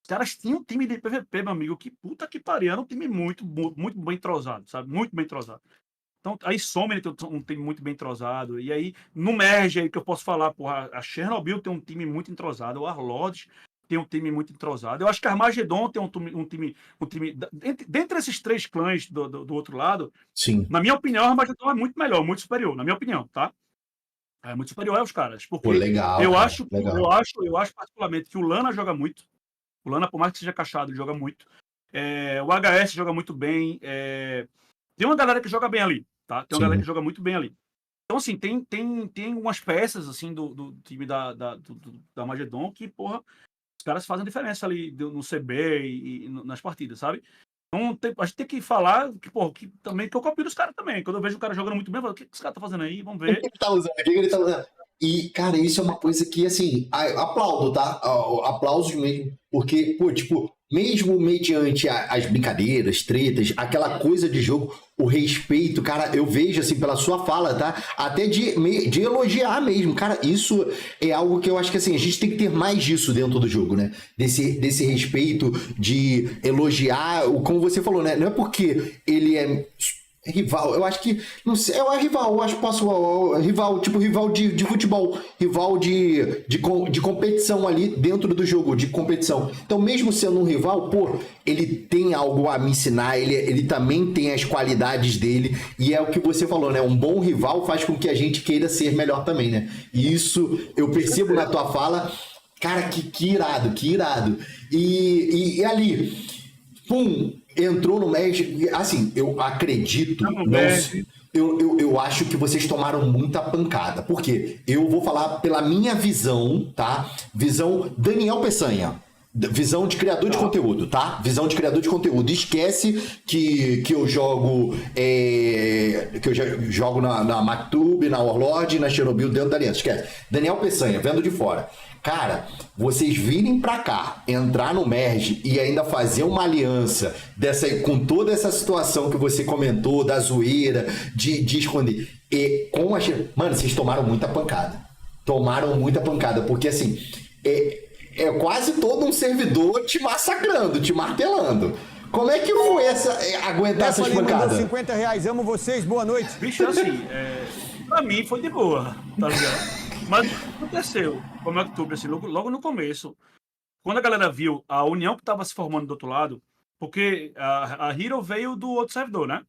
os caras tinham um time de PVP, meu amigo, que puta que pariu. Era um time muito bem entrosado, sabe? Muito bem entrosado. Então, aí Sommer tem um time muito bem entrosado. E aí, no Merge, aí que eu posso falar, porra, a Chernobyl tem um time muito entrosado. O Warlords tem um time muito entrosado. Eu acho que a Armageddon tem um time... Dentre esses três clãs do outro lado,
sim,
na minha opinião, a Armageddon é muito melhor, muito superior, na minha opinião, tá? É muito superior aos caras. Porque
legal,
eu
cara,
acho particularmente que o Lana joga muito. O Lana, por mais que seja cachado, ele joga muito. O HS joga muito bem. Tem uma galera que joga bem ali. Tá? Tem uma galera que joga muito bem ali. Então, assim, tem umas peças, assim, do time da Armageddon que, porra, os caras fazem diferença ali no CB e nas partidas, sabe? Então, a gente tem que falar que, porra, que eu copio dos caras também. Quando eu vejo o cara jogando muito bem, eu falo, o que esse cara tá fazendo aí? Vamos ver.
O que ele tá usando? E, cara, isso é uma coisa que, assim, aplaudo, tá? Aplausos mesmo. Porque, pô, tipo, mesmo mediante as brincadeiras, tretas, aquela coisa de jogo, o respeito, cara, eu vejo, assim, pela sua fala, tá? Até de elogiar mesmo. Cara, isso é algo que eu acho que, assim, a gente tem que ter mais disso dentro do jogo, né? Desse respeito, de elogiar, como você falou, né? Não é porque ele é... rival, eu acho que, não sei, rival, eu acho que rival, tipo rival de futebol, rival de competição ali dentro do jogo, de competição. Então, mesmo sendo um rival, pô, ele tem algo a me ensinar, ele também tem as qualidades dele, e é o que você falou, né? Um bom rival faz com que a gente queira ser melhor também, né? E isso eu percebo na tua fala, cara, que irado, que irado. E ali, pum, entrou no Merge, assim, eu acredito, eu acho que vocês tomaram muita pancada, porque eu vou falar pela minha visão, tá? Visão Daniel Peçanha, visão de criador de conteúdo, tá? Visão de criador de conteúdo. Esquece que eu jogo na MacTube, na Warlord, na Chernobyl, dentro da aliança. Esquece. Daniel Peçanha, vendo de fora. Cara, vocês virem pra cá, entrar no Merge e ainda fazer uma aliança com toda essa situação que você comentou, da zoeira, de esconder. E com a... Mano, vocês tomaram muita pancada. Tomaram muita pancada, porque assim, é quase todo um servidor te massacrando, te martelando. Como é que foi aguentar essas pancadas?
R$50, amo vocês, boa noite.
Bicho, assim, pra mim foi de boa, tá ligado? Mas o que aconteceu com a MacTube, assim, logo no começo, quando a galera viu a união que estava se formando do outro lado, porque a Hero veio do outro servidor, né?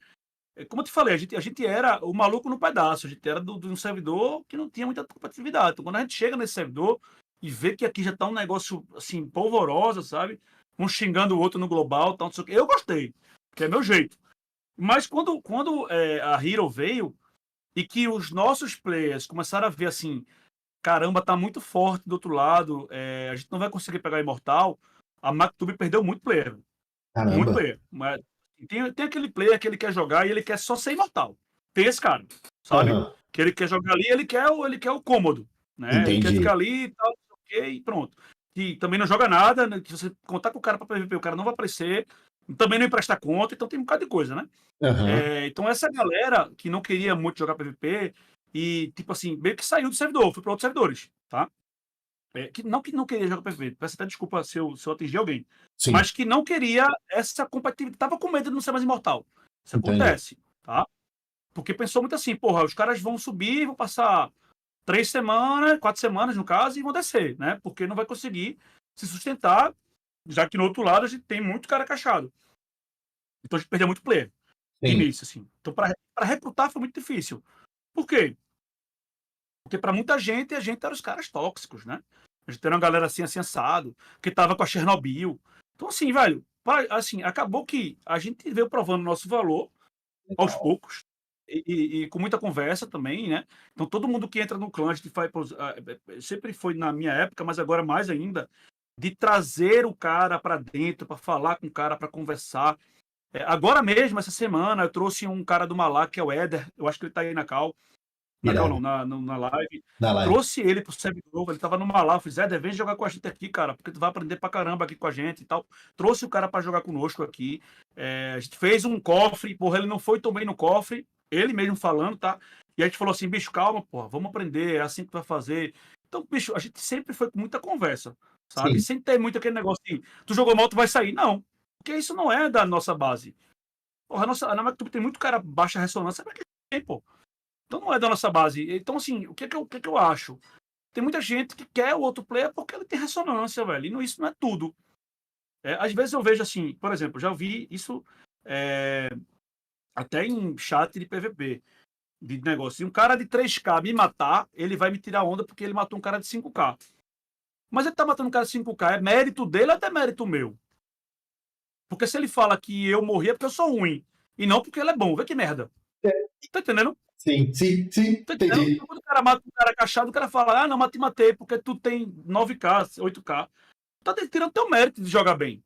Como eu te falei, a gente era o maluco no pedaço, a gente era de um servidor que não tinha muita competitividade. Então, quando a gente chega nesse servidor e vê que aqui já tá um negócio, assim, polvorosa, sabe? Um xingando o outro no global, tal, não sei o quê. Eu gostei, que é meu jeito. Mas quando a Hero veio e que os nossos players começaram a ver, assim, caramba, tá muito forte do outro lado, a gente não vai conseguir pegar Imortal, a MacTube perdeu muito player.
Caramba.
Muito player. Mas tem aquele player que ele quer jogar e ele quer só ser imortal. Tem esse cara, sabe? Que ele quer jogar ali, ele quer o cômodo, né?
Entendi.
Ele quer ficar ali e tal, e pronto. E também não joga nada, né? Que você contar com o cara pra PVP, o cara não vai aparecer, também não empresta conta, então tem um bocado de coisa, né? Então essa galera que não queria muito jogar PVP e, tipo assim, meio que saiu do servidor, foi para outros servidores, tá? Que não queria jogar PVP, peço até desculpa se eu atingir alguém,
Sim.
mas que não queria essa competitividade, tava com medo de não ser mais imortal. Isso acontece, tá? Porque pensou muito assim, porra, os caras vão subir, vão passar 3 semanas, 4 semanas no caso, e vão descer, né? Porque não vai conseguir se sustentar, já que no outro lado a gente tem muito cara cachado. Então a gente perdeu muito player. Início, assim. Então, para recrutar foi muito difícil. Por quê? Porque para muita gente, a gente era os caras tóxicos, né? A gente era uma galera assim assado, que tava com a Chernobyl. Então, assim, velho, assim, acabou que a gente veio provando o nosso valor aos poucos e com muita conversa também, né? Então, todo mundo que entra no clã, a gente sempre foi na minha época, mas agora mais ainda, de trazer o cara para dentro, para falar com o cara, para conversar. Agora mesmo, essa semana, eu trouxe um cara do Malá, que é o Éder, eu acho que ele tá aí na Cal. Na Cal não, na live. Trouxe ele pro servidor, ele tava no Malá, eu fiz, Éder, vem jogar com a gente aqui, cara, porque tu vai aprender pra caramba aqui com a gente e tal. Trouxe o cara pra jogar conosco aqui. A gente fez um cofre, porra, ele não foi tão bem no cofre, ele mesmo falando, tá? E a gente falou assim, bicho, calma, porra, vamos aprender, é assim que tu vai fazer. Então, bicho, a gente sempre foi com muita conversa, sabe? Sem ter muito aquele negócio de, tu jogou mal, tu vai sair. Não. Porque isso não é da nossa base. Porra, na MacTube tem muito cara baixa ressonância, mas que tem, pô. Então não é da nossa base. Então, assim, o que eu acho? Tem muita gente que quer o outro player porque ele tem ressonância, velho. E isso não é tudo. Às vezes eu vejo assim, por exemplo, já vi isso até em chat de PVP, de negócio. Se um cara de 3K me matar, ele vai me tirar onda porque ele matou um cara de 5K. Mas ele tá matando um cara de 5K, é mérito dele ou é mérito meu? Porque se ele fala que eu morri é porque eu sou ruim. E não porque ele é bom. Vê que merda. Tá entendendo?
Sim.
Tá entendendo?
Entendi.
Quando o cara mata um cara cachado, o cara fala, não, mas te matei porque tu tem 9K, 8K. Tá tirando teu mérito de jogar bem.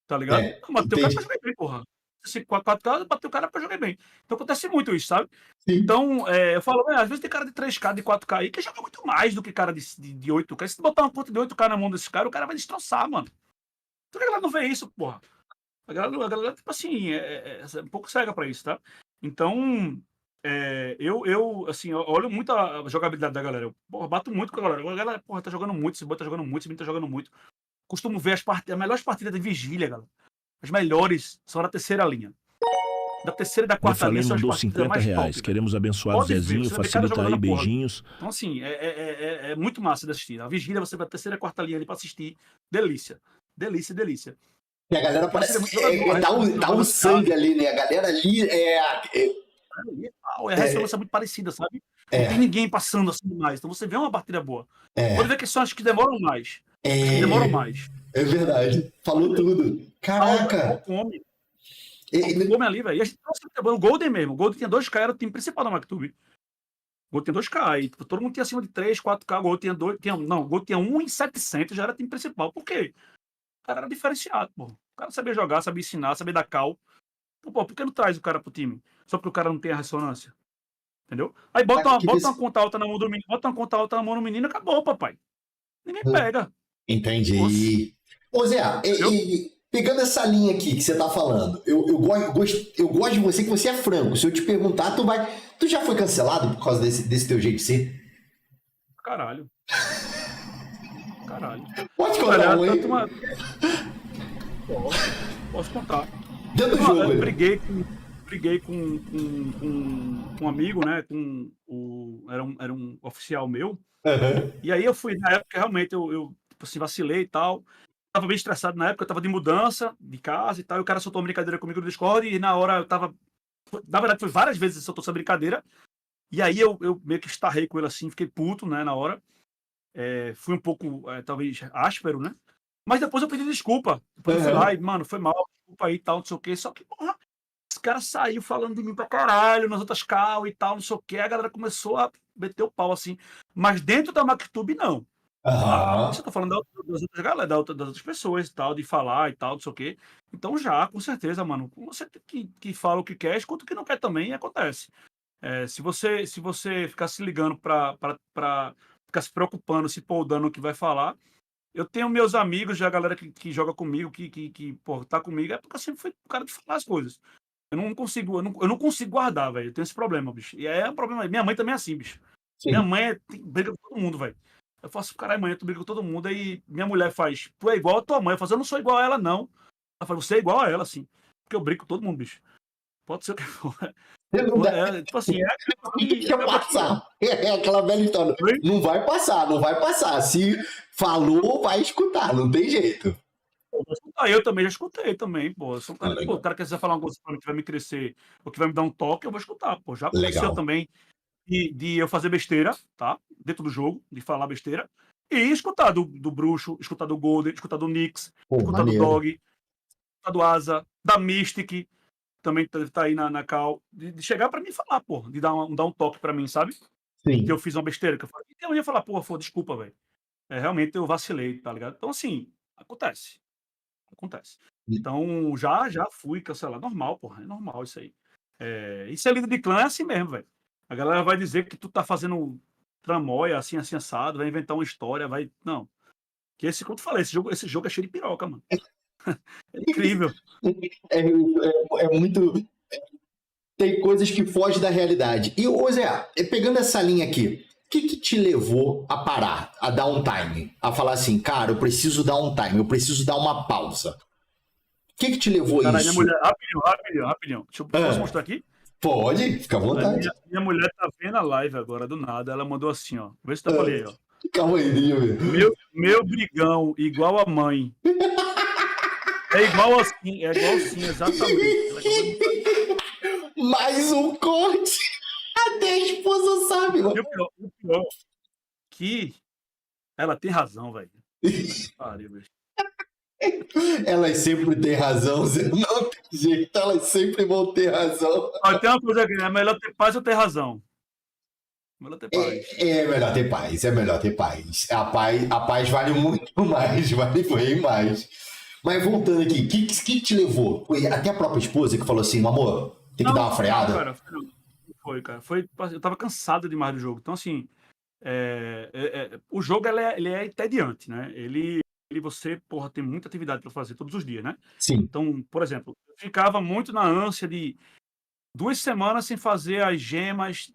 Tá ligado? Não, matei o cara pra jogar bem, porra. Se 4K, bateu o cara pra jogar bem. Então acontece muito isso, sabe?
Sim.
Então, eu falo, às vezes tem cara de 3K, de 4K aí, que joga muito mais do que cara de 8K. Se tu botar uma conta de 8K na mão desse cara, o cara vai destroçar, mano. Então a galera não vê isso, porra. A galera tipo assim, é um pouco cega pra isso, tá? Então, eu assim, eu olho muito a jogabilidade da galera. Eu, porra, bato muito com a galera. A galera, porra, tá jogando muito, esse bot tá jogando muito, esse menino tá jogando muito. Costumo ver as melhores partidas de vigília, galera. As melhores são da terceira linha. Da terceira e da quarta linha são as partidas mais top.
Queremos abençoar o Zezinho, facilita aí, beijinhos.
Então, assim, é muito massa de assistir. A vigília, você vai da terceira e quarta linha ali pra assistir. Delícia. Delícia.
E a galera parece dá um sangue ali, né? A galera ali
a ressonância é muito parecida, sabe? Não tem ninguém passando assim demais. Então você vê uma partida boa. Pode ver que são as que demoram mais.
É verdade. Falou tudo. Caraca.
Come ali, velho. E a gente o Golden mesmo. O Golden tinha 2K, era o time principal da MacTube. O Golden tinha 2K. E todo mundo tinha acima de 3, 4K. O Golden o Golden tinha 1.700, já era time principal. Por quê? O cara era diferenciado, pô. O cara sabia jogar, sabia ensinar, sabia dar cal. Então, pô, por que não traz o cara pro time? Só porque o cara não tem a ressonância. Entendeu? Aí bota uma conta alta na mão do menino, bota uma conta alta na mão do menino e acabou, papai. Ninguém pega.
Entendi. Ô, Zé, pegando essa linha aqui que você tá falando, eu gosto de você, que você é franco. Se eu te perguntar, tu já foi cancelado por causa desse teu jeito de ser?
Caralho.
Pode contar um aí?
Posso contar.
Dentro do jogo.
Eu briguei com um amigo, né? Era um oficial meu.
Uhum.
E aí eu fui, na época, realmente, eu tipo assim, vacilei e tal. Tava bem estressado na época, eu tava de mudança de casa e tal. E o cara soltou uma brincadeira comigo no Discord. E na hora eu tava. Na verdade, foi várias vezes que soltou essa brincadeira. E aí eu meio que estarrei com ele assim, fiquei puto, né? Na hora. Fui um pouco, talvez, áspero, né? Mas depois eu pedi desculpa. Depois eu fui lá e, mano, foi mal, desculpa aí e tal, não sei o quê. Só que, porra, esse cara saiu falando de mim pra caralho, nas outras cal e tal, não sei o quê. A galera começou a meter o pau, assim. Mas dentro da MacTube, não.
Aham.
Você tá falando das outras galera, das outras pessoas e tal, de falar e tal, não sei o quê. Então já, com certeza, mano, você que fala o que quer, escuta o que não quer também, e acontece. Se você ficar se ligando pra ficar se preocupando, se poldando no que vai falar, eu tenho meus amigos, já a galera que joga comigo, pô, tá comigo, é porque eu sempre fui o cara de falar as coisas. Eu não consigo guardar, velho. Eu tenho esse problema, bicho. E é um problema. Minha mãe também é assim, bicho. Minha
Sim.
mãe briga com todo mundo, velho. Eu faço, caralho, mãe, tu briga com todo mundo. Aí minha mulher faz, tu é igual a tua mãe. Eu faço, eu não sou igual a ela, não. Ela fala, você é igual a ela, sim. Porque eu brigo com todo mundo, bicho. Pode ser o que for.
Não dá.
Tipo assim,
Deixa passar. É aquela velha história.
Oi?
Não vai passar, não vai passar. Se falou, vai escutar, não tem jeito.
Pô, vou escutar. Eu também já escutei também, pô. Eu sou um cara, pô,
Legal.
o cara quiser falar uma coisa pra mim que vai me crescer, ou que vai me dar um toque, eu vou escutar, pô. Já aconteceu
Legal.
também de eu fazer besteira, tá? Dentro do jogo, de falar besteira, e escutar do Bruxo, escutar do Golden, escutar do Nix,
Pô,
escutar do
maneiro.
Dog, escutar do Asa, da Mystic, também tá aí na Cal, de chegar pra mim e falar, pô, de dar um toque pra mim, sabe? Que
Sim.
eu fiz uma besteira, que eu falei, e eu ia falar, pô, desculpa, velho. Realmente eu vacilei, tá ligado? Então, assim, acontece. Então, já fui cancelado. Normal, porra, é normal isso aí. E ser líder de clã é assim mesmo, velho. A galera vai dizer que tu tá fazendo tramóia, assim, assado, vai inventar uma história, vai. Não. Que como eu falei, esse jogo é cheio de piroca, mano. É incrível.
É muito. Tem coisas que fogem da realidade. E, ô Zé, pegando essa linha aqui, o que te levou a parar, a dar um time? A falar assim, cara, eu preciso dar um time, eu preciso dar uma pausa. O que te levou a
Caralho,
isso?
minha mulher. Rapidinho. Posso mostrar aqui?
Pode, fica à vontade.
Minha mulher tá vendo a live agora, do nada. Ela mandou assim, ó. Vê se tá pra ler aí, ó.
Calma aí, deixa eu ver.
Meu brigão, igual a mãe. É igual assim, exatamente.
Mais um corte. Até a esposa sabe, mano.
E o pior que ela tem razão, velho. Pariu, bicho.
Elas sempre têm razão, Zé. Não tem jeito, elas sempre vão ter razão.
Mas tem uma coisa aqui, é melhor ter paz ou ter razão? Melhor ter paz.
É melhor ter paz, é melhor ter paz. A paz vale muito mais, vale bem mais. Mas voltando aqui, o que te levou? Foi até a própria esposa que falou assim, amor, tem que dar uma freada?
Não, cara, foi, eu tava cansado demais do jogo. Então, assim, o jogo ele é entediante, né? Você, porra, tem muita atividade para fazer todos os dias, né?
Sim.
Então, por exemplo, eu ficava muito na ânsia de 2 semanas sem fazer as gemas,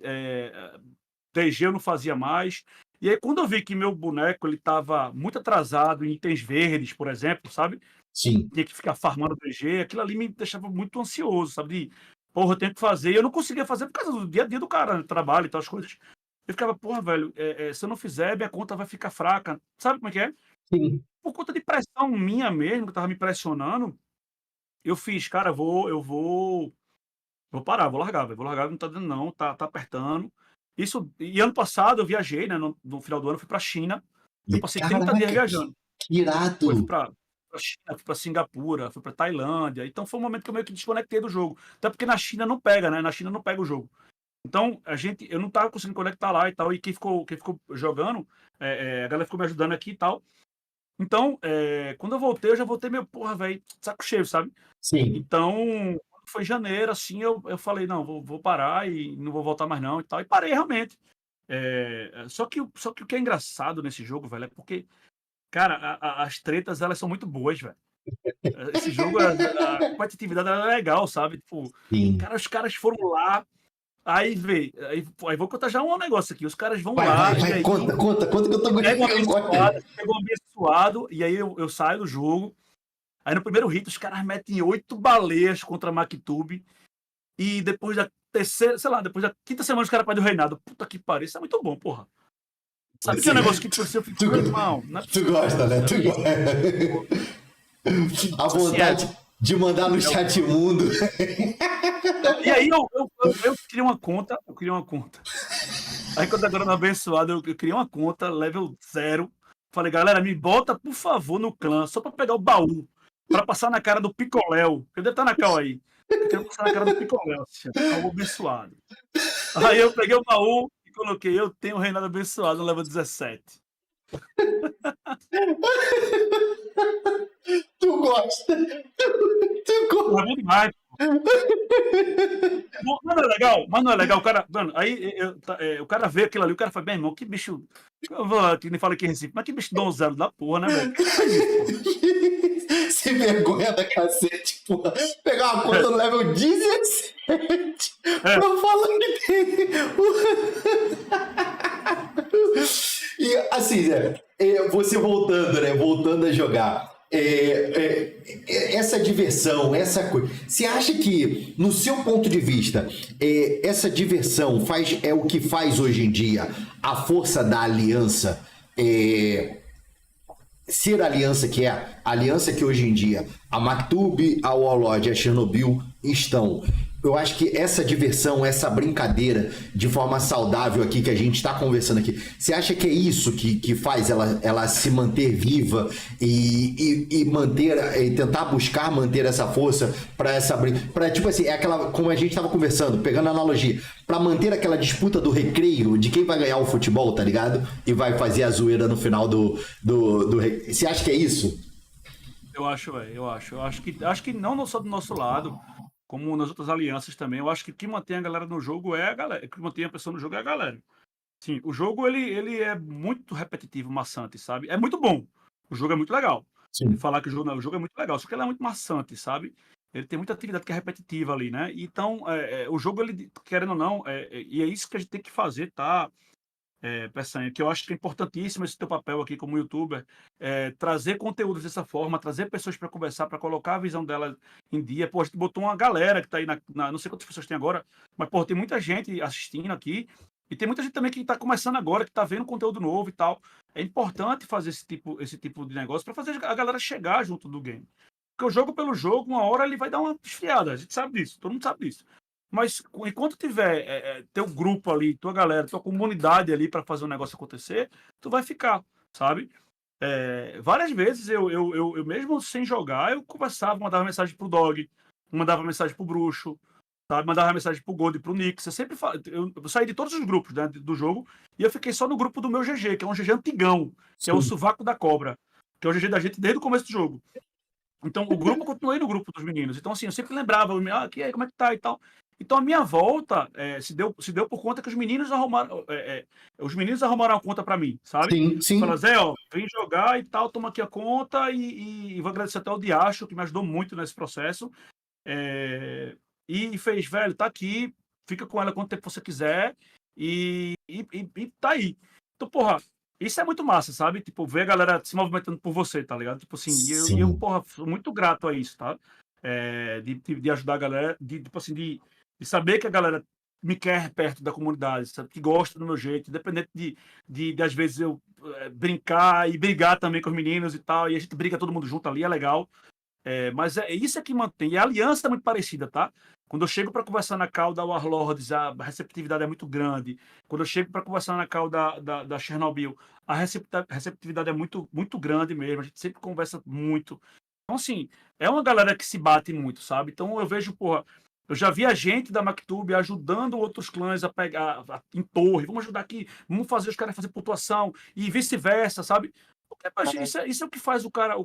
DG eu não fazia mais. E aí, quando eu vi que meu boneco ele tava muito atrasado em itens verdes, por exemplo, sabe?
Sim.
Tinha que ficar farmando DG, aquilo ali me deixava muito ansioso, sabe? De, porra, eu tenho que fazer. E eu não conseguia fazer por causa do dia a dia do cara, né? Trabalho e tal, as coisas. Eu ficava, porra, velho, se eu não fizer, minha conta vai ficar fraca. Sabe como é que é?
Sim.
Por conta de pressão minha mesmo, que tava me pressionando, eu fiz, cara, eu vou parar, vou largar, velho. Vou largar, não tá dando não, tá apertando. E ano passado eu viajei, né? No final do ano eu fui pra China. Eu passei 30 dias viajando.
Que irado!
Fui pra China, fui pra Singapura, fui pra Tailândia. Então foi um momento que eu meio que desconectei do jogo. Até porque na China não pega, né? Na China não pega o jogo. Então, eu não tava conseguindo conectar lá e tal. E quem ficou jogando, a galera ficou me ajudando aqui e tal. Então, quando eu voltei, eu já voltei meio, porra, velho, saco cheio, sabe?
Sim.
Então, quando foi janeiro, assim, eu falei, não, vou parar e não vou voltar mais não e tal. E parei realmente. Só que o que é engraçado nesse jogo, velho, é porque, cara, as tretas, elas são muito boas, velho. Esse jogo, a competitividade era legal, sabe? Tipo, cara, os caras foram lá, aí vou contar já um negócio aqui. Os caras vão lá.
Vai,
aí,
conta que eu tô
pegam abençoado, e aí eu saio do jogo. Aí no primeiro hit, os caras metem 8 baleias contra a Maktub. E depois da terceira, sei lá, depois da quinta semana, os caras perdem o reinado. Puta que pariu, isso é muito bom, porra. Sabe que é um negócio que eu fico irmão?
Tu gosta, né? Tu gosta. A vontade de mandar no chat imundo.
E aí eu criei uma conta. Aí quando agora no abençoado, eu criei uma conta, level 0. Falei, galera, me bota, por favor, no clã, só pra pegar o baú, pra passar na cara do Picoléu. Que deve estar na cal aí. Eu quero passar na cara do Picoléu, o abençoado. Aí eu peguei o baú e coloquei, eu tenho o reinado abençoado no level 17.
Tu gosta? Tu gosta?
É demais. Mas não é legal, o cara, mano, aí o cara vê aquilo ali, o cara fala, bem, irmão, que bicho, que nem fala aqui em Recife, mas que bicho donzelo da porra, né, velho?
Sem vergonha da cacete, porra. Pegar uma conta no level 17 pra falar que tem. E assim, Zé, você voltando a jogar, essa diversão, essa coisa, você acha que, no seu ponto de vista, essa diversão é o que faz hoje em dia a força da aliança ser a aliança que é, a aliança que hoje em dia a Maktub, a Warlord e a Chernobyl estão? Eu acho que essa diversão, essa brincadeira de forma saudável aqui que a gente está conversando aqui, você acha que é isso que faz ela se manter viva e tentar buscar manter essa força para tipo assim, é aquela, como a gente estava conversando, pegando a analogia, para manter aquela disputa do recreio de quem vai ganhar o futebol, tá ligado? E vai fazer a zoeira no final do recreio. Você acha que é isso?
Eu acho, velho, eu acho que não só do nosso lado, como nas outras alianças também. Eu acho que o que mantém a galera no jogo é a galera. O que mantém a pessoa no jogo é a galera. Sim, o jogo ele é muito repetitivo, maçante, sabe? É muito bom. O jogo é muito legal.
Sim.
Falar que o jogo é muito legal, só que ele é muito maçante, sabe? Ele tem muita atividade que é repetitiva ali, né? Então, o jogo, ele, querendo ou não, e é isso que a gente tem que fazer, tá? Peçanha, que eu acho que é importantíssimo esse teu papel aqui como youtuber, trazer conteúdos dessa forma, trazer pessoas para conversar, para colocar a visão dela em dia. Pô, a gente botou uma galera que tá aí não sei quantas pessoas tem agora, mas pô, tem muita gente assistindo aqui, e tem muita gente também que tá começando agora, que tá vendo conteúdo novo e tal. É importante fazer esse tipo de negócio para fazer a galera chegar junto do game. Porque o jogo pelo jogo, uma hora ele vai dar uma esfriada, a gente sabe disso, todo mundo sabe disso. Mas enquanto tiver teu grupo ali, tua galera, tua comunidade ali para fazer o negócio acontecer, tu vai ficar, sabe? Várias vezes eu mesmo sem jogar, eu conversava, mandava mensagem pro Dog, mandava mensagem pro Bruxo, sabe? Mandava mensagem pro Gold e pro Nix. Eu sempre eu saí de todos os grupos, né, do jogo, e eu fiquei só no grupo do meu GG, que é um GG antigão, que é o Sovaco da Cobra, que é o GG da gente desde o começo do jogo. Então o grupo, continuei no grupo dos meninos. Então assim, eu sempre lembrava, como é que tá e tal. Então a minha volta se deu por conta que os meninos arrumaram a conta pra mim, sabe?
Sim.
Falaram, Zé, vem jogar e tal, toma aqui a conta e vou agradecer até o Diacho, que me ajudou muito nesse processo. E fez, velho, tá aqui, fica com ela quanto tempo você quiser e tá aí. Então, porra, isso é muito massa, sabe? Tipo, ver a galera se movimentando por você, tá ligado? Tipo assim, e eu, porra, sou muito grato a isso, tá? De ajudar a galera, tipo assim, de saber que a galera me quer perto da comunidade, sabe? Que gosta do meu jeito, independente de às vezes eu brincar e brigar também com os meninos e tal, e a gente briga todo mundo junto ali, é legal. Mas isso é que mantém. E a aliança é muito parecida, tá? Quando eu chego para conversar na call da Warlords, a receptividade é muito grande. Quando eu chego para conversar na call da Chernobyl, a receptividade é muito, muito grande mesmo. A gente sempre conversa muito. Então, assim, é uma galera que se bate muito, sabe? Então, eu vejo, porra, eu já vi a gente da Maktub ajudando outros clãs a pegar em torre. Vamos ajudar aqui, vamos fazer os caras fazer pontuação e vice-versa, sabe? Porque, isso é o que faz o cara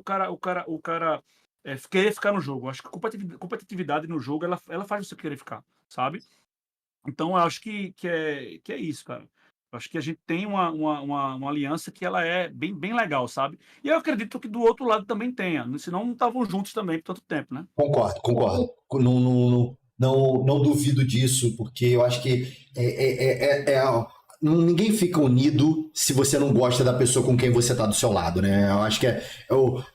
querer ficar no jogo. Eu acho que a competitividade no jogo, ela faz você querer ficar, sabe? Então, eu acho que é isso, cara. Eu acho que a gente tem uma aliança que ela é bem, bem legal, sabe? E eu acredito que do outro lado também tenha, senão não estavam juntos também por tanto tempo, né?
Concordo. Não duvido disso, porque eu acho que ninguém fica unido se você não gosta da pessoa com quem você está do seu lado, né? Eu acho que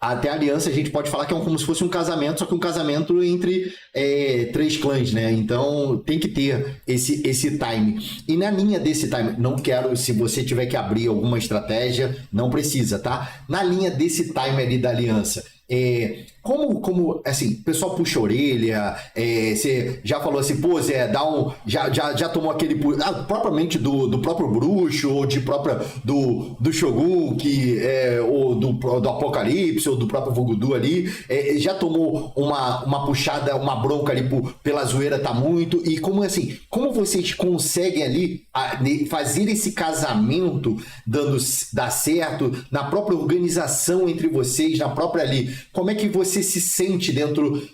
até a aliança a gente pode falar que é como se fosse um casamento, só que um casamento entre 3 clãs, né? Então tem que ter esse time. E na linha desse time, não quero, se você tiver que abrir alguma estratégia, não precisa, tá? Na linha desse time ali da aliança, Como assim, o pessoal puxa a orelha, você já falou assim, pô, Zé, já tomou aquele, propriamente do próprio bruxo, ou do Shogun, ou do Apocalipse, ou do próprio Voodoo ali, já tomou uma puxada, uma bronca ali pela zoeira tá muito, e como vocês conseguem ali fazer esse casamento dar certo, na própria organização entre vocês, na própria ali, como é que você se sente dentro,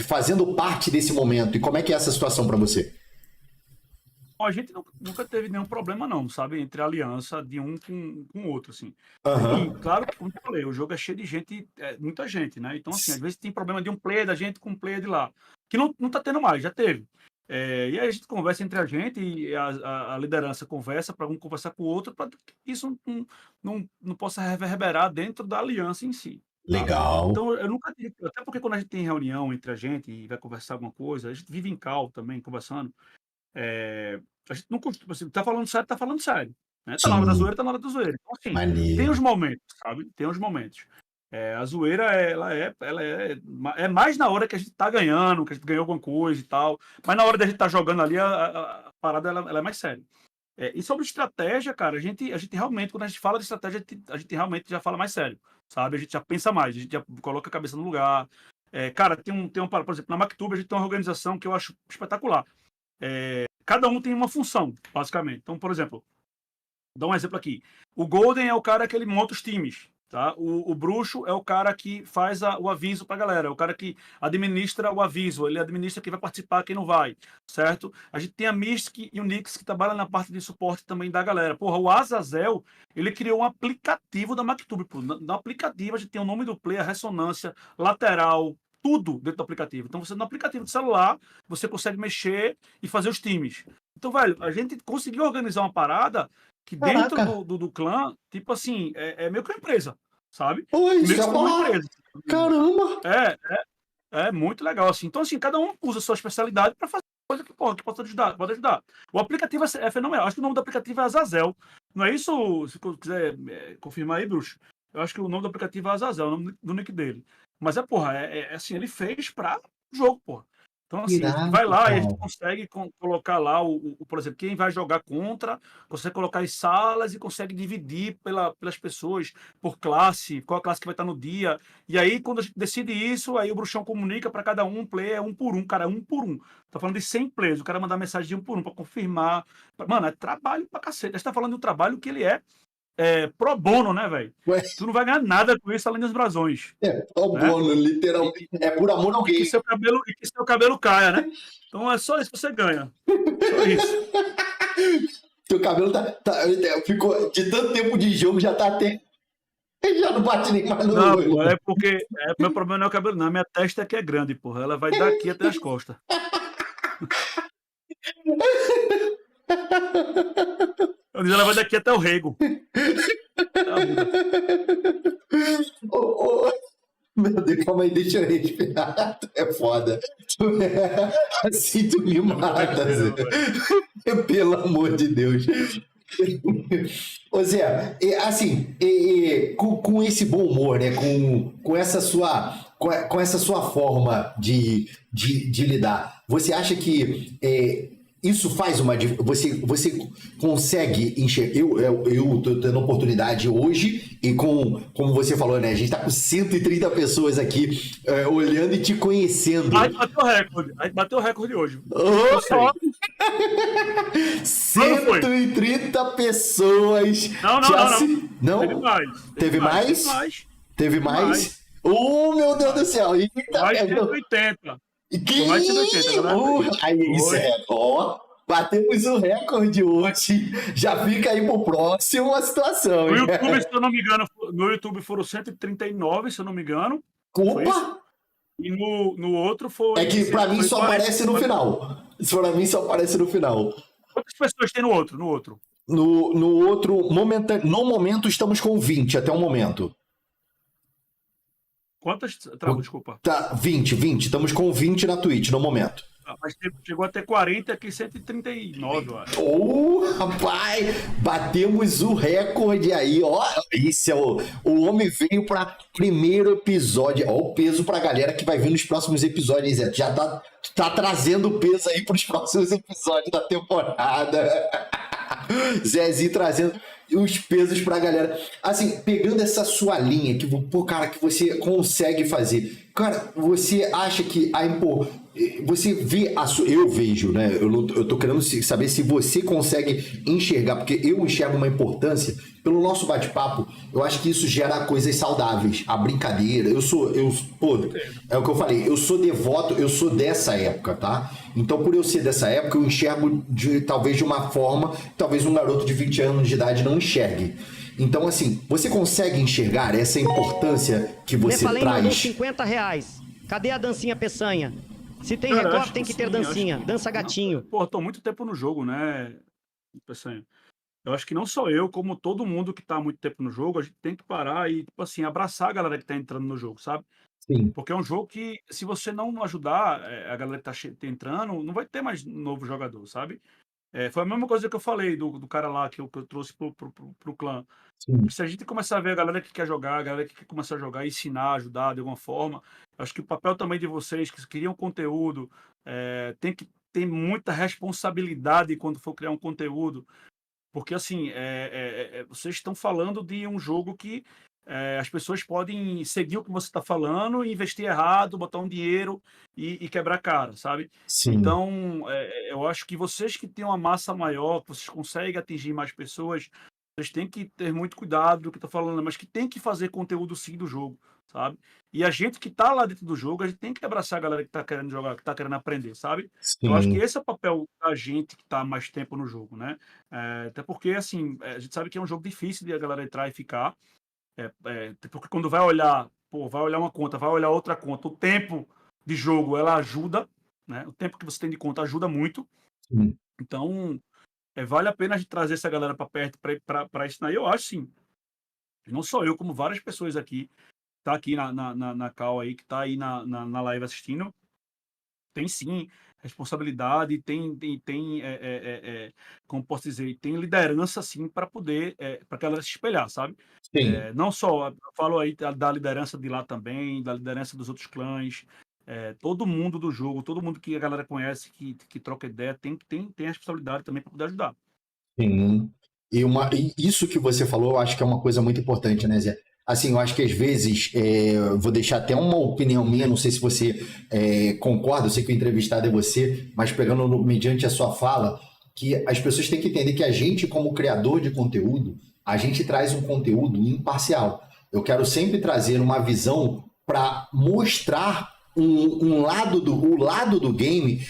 fazendo parte desse momento, e como é que é essa situação para você?
A gente nunca teve nenhum problema não, sabe, entre a aliança de um com o outro, assim.
Uhum.
E claro, como eu falei, o jogo é cheio de gente, muita gente, né? Então, assim, às vezes tem problema de um player da gente com um player de lá, que não tá tendo mais, já teve. E aí a gente conversa entre a gente, e a liderança conversa para um conversar com o outro, para que isso não possa reverberar dentro da aliança em si.
Legal.
Então, eu nunca tive, até porque quando a gente tem reunião entre a gente e vai conversar alguma coisa, a gente vive em call também, conversando, a gente não costuma, assim, tá falando sério, né? Tá na hora da zoeira, tá na hora da zoeira. Então, assim,
Maneiro.
tem os momentos, sabe? Tem os momentos. A zoeira, ela é mais na hora que a gente tá ganhando, que a gente ganhou alguma coisa e tal, mas na hora da gente tá jogando ali, a parada, ela é mais séria. E sobre estratégia, cara, a gente realmente, quando a gente fala de estratégia, a gente realmente já fala mais sério, sabe? A gente já pensa mais, a gente já coloca a cabeça no lugar. Cara, tem um por exemplo, na Mactube a gente tem uma organização que eu acho espetacular. Cada um tem uma função, basicamente. Então, por exemplo, dá um exemplo aqui. O Golden é o cara que ele monta os times, tá? O Bruxo é o cara que faz o aviso pra galera, é o cara que administra o aviso, ele administra quem vai participar, quem não vai, certo? A gente tem a Mystic e o Nix que trabalham na parte de suporte também da galera. Porra, o Azazel, ele criou um aplicativo da Mactube, pô. No aplicativo a gente tem o nome do player, a ressonância, lateral, tudo dentro do aplicativo. Então, no aplicativo de celular, você consegue mexer e fazer os times. Então, velho, a gente conseguiu organizar uma parada que dentro do clã, tipo assim, é meio que uma empresa, sabe?
Oi,
meio que uma empresa.
Caramba!
É muito legal, assim. Então, assim, cada um usa a sua especialidade para fazer coisa que pode ajudar. O aplicativo é fenomenal. Acho que o nome do aplicativo é Azazel. Não é isso? Se quiser confirmar aí, bruxo. Eu acho que o nome do aplicativo é Azazel, o nome do nick dele. Mas assim, ele fez para o jogo, porra. Então, assim, vai lá e a gente consegue colocar lá, por exemplo, quem vai jogar contra, consegue colocar as salas e consegue dividir pelas pessoas, por classe, qual a classe que vai estar no dia. E aí, quando a gente decide isso, aí o bruxão comunica para cada um player, um por um, cara, um por um. Tá falando de 100 players, o cara mandar mensagem de um por um para confirmar. Mano, é trabalho pra cacete. A gente tá falando de um trabalho que ele é pro bono, né, velho? Tu não vai ganhar nada com isso além dos brasões.
Pro bono, literalmente. É por amor ao game.
Que seu cabelo caia, né? Então é só isso que você ganha. Só isso.
Teu cabelo ficou de tanto tempo de jogo, já tá até. Já não bate nem mais no olho.
Não, é porque meu problema não é o cabelo, não. Minha testa é que é grande, porra. Ela vai daqui até as costas. Eu disse, ela vai daqui até o rego.
Meu Deus, calma aí, deixa eu respirar. É foda. Assim tu me mata, Zé. Pelo amor de Deus. Ô Zé, assim, com esse bom humor, né? Com essa sua forma de lidar, você acha que isso faz uma diferença? Você consegue enxergar? Eu tô tendo oportunidade hoje, e como você falou, né? A gente tá com 130 pessoas aqui olhando e te conhecendo.
A gente bateu o recorde hoje.
130 pessoas.
Não.
Teve mais? Teve mais? Oh, meu Deus do céu!
Mais 180.
Que mais 180, aí isso batemos o recorde hoje. Já fica aí pro próximo a situação.
No YouTube, se eu não me engano, no YouTube foram 139, se eu não me engano.
Opa!
E no outro foi.
É que pra mim só aparece no final. Pra mim só aparece no final.
Quantas pessoas tem no outro?
No outro, no momento, estamos com 20 até o momento.
Quantas? Desculpa.
Tá, 20. Estamos com 20 na Twitch no momento.
Mas chegou a ter 40, aqui 139, eu acho.
Rapaz, batemos o recorde aí, ó. Isso é o homem veio para primeiro episódio. Ó, o peso pra galera que vai vir nos próximos episódios, Zé. Já tá trazendo peso aí pros próximos episódios da temporada. Zezinho trazendo os pesos pra galera. Assim, pegando essa sua linha que, pô, cara, que você consegue fazer. Cara, você acha que você vê eu vejo, né? Eu tô querendo saber se você consegue enxergar, porque eu enxergo uma importância pelo nosso bate-papo. Eu acho que isso gera coisas saudáveis, a brincadeira. Pô, é o que eu falei, eu sou devoto, eu sou dessa época, tá? Então, por eu ser dessa época, eu enxergo talvez de uma forma, talvez um garoto de 20 anos de idade não enxergue. Então, assim, você consegue enxergar essa importância que você traz?
Mandou R$50. Cadê a dancinha peçanha? Se tem Record, tem que ter dancinha. Dança gatinho.
Pô, tô muito tempo no jogo, né, peçanha? Eu acho que não só eu, como todo mundo que tá há muito tempo no jogo, a gente tem que parar e, tipo assim, abraçar a galera que tá entrando no jogo, sabe?
Sim.
Porque é um jogo que, se você não ajudar a galera que tá entrando, não vai ter mais novo jogador, sabe? Foi a mesma coisa que eu falei do cara lá que eu trouxe pro clã.
Sim.
Se a gente começar a ver a galera que quer jogar, a galera que quer começar a jogar, ensinar, ajudar de alguma forma, acho que o papel também de vocês que criam conteúdo tem que ter muita responsabilidade quando for criar um conteúdo. Porque, assim, vocês estão falando de um jogo que as pessoas podem seguir o que você está falando, investir errado, botar um dinheiro e quebrar a cara, sabe?
Sim.
Então, eu acho que vocês que têm uma massa maior, que vocês conseguem atingir mais pessoas, vocês têm que ter muito cuidado do que está falando, mas que tem que fazer conteúdo sim do jogo, sabe? E a gente que está lá dentro do jogo, a gente tem que abraçar a galera que está querendo jogar, que está querendo aprender, sabe?
Sim.
Eu acho que esse é o papel da gente que está mais tempo no jogo, né? Até porque, assim, a gente sabe que é um jogo difícil de a galera entrar e ficar. Porque quando vai olhar uma conta, vai olhar outra conta, o tempo de jogo, ela ajuda, né? O tempo que você tem de conta ajuda muito.
Sim.
Então, vale a pena a gente trazer essa galera para perto para ensinar. E eu acho, sim, não só eu, como várias pessoas aqui, tá aqui na call aí, que tá aí na live assistindo, tem sim responsabilidade, como posso dizer, tem liderança sim para poder, para que ela se espelhar, sabe?
Sim.
Não só, eu falo aí da liderança de lá também, da liderança dos outros clãs, todo mundo do jogo, todo mundo que a galera conhece, que troca ideia, tem responsabilidade também para poder ajudar.
Sim. E isso que você falou, eu acho que é uma coisa muito importante, né, Zé? Assim, eu acho que às vezes, vou deixar até uma opinião minha, não sei se você concorda, eu sei que o entrevistado é você, mas pegando mediante a sua fala, que as pessoas têm que entender que a gente, como criador de conteúdo, a gente traz um conteúdo imparcial. Eu quero sempre trazer uma visão para mostrar o lado do game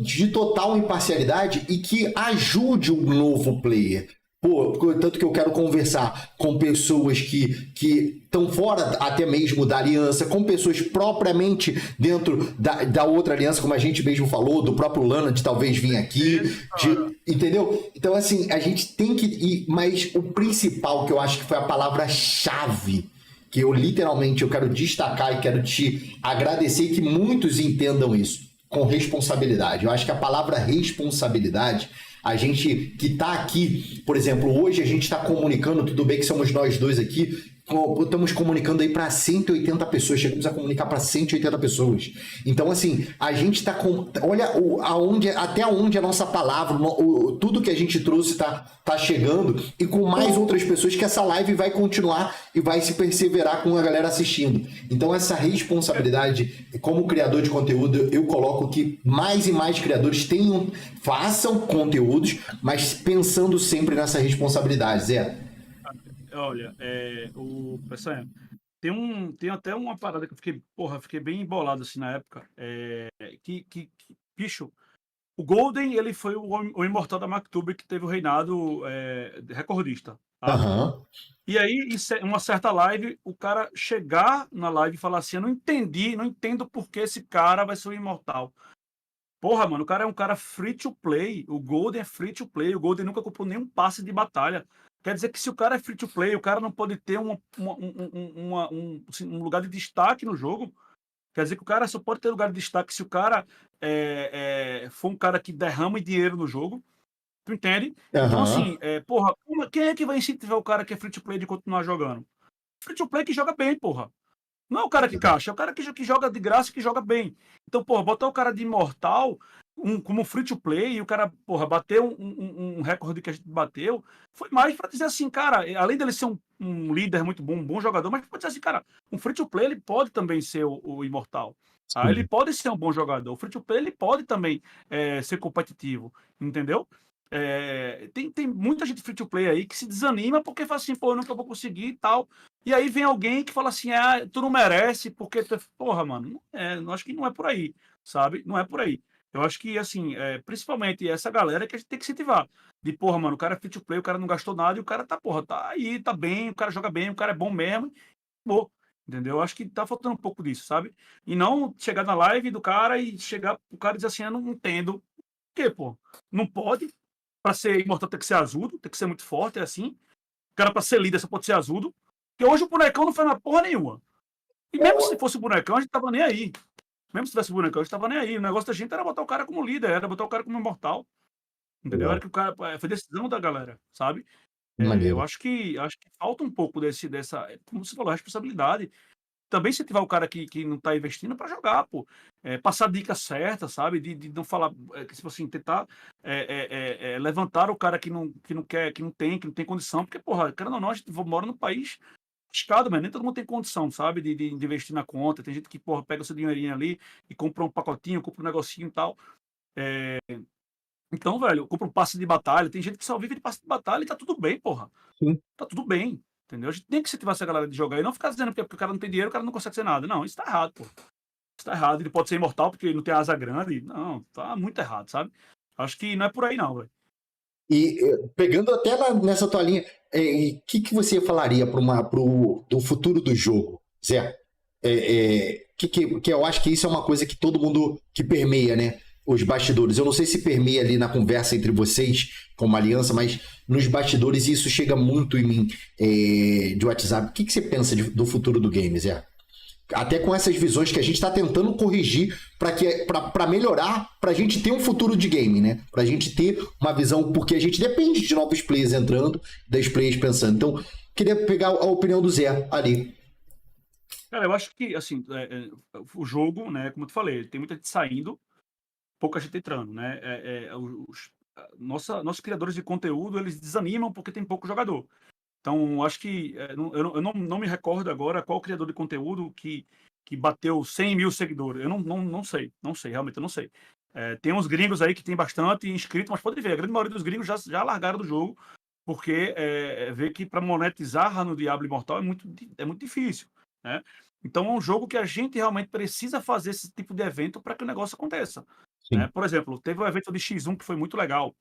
de total imparcialidade e que ajude o novo player. Pô, tanto que eu quero conversar com pessoas que estão fora até mesmo da aliança, com pessoas propriamente dentro da outra aliança, como a gente mesmo falou, do próprio Lana, de talvez vir aqui, entendeu? Então, assim, a gente tem que ir, mas o principal que eu acho que foi a palavra-chave, que eu literalmente eu quero destacar e quero te agradecer e que muitos entendam isso, com responsabilidade. Eu acho que a palavra responsabilidade, a gente que está aqui, por exemplo, hoje a gente está comunicando, tudo bem que somos nós dois aqui, estamos comunicando aí para 180 pessoas, chegamos a comunicar para 180 pessoas. Então, assim, a gente está com... Olha até onde a nossa palavra, tudo que a gente trouxe está chegando, e com mais outras pessoas que essa live vai continuar e vai se perseverar com a galera assistindo. Então, essa responsabilidade, como criador de conteúdo, eu coloco que mais e mais criadores façam conteúdos, mas pensando sempre nessa responsabilidade, Zé.
Olha, Peçanha, tem até uma parada que eu fiquei bem embolado assim na época, bicho, o Golden, ele foi o imortal da Mactube que teve o reinado recordista. Tá?
Uhum.
E aí, em uma certa live, o cara chegar na live e falar assim, eu não entendo por que esse cara vai ser o imortal. Porra, mano, o cara é um cara free to play, o Golden é free to play, o Golden nunca comprou nenhum passe de batalha. Quer dizer que se o cara é free to play, o cara não pode ter um lugar de destaque no jogo. Quer dizer que o cara só pode ter lugar de destaque se o cara for um cara que derrama dinheiro no jogo. Tu entende? Então, assim, porra, quem é que vai incentivar o cara que é free to play de continuar jogando? Free to play que joga bem, porra. Não é o cara que caixa, é o cara que joga de graça e que joga bem. Então, porra, botar o cara de imortal como free to play e o cara, porra, bateu um recorde que a gente bateu, foi mais pra dizer assim, cara, além dele ser um líder muito bom, um bom jogador, mas pode dizer assim, cara, um free to play ele pode também ser o imortal. Tá? Ele pode ser um bom jogador. O free to play ele pode também ser competitivo, entendeu? Tem muita gente free to play aí que se desanima porque fala assim, pô, eu nunca vou conseguir e tal. E aí vem alguém que fala assim, tu não merece, porque porra, mano, eu acho que não é por aí, sabe? Não é por aí. Eu acho que, assim, principalmente essa galera que a gente tem que incentivar. De, porra, mano, o cara é free to play, o cara não gastou nada e o cara tá, porra, tá aí, tá bem, o cara joga bem, o cara é bom mesmo, pô, entendeu? Eu acho que tá faltando um pouco disso, sabe? E não chegar na live do cara e chegar o cara e dizer assim, eu não entendo. Por quê, pô? Não pode? Pra ser imortal tem que ser azudo, tem que ser muito forte, é assim. O cara pra ser líder só pode ser azudo. Porque hoje o bonecão não faz na porra nenhuma. E mesmo se fosse o bonecão, a gente tava nem aí. Mesmo se tivesse o bonecão, a gente tava nem aí. O negócio da gente era botar o cara como líder, era botar o cara como imortal. Entendeu? Era que o cara. Foi decisão da galera, sabe? Eu acho que falta um pouco dessa. Como você falou, responsabilidade. Também incentivar o cara que não tá investindo para jogar, pô. Passar dicas certas, sabe? De não falar. Tipo assim, tentar levantar o cara que não quer, que não tem condição. Porque, porra, querendo ou não, a gente mora num país escado, mas nem todo mundo tem condição, sabe? De investir na conta. Tem gente que, porra, pega o seu dinheirinho ali e compra um pacotinho, compra um negocinho e tal. Então, velho, compra um passe de batalha. Tem gente que só vive de passe de batalha e tá tudo bem, porra.
Sim.
Tá tudo bem. Entendeu? A gente tem que incentivar essa galera de jogar e não ficar dizendo que porque o cara não tem dinheiro, o cara não consegue ser nada. Não, isso tá errado, pô. Isso tá errado. Ele pode ser imortal porque não tem asa grande. Não, tá muito errado, sabe? Acho que não é por aí, não, velho.
E pegando até nessa tua linha, o que você falaria do futuro do jogo, Zé? Que eu acho que isso é uma coisa que todo mundo que permeia, né? Os bastidores. Eu não sei se permeia ali na conversa entre vocês, como aliança, mas nos bastidores isso chega muito em mim de WhatsApp. O que você pensa do futuro do game, Zé? Até com essas visões que a gente está tentando corrigir para melhorar, para a gente ter um futuro de game, né? Para a gente ter uma visão, porque a gente depende de novos players entrando, das players pensando. Então, queria pegar a opinião do Zé ali.
Cara, eu acho que, assim, o jogo, né, como eu te falei, tem muita gente saindo, pouca gente entrando, né? Nossos criadores de conteúdo, eles desanimam porque tem pouco jogador. Então, acho que eu não me recordo agora qual criador de conteúdo que bateu 100 mil seguidores. Eu não sei, realmente eu não sei. Tem uns gringos aí que tem bastante inscrito, mas pode ver, a grande maioria dos gringos já largaram do jogo, porque vê que para monetizar no Diablo Imortal é muito difícil, né? Então, é um jogo que a gente realmente precisa fazer esse tipo de evento para que o negócio aconteça. Né? Por exemplo, teve um evento de X1 que foi muito legal,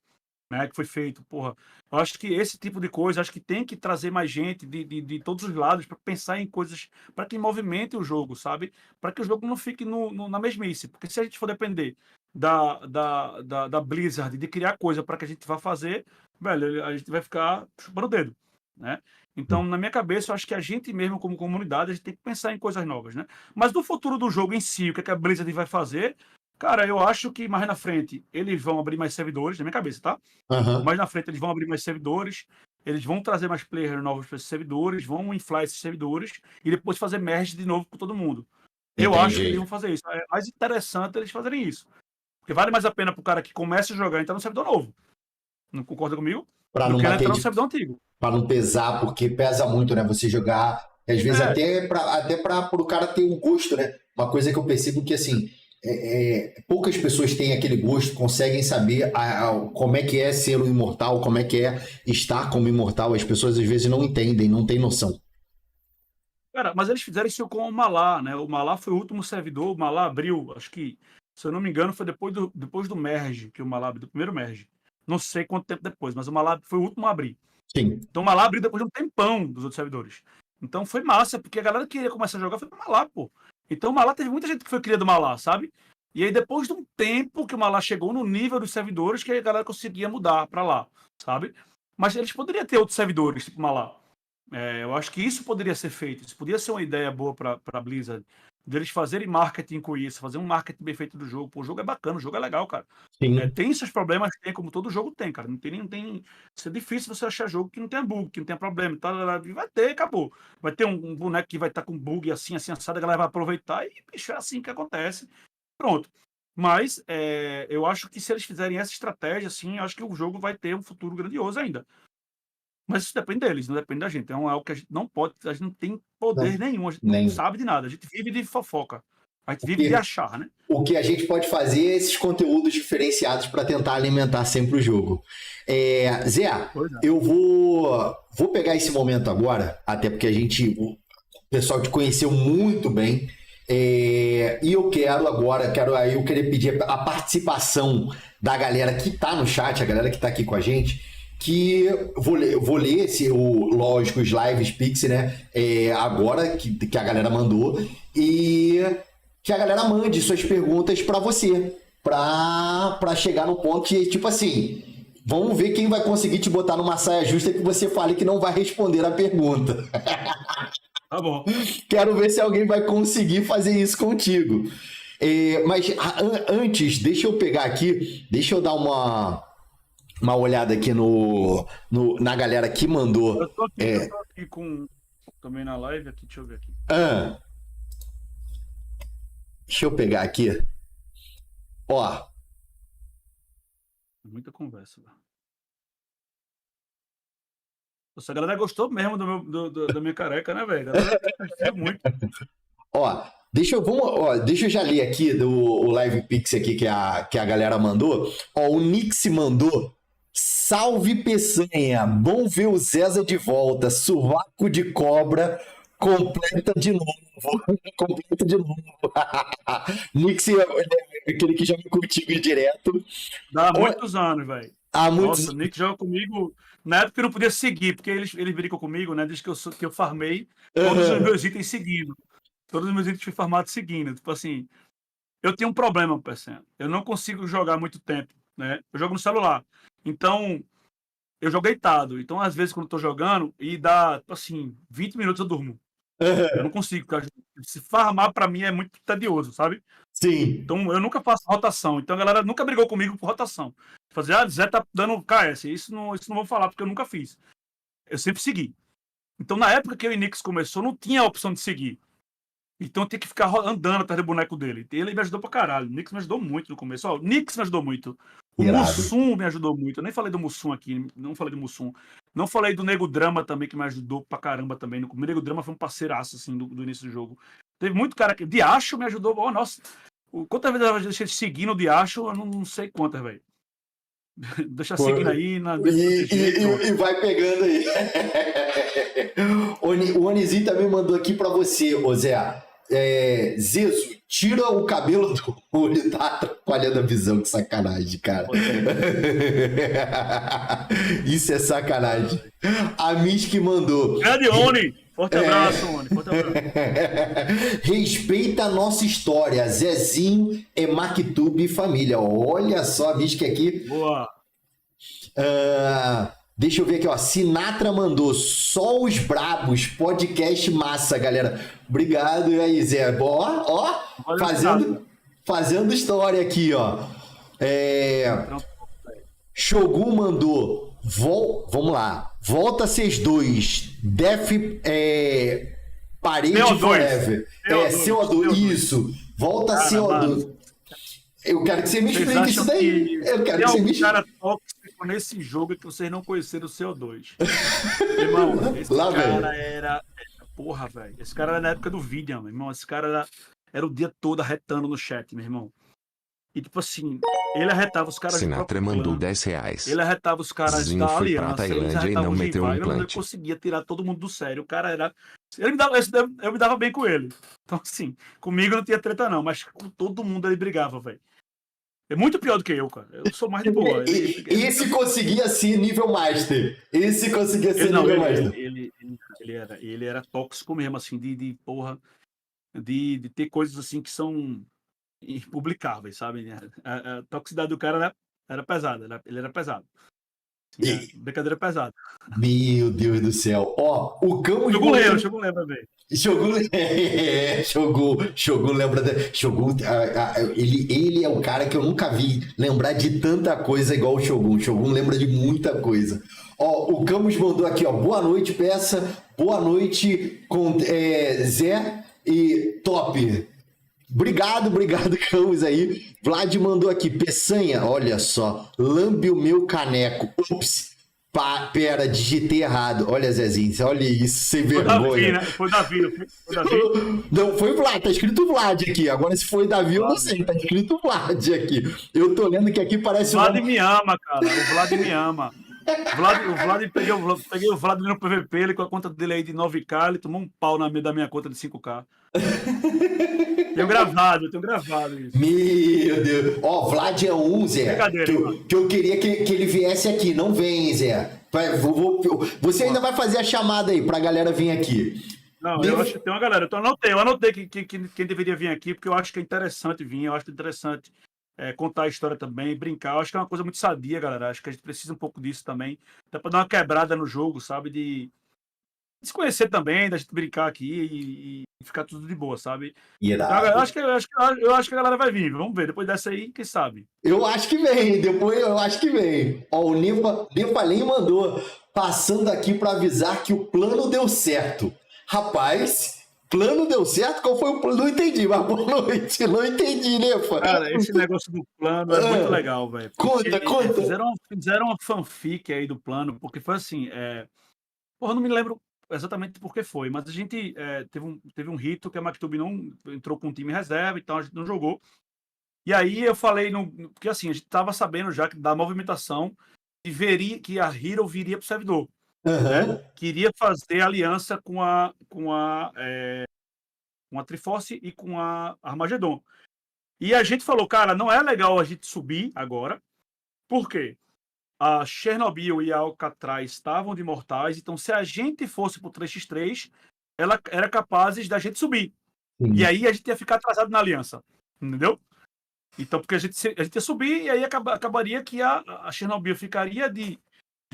né, que foi feito, porra. Eu acho que esse tipo de coisa, acho que tem que trazer mais gente de todos os lados para pensar em coisas, para que movimente o jogo, sabe? Para que o jogo não fique na mesmice. Porque se a gente for depender da Blizzard de criar coisa para que a gente vá fazer, velho, a gente vai ficar chupando o dedo, né? Então, na minha cabeça, eu acho que a gente mesmo, como comunidade, a gente tem que pensar em coisas novas, né? Mas do futuro do jogo em si, o que a Blizzard vai fazer, cara, eu acho que mais na frente eles vão abrir mais servidores, na minha cabeça, tá? Mais na frente eles vão abrir mais servidores, eles vão trazer mais players novos para esses servidores, vão inflar esses servidores e depois fazer merge de novo com todo mundo. Eu acho que eles vão fazer isso. É mais interessante eles fazerem isso. Porque vale mais a pena pro cara que começa a jogar e entrar no servidor novo. Não concorda comigo?
Para não
entrar no servidor antigo.
Para não pesar, porque pesa muito, né? Você jogar, às vezes até para o cara ter um gosto, né? Uma coisa que eu percebo que, assim, poucas pessoas têm aquele gosto, conseguem saber como é que é ser um imortal, como é que é estar como imortal. As pessoas às vezes não entendem, não têm noção.
Cara, mas eles fizeram isso com o Malá, né? O Malá foi o último servidor, o Malá abriu, acho que, se eu não me engano, foi depois do merge, que o Malá abriu, do primeiro merge. Não sei quanto tempo depois, mas o Malá foi o último a abrir.
Sim.
Então o Malá abriu depois de um tempão dos outros servidores. Então foi massa, porque a galera que queria começar a jogar foi pro Malá, pô. Então o Malá teve muita gente que foi cria do Malá, sabe? E aí depois de um tempo que o Malá chegou no nível dos servidores, que a galera conseguia mudar pra lá, sabe? Mas eles poderiam ter outros servidores, tipo Malá. Eu acho que isso poderia ser feito. Isso poderia ser uma ideia boa pra Blizzard. deles fazerem marketing com isso, fazer um marketing bem feito do jogo. Pô, o jogo é bacana, o jogo é legal, cara.
Sim.
Tem seus problemas, tem, como todo jogo tem, cara. Não tem. Isso é difícil você achar jogo que não tenha bug, que não tenha problema. Tá, vai ter, acabou. Vai ter um boneco que vai estar com bug assim, assado, a galera vai aproveitar e, bicho, é assim que acontece. Pronto. Mas eu acho que se eles fizerem essa estratégia, assim, eu acho que o jogo vai ter um futuro grandioso ainda. Mas isso depende deles, não depende da gente. É algo que a gente não pode, a gente não tem poder nenhum, a gente não sabe de nada. A gente vive de fofoca. A gente vive de achar, né?
O que a gente pode fazer é esses conteúdos diferenciados para tentar alimentar sempre o jogo. Zé, eu vou pegar esse momento agora, até porque o pessoal te conheceu muito bem. E eu queria pedir a participação da galera que está no chat, a galera que está aqui com a gente, que vou ler lógico, os lives Pix, né? Agora que a galera mandou, e que a galera mande suas perguntas para você, para chegar no ponto que, tipo assim, vamos ver quem vai conseguir te botar numa saia justa que você fale que não vai responder a pergunta.
Tá bom.
Quero ver se alguém vai conseguir fazer isso contigo. Mas antes, deixa eu pegar aqui, deixa eu dar uma olhada aqui na galera que mandou.
Eu tô aqui também na live, aqui, deixa eu ver aqui.
Deixa eu pegar aqui. Ó.
Muita conversa, velho. Essa galera gostou mesmo da minha careca, né, velho? A galera curtiu muito.
Deixa eu já ler aqui o Live Pix aqui que a galera mandou. O Nix mandou. Salve Peçanha, bom ver o Zeza de volta. Sovaco de cobra, completa de novo. Completa de novo. Nix é aquele que joga contigo direto.
Há muitos anos, velho.
Nossa,
o Nick joga comigo. Na época eu não podia seguir, porque eles brincam comigo, né? Desde que eu farmei todos os meus itens seguindo. Todos os meus itens fui farmado seguindo. Tipo assim, eu tenho um problema, Peçanha. Eu não consigo jogar muito tempo, né? Eu jogo no celular. Então, eu jogo deitado. Então, às vezes, quando eu tô jogando, e dá, tipo assim, 20 minutos eu durmo. Eu não consigo, porque se farmar pra mim é muito tedioso, sabe?
Sim.
Então, eu nunca faço rotação. Então, a galera nunca brigou comigo por rotação. Fazer, Zé tá dando KS. Isso não vou falar, porque eu nunca fiz. Eu sempre segui. Então, na época que o Nix começou, não tinha a opção de seguir. Então, eu tinha que ficar andando atrás do boneco dele. Ele me ajudou pra caralho. O Nix me ajudou muito no começo. O Nix me ajudou muito. O Mussum me ajudou muito. Eu nem falei do Mussum aqui. Não falei do Mussum. Não falei do Nego Drama também, que me ajudou pra caramba também. O Nego Drama foi um parceiraço, assim, do início do jogo. Teve muito cara que... Diacho me ajudou. Nossa... Quantas vezes eu deixei de seguir no Diacho? Eu não sei quantas, velho. Deixa seguindo aí.
E vai pegando aí. O Onizinho também mandou aqui pra você, ô Zé. Zezo, tira o cabelo do olho, tá atrapalhando a visão, que sacanagem, cara. Isso é sacanagem. A Miss que mandou.
Grande Oni! Forte abraço, Oni. Forte abraço.
Respeita a nossa história. Zezinho é Mactube e família. Olha só a Miss que aqui.
Boa.
Deixa eu ver aqui, ó. Sinatra mandou só os brabos, podcast massa, galera. Obrigado aí, Zé. Ó, fazendo história aqui, ó. Shogun mandou. Vamos lá. Volta vocês dois. Def Parede
CO2.
Forever. CO2. Isso. Volta CO2. Eu quero que você me explique isso daí. Eu quero que você me explique.
Cara tóxico nesse jogo é que vocês não conheceram o CO2. Irmão, esse cara era... Porra, velho. Esse cara era na época do Vidian, meu irmão. Esse cara era o dia todo arretando no chat, meu irmão. E tipo assim, ele arretava os caras...
Sinatra mandou R$10.
Ele arretava os caras da Aliança. Ele arretava os rivais. Ele não conseguia tirar todo mundo do sério. O cara era... Eu me dava bem com ele. Então assim, comigo não tinha treta não. Mas com todo mundo ele brigava, velho. É muito pior do que eu, cara. Eu sou mais de boa.
Esse conseguia ser nível master. Esse conseguia ser nível master.
Ele era tóxico mesmo, assim, de ter coisas assim que são impublicáveis, sabe? A toxicidade do cara era pesada. Ele era pesado. Brincadeira pesada.
Meu Deus do céu. Ó, o Camus...
Shogun lembra bem.
Shogun lembra... Shogun, ele é o cara que eu nunca vi lembrar de tanta coisa igual o Shogun. Shogun lembra de muita coisa. Ó, o Camus mandou aqui, ó. Boa noite, peça. Boa noite, Zé e Top. Obrigado, Camus aí. Vlad mandou aqui, Peçanha, olha só, lambe o meu caneco. Ups, pera, digitei errado. Olha, Zezinho, olha isso, sem vergonha.
Foi Davi.
Não, foi Vlad, tá escrito Vlad aqui. Agora, se foi Davi, eu não sei, tá escrito Vlad aqui. Eu tô lendo que aqui parece...
O Vlad me ama, cara, o Vlad me ama. Peguei o Vlad no PVP, ele com a conta dele aí de 9K, ele tomou um pau da minha conta de 5K. Tenho gravado isso.
Meu Deus. Ó, Vlad é um, Zé, que eu queria que ele viesse aqui. Não vem, Zé. Você ainda vai fazer a chamada aí pra galera vir aqui.
Não, eu acho que tem uma galera. Então, eu anotei que quem deveria vir aqui, porque eu acho que é interessante vir, eu acho interessante contar a história também, brincar. Eu acho que é uma coisa muito sadia, galera. Acho que a gente precisa um pouco disso também. Até pra dar uma quebrada no jogo, sabe? De se conhecer também, da gente brincar aqui e ficar tudo de boa, sabe? Então, eu acho que a galera vai vir. Vamos ver. Depois dessa aí, quem sabe?
Eu acho que vem. Depois eu acho que vem. Ó, o Nefalém mandou, passando aqui para avisar que o plano deu certo. Rapaz, plano deu certo? Qual foi o plano? Não entendi, mas boa noite. Não entendi, Nefa.
Cara, esse negócio do plano é muito legal, velho.
Conta.
Fizeram uma fanfic aí do plano, porque foi assim, porra, não me lembro exatamente por que foi, mas a gente teve um rito que a Maktub não entrou com um time reserva, então a gente não jogou. E aí eu falei, porque assim, a gente tava sabendo já da movimentação que a Hero viria pro servidor. Né? Queria fazer aliança com a Triforce e com a Armagedon. E a gente falou, cara, não é legal a gente subir agora, por quê? A Chernobyl e a Alcatraz estavam de mortais, então se a gente fosse pro 3x3, ela era capaz da gente subir. Sim. E aí a gente ia ficar atrasado na aliança, entendeu? Então, porque a gente ia subir e aí acabaria que a Chernobyl ficaria de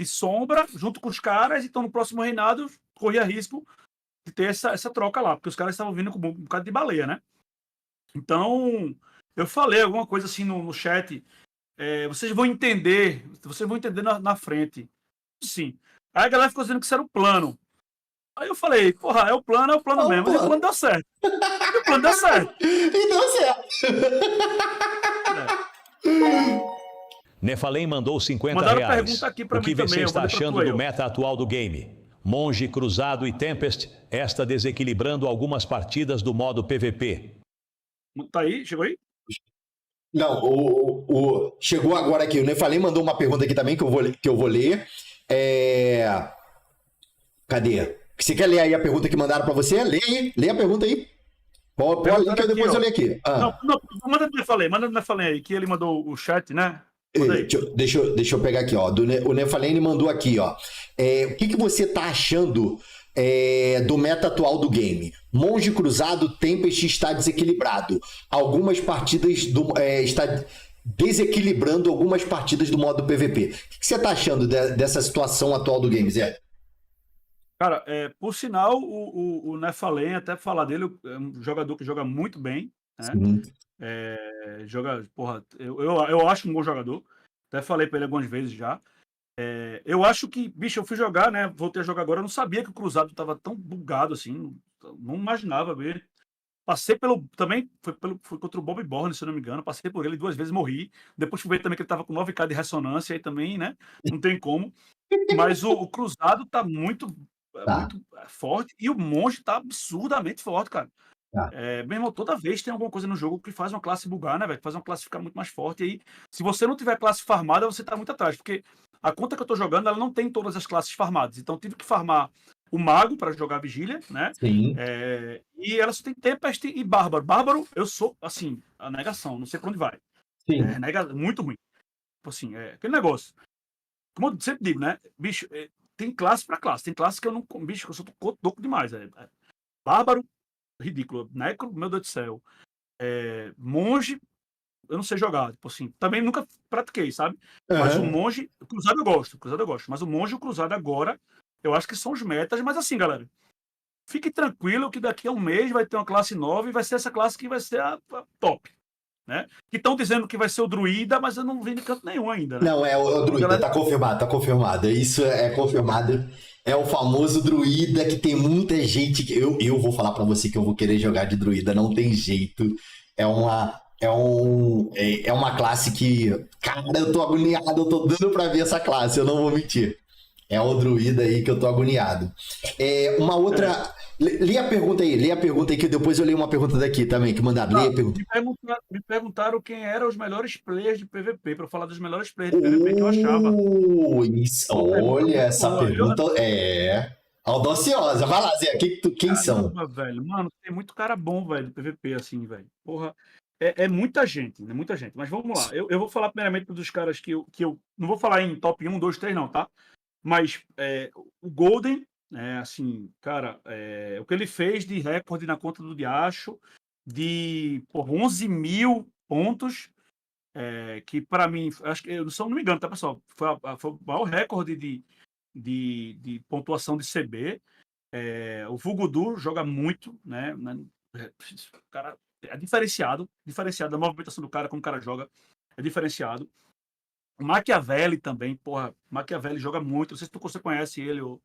sombra junto com os caras, então no próximo reinado corria risco de ter essa troca lá, porque os caras estavam vindo com um bocado de baleia, né? Então, eu falei alguma coisa assim no chat, vocês vão entender na frente. Sim. Aí a galera ficou dizendo que isso era o plano. Aí eu falei, porra, é o plano mesmo. E o plano deu certo. E deu certo.
Nefalém mandou 50 reais.
Aqui pra
o que
mim
você
também,
está achando do meta atual do game? Monge, Cruzado e Tempest está desequilibrando algumas partidas do modo PVP.
Tá aí? Chegou aí?
Não, chegou agora aqui. O Nefalém mandou uma pergunta aqui também que eu vou ler. Cadê? Você quer ler aí a pergunta que mandaram pra você? Lê a pergunta aí. Pode ler que depois eu leio aqui.
Não, manda o Nefalém aí, que ele mandou o chat, né?
Deixa eu pegar aqui, ó. O Nefalém mandou aqui, ó. O que você tá achando do meta atual do game? Monge Cruzado, Tempest está desequilibrado. Algumas partidas está desequilibrando algumas partidas do modo PVP. O que você tá achando dessa situação atual do game, Zé?
Cara, por sinal, o Nefalém, até falar dele, é um jogador que joga muito bem, né? Joga, porra, eu acho um bom jogador. Até falei pra ele algumas vezes já. Eu acho que, bicho, eu fui jogar, né? Voltei a jogar agora. Eu não sabia que o Cruzado tava tão bugado assim. Não imaginava ver. Passei também, foi contra o Bob Borne, se eu não me engano. Passei por ele 2 vezes, morri. Depois fui ver também que ele tava com 9K de ressonância aí também, né? Não tem como. Mas o Cruzado tá muito forte e o Monge tá absurdamente forte, cara. Meu irmão, toda vez tem alguma coisa no jogo que faz uma classe bugar, né, velho? Que faz uma classe ficar muito mais forte. E aí, se você não tiver classe farmada, você tá muito atrás. Porque a conta que eu tô jogando, ela não tem todas as classes farmadas. Então, eu tive que farmar o Mago para jogar Vigília, né?
Sim.
E ela só tem Tempest e Bárbaro. Bárbaro, eu sou, assim, a negação. Não sei pra onde vai.
Sim.
Muito ruim. Assim, aquele negócio. Como eu sempre digo, né? Bicho, tem classe pra classe. Tem classe que eu não... Bicho, que eu sou toco demais. Bárbaro, ridículo. Necro, meu Deus do céu. Monge, eu não sei jogar, tipo assim, também nunca pratiquei, sabe? Mas o monge, o cruzado eu gosto, mas o monge e o cruzado agora, eu acho que são os metas, mas assim, galera, fique tranquilo que daqui a um mês vai ter uma classe nova e vai ser essa classe que vai ser a top, né? Que estão dizendo que vai ser o druida, mas eu não vi de canto nenhum ainda, né?
Não, é o druida,
galera...
tá confirmado. Isso é confirmado. É o famoso druida que tem muita gente que eu vou falar pra você que eu vou querer jogar de druida, não tem jeito. É uma classe que, cara, eu tô agoniado, eu tô dando pra ver essa classe, eu não vou mentir. É o druida aí que eu tô agoniado. Uma outra... Lê a pergunta aí, que depois eu leio uma pergunta daqui também, que mandaram. Lê a pergunta.
Me perguntaram quem eram os melhores players de PVP, pra eu falar dos melhores players de PVP que eu achava.
Isso, olha, essa pergunta audaciosa. Vai lá, Zé, quem são?
Velho, mano, tem muito cara bom, velho, de PVP, assim, velho. Porra, é muita gente, né? Muita gente. Mas vamos lá. Eu vou falar primeiramente dos caras que eu não vou falar em top 1, 2, 3, não, tá? Mas o Golden, assim, cara, o que ele fez de recorde na conta do Diacho, de 11 mil pontos, que para mim, acho que, se eu não me engano, tá, pessoal? Foi o maior recorde de pontuação de CB. O Vugudu joga muito, né? O cara é diferenciado a movimentação do cara, como o cara joga, é diferenciado. O Machiavelli também, porra, Machiavelli joga muito. Não sei se você conhece ele, o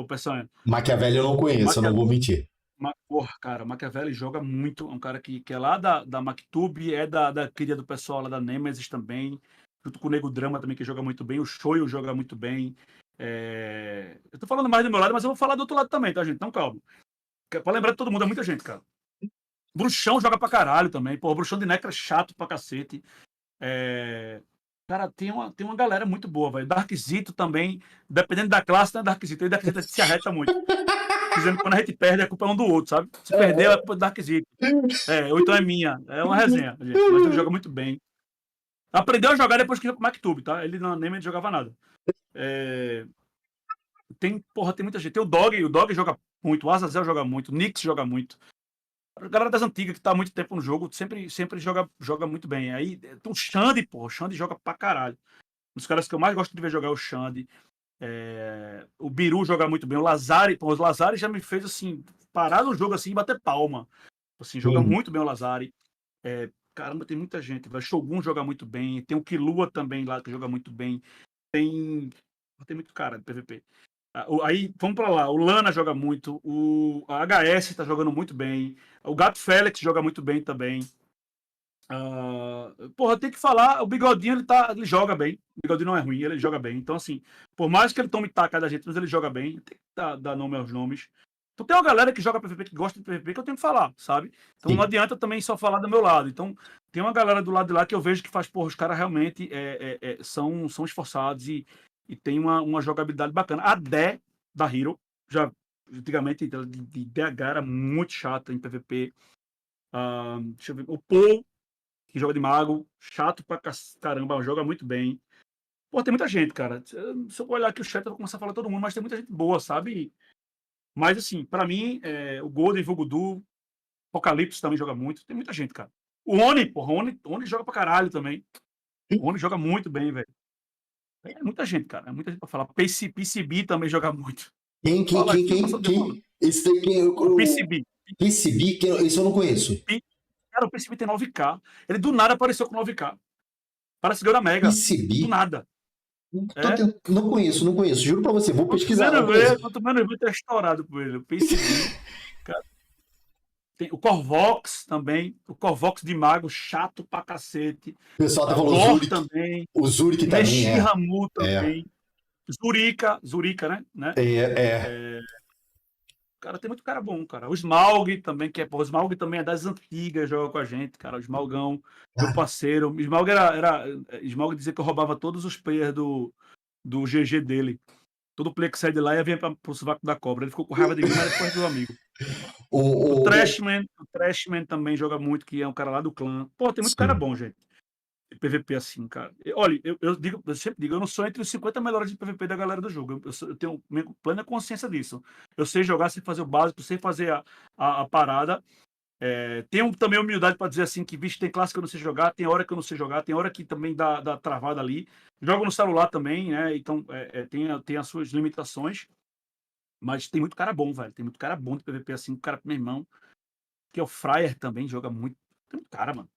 Peçanha.
Machiavelli eu não conheço, eu não vou mentir.
Porra, cara, o Machiavelli joga muito. É um cara que é lá da Mactube, é da cria do pessoal lá da Nemesis também. Junto com o Nego Drama também, que joga muito bem. O Shoyo joga muito bem. Eu tô falando mais do meu lado, mas eu vou falar do outro lado também, tá, gente? Então, calma. Pra lembrar de todo mundo, é muita gente, cara. Bruxão joga pra caralho também. Pô, o Bruxão de Necra é chato pra cacete. Cara, tem uma galera muito boa, velho. Darkzito também, dependendo da classe, né, Darkzito. E Darkzito se arreta muito. Dizendo que quando a gente perde, a culpa é um do outro, sabe? Se perder, é culpa do Darkzito. Ou então é minha. É uma resenha, gente. Mas ele joga muito bem. Aprendeu a jogar depois que jogou com o MacTube, tá? Ele nem jogava nada. Tem muita gente. Tem o Dog joga muito, o Azazel joga muito, o Nix joga muito. A galera das antigas, que tá há muito tempo no jogo, sempre joga muito bem. Aí tem o Xande, o Xande joga pra caralho. Um dos caras que eu mais gosto de ver jogar é o Xande. O Biru joga muito bem. O Lazari já me fez, assim, parar no jogo assim e bater palma. Assim, joga muito bem o Lazari. Caramba, tem muita gente. O Shogun joga muito bem. Tem o Killua também lá, que joga muito bem. Tem muito cara de PVP. Aí, vamos pra lá. O Lana joga muito. O HS tá jogando muito bem. O Gato Félix joga muito bem também. Tem que falar. O Bigodinho, ele joga bem. O Bigodinho não é ruim, ele joga bem. Então, assim, por mais que ele tome taca da gente, mas ele joga bem. Tem que dar nome aos nomes. Então, tem uma galera que joga PVP, que gosta de PVP, que eu tenho que falar, sabe? Então, não adianta também só falar do meu lado. Então, tem uma galera do lado de lá que eu vejo que faz, os caras realmente são esforçados e tem uma jogabilidade bacana. A Dé da Hero, já antigamente de DH era muito chata em PVP. Deixa eu ver. O Paul, que joga de mago, chato pra caramba, joga muito bem. Tem muita gente, cara. Se eu olhar aqui o chat, eu vou começar a falar todo mundo, mas tem muita gente boa, sabe? Mas, assim, pra mim, o Golden, Vugudu, Apocalipse também joga muito. Tem muita gente, cara. O Oni, Oni joga pra caralho também. O Oni joga muito bem, velho. É muita gente, cara. É muita gente pra falar. PCB também joga muito.
Quem? Esse daí quem?
O PCB.
PCB, esse eu não conheço.
Cara, o PCB tem 9K. Ele do nada apareceu com 9K. Parece que ganhou da Mega.
PCB?
Do nada.
Não conheço. Juro pra você, vou pesquisar.
Quanto menos ver, tá estourado por ele. O PCB. Cara. Tem o Corvox também. O Corvox de mago, chato pra cacete.
O pessoal tá falando Zurich
também.
O Zurich também.
Meshihamu também. Zurika, né? Cara, tem muito cara bom, cara. O Smaug também, o Smaug também é das antigas, joga com a gente, cara. O Smaugão, meu parceiro. O Smaug Smaug dizia que eu roubava todos os players do GG dele. Todo player que sai de lá ia vir pro sovaco da cobra. Ele ficou com raiva de mim, mas depois do amigo. O Trashman também joga muito, que é um cara lá do clã. Tem muito cara bom, gente. De PVP assim, cara. Olha, eu sempre digo, eu não sou entre os 50 melhores de PVP da galera do jogo. Eu tenho plena consciência disso. Eu sei jogar, sei fazer o básico, sei fazer a parada. Tenho também humildade para dizer assim que, bicho, tem classe que eu não sei jogar, tem hora que eu não sei jogar, tem hora que também dá travada ali. Jogo no celular também, né? Então tem as suas limitações. Mas tem muito cara bom, velho. Tem muito cara bom de PVP assim, cara, meu irmão, que é o Fryer também, joga muito. Tem muito cara, mano.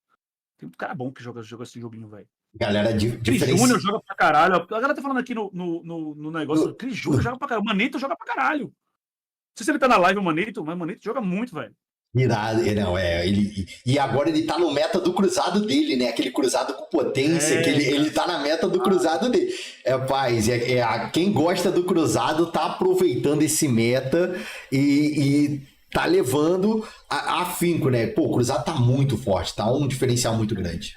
Tem muito cara bom que joga esse joguinho, velho.
Galera
Cris Júnior joga pra caralho. A galera tá falando aqui no negócio. Cris Júnior joga pra caralho. O Manito joga pra caralho. Não sei se ele tá na live, o Manito, mas o Manito joga muito, velho.
Irado, não, e agora ele tá no meta do cruzado dele, né? Aquele cruzado com potência, que ele tá na meta do cruzado dele. Paz, quem gosta do cruzado tá aproveitando esse meta e tá levando afinco, né? Pô, o cruzado tá muito forte, tá um diferencial muito grande.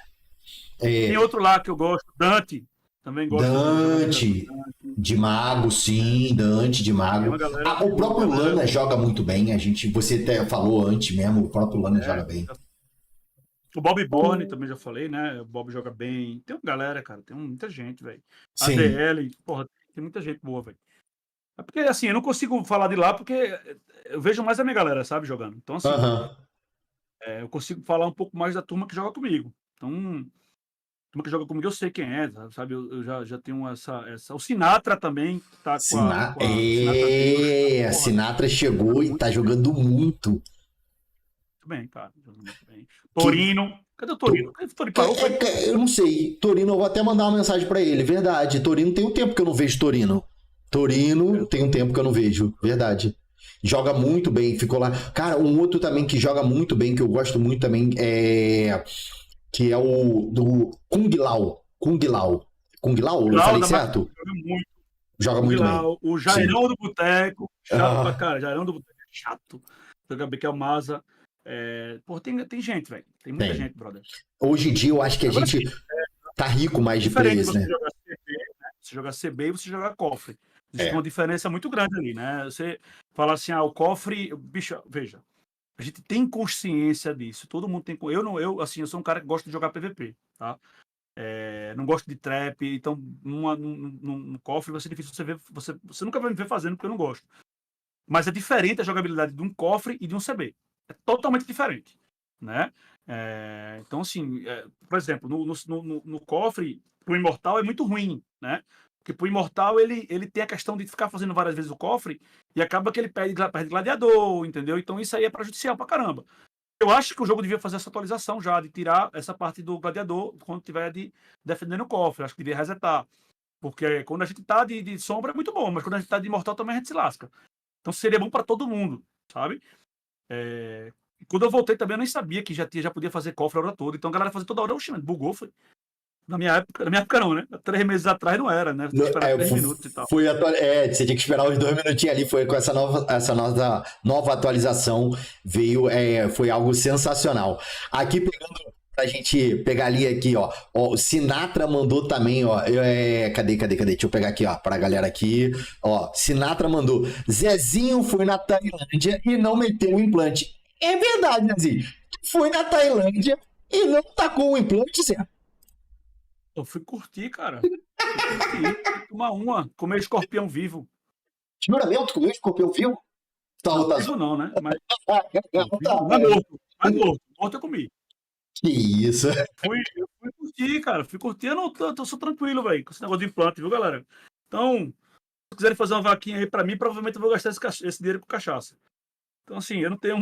Tem outro lá que eu gosto, Dante. Também gosto.
Dante, de mago, sim, Dante de mago. O próprio Lana joga muito bem, você até falou antes mesmo, o próprio Lana joga bem.
O Bob Borne também já falei, né? O Bob joga bem. Tem uma galera, cara, tem muita gente, velho. ADL, porra, tem muita gente boa, velho. É porque, assim, eu não consigo falar de lá porque eu vejo mais a minha galera, sabe, jogando. Então, assim, eu consigo falar um pouco mais da turma que joga comigo. Então, turma que joga comigo, eu sei quem é, sabe? Eu já tenho essa... O Sinatra também tá
a Sinatra chegou e tá jogando muito.
Muito bem, cara. Jogando muito bem. Torino. Cadê o Torino?
Eu não sei. Torino, eu vou até mandar uma mensagem pra ele. Verdade. Torino, tem um tempo que eu não vejo Torino. Tem um tempo que eu não vejo. Verdade. Joga muito bem. Ficou lá. Cara, um outro também que joga muito bem, que eu gosto muito também, que é o do Kung Lao. Eu falei certo? Joga muito bem.
O Jairão do Boteco. Chato pra cara. Jairão do Boteco é chato. Joga bem, que é o Maza. Pô, tem gente, velho. Tem muita gente, brother.
Hoje em dia, eu acho que a gente tá rico mais de players, né?
Você jogar CB e você jogar cofre. Existe uma diferença muito grande ali, né? Você fala assim, o cofre... Bicho, veja. A gente tem consciência disso. Todo mundo tem... Eu sou um cara que gosta de jogar PVP, tá? Não gosto de trap, então no cofre vai ser difícil você ver. Você nunca vai me ver fazendo porque eu não gosto. Mas é diferente a jogabilidade de um cofre e de um CB. É totalmente diferente, né? Então, assim, por exemplo, no cofre, pro Imortal é muito ruim, né? Porque pro Imortal ele tem a questão de ficar fazendo várias vezes o cofre e acaba que ele perde gladiador, entendeu? Então isso aí é prejudicial pra caramba. Eu acho que o jogo devia fazer essa atualização já, de tirar essa parte do gladiador quando tiver defendendo o cofre. Acho que devia resetar. Porque quando a gente tá de sombra é muito bom, mas quando a gente tá de imortal também a gente se lasca. Então seria bom para todo mundo, sabe? Quando eu voltei também eu nem sabia que já podia fazer cofre a hora toda. Então a galera fazia toda hora, oxi, bugou, foi. Na minha época não, né? 3 meses atrás não era, né? Você tinha que esperar 3 minutos e tal.
Você tinha que esperar os 2 minutinhos ali. Foi com essa nova atualização. Foi algo sensacional. Aqui pegando pra gente pegar ali aqui, ó. O Sinatra mandou também, ó. Cadê? Deixa eu pegar aqui, ó, pra galera aqui. Ó, Sinatra mandou. Zezinho foi na Tailândia e não meteu o implante. É verdade, Zezinho. Foi na Tailândia e não tacou o implante, Zé.
Eu fui curtir, cara. Fui tomar comer escorpião vivo.
Jura mesmo? Tu comeu escorpião vivo?
Vivo não, né? Mas morto. Morto eu comi.
Que isso?
Eu fui curtir, cara. Fui curtir. Eu sou tranquilo, velho, com esse negócio de implante, viu, galera? Então, se quiserem fazer uma vaquinha aí pra mim, provavelmente eu vou gastar esse dinheiro com cachaça. Então, assim, eu não tenho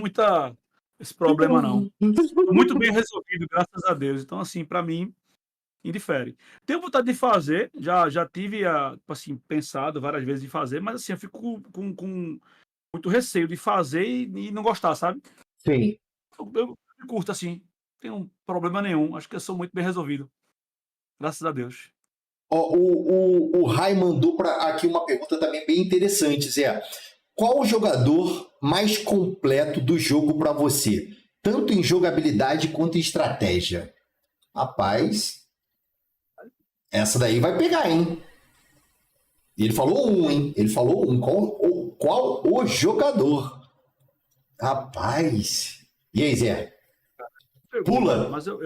esse problema, não. Tô muito bem resolvido, graças a Deus. Então, assim, pra mim, indifere. Tenho vontade de fazer, já tive, assim, pensado várias vezes em fazer, mas, assim, eu fico com muito receio de fazer e não gostar, sabe?
Sim.
Eu curto, assim. Não tenho problema nenhum. Acho que eu sou muito bem resolvido. Graças a Deus.
O Rai mandou aqui uma pergunta também bem interessante, Zé. Qual o jogador mais completo do jogo para você? Tanto em jogabilidade quanto em estratégia. Rapaz, essa daí vai pegar, hein? Ele falou hein? Ele falou Qual o jogador? Rapaz. E aí, Zé? Pula?
Mas eu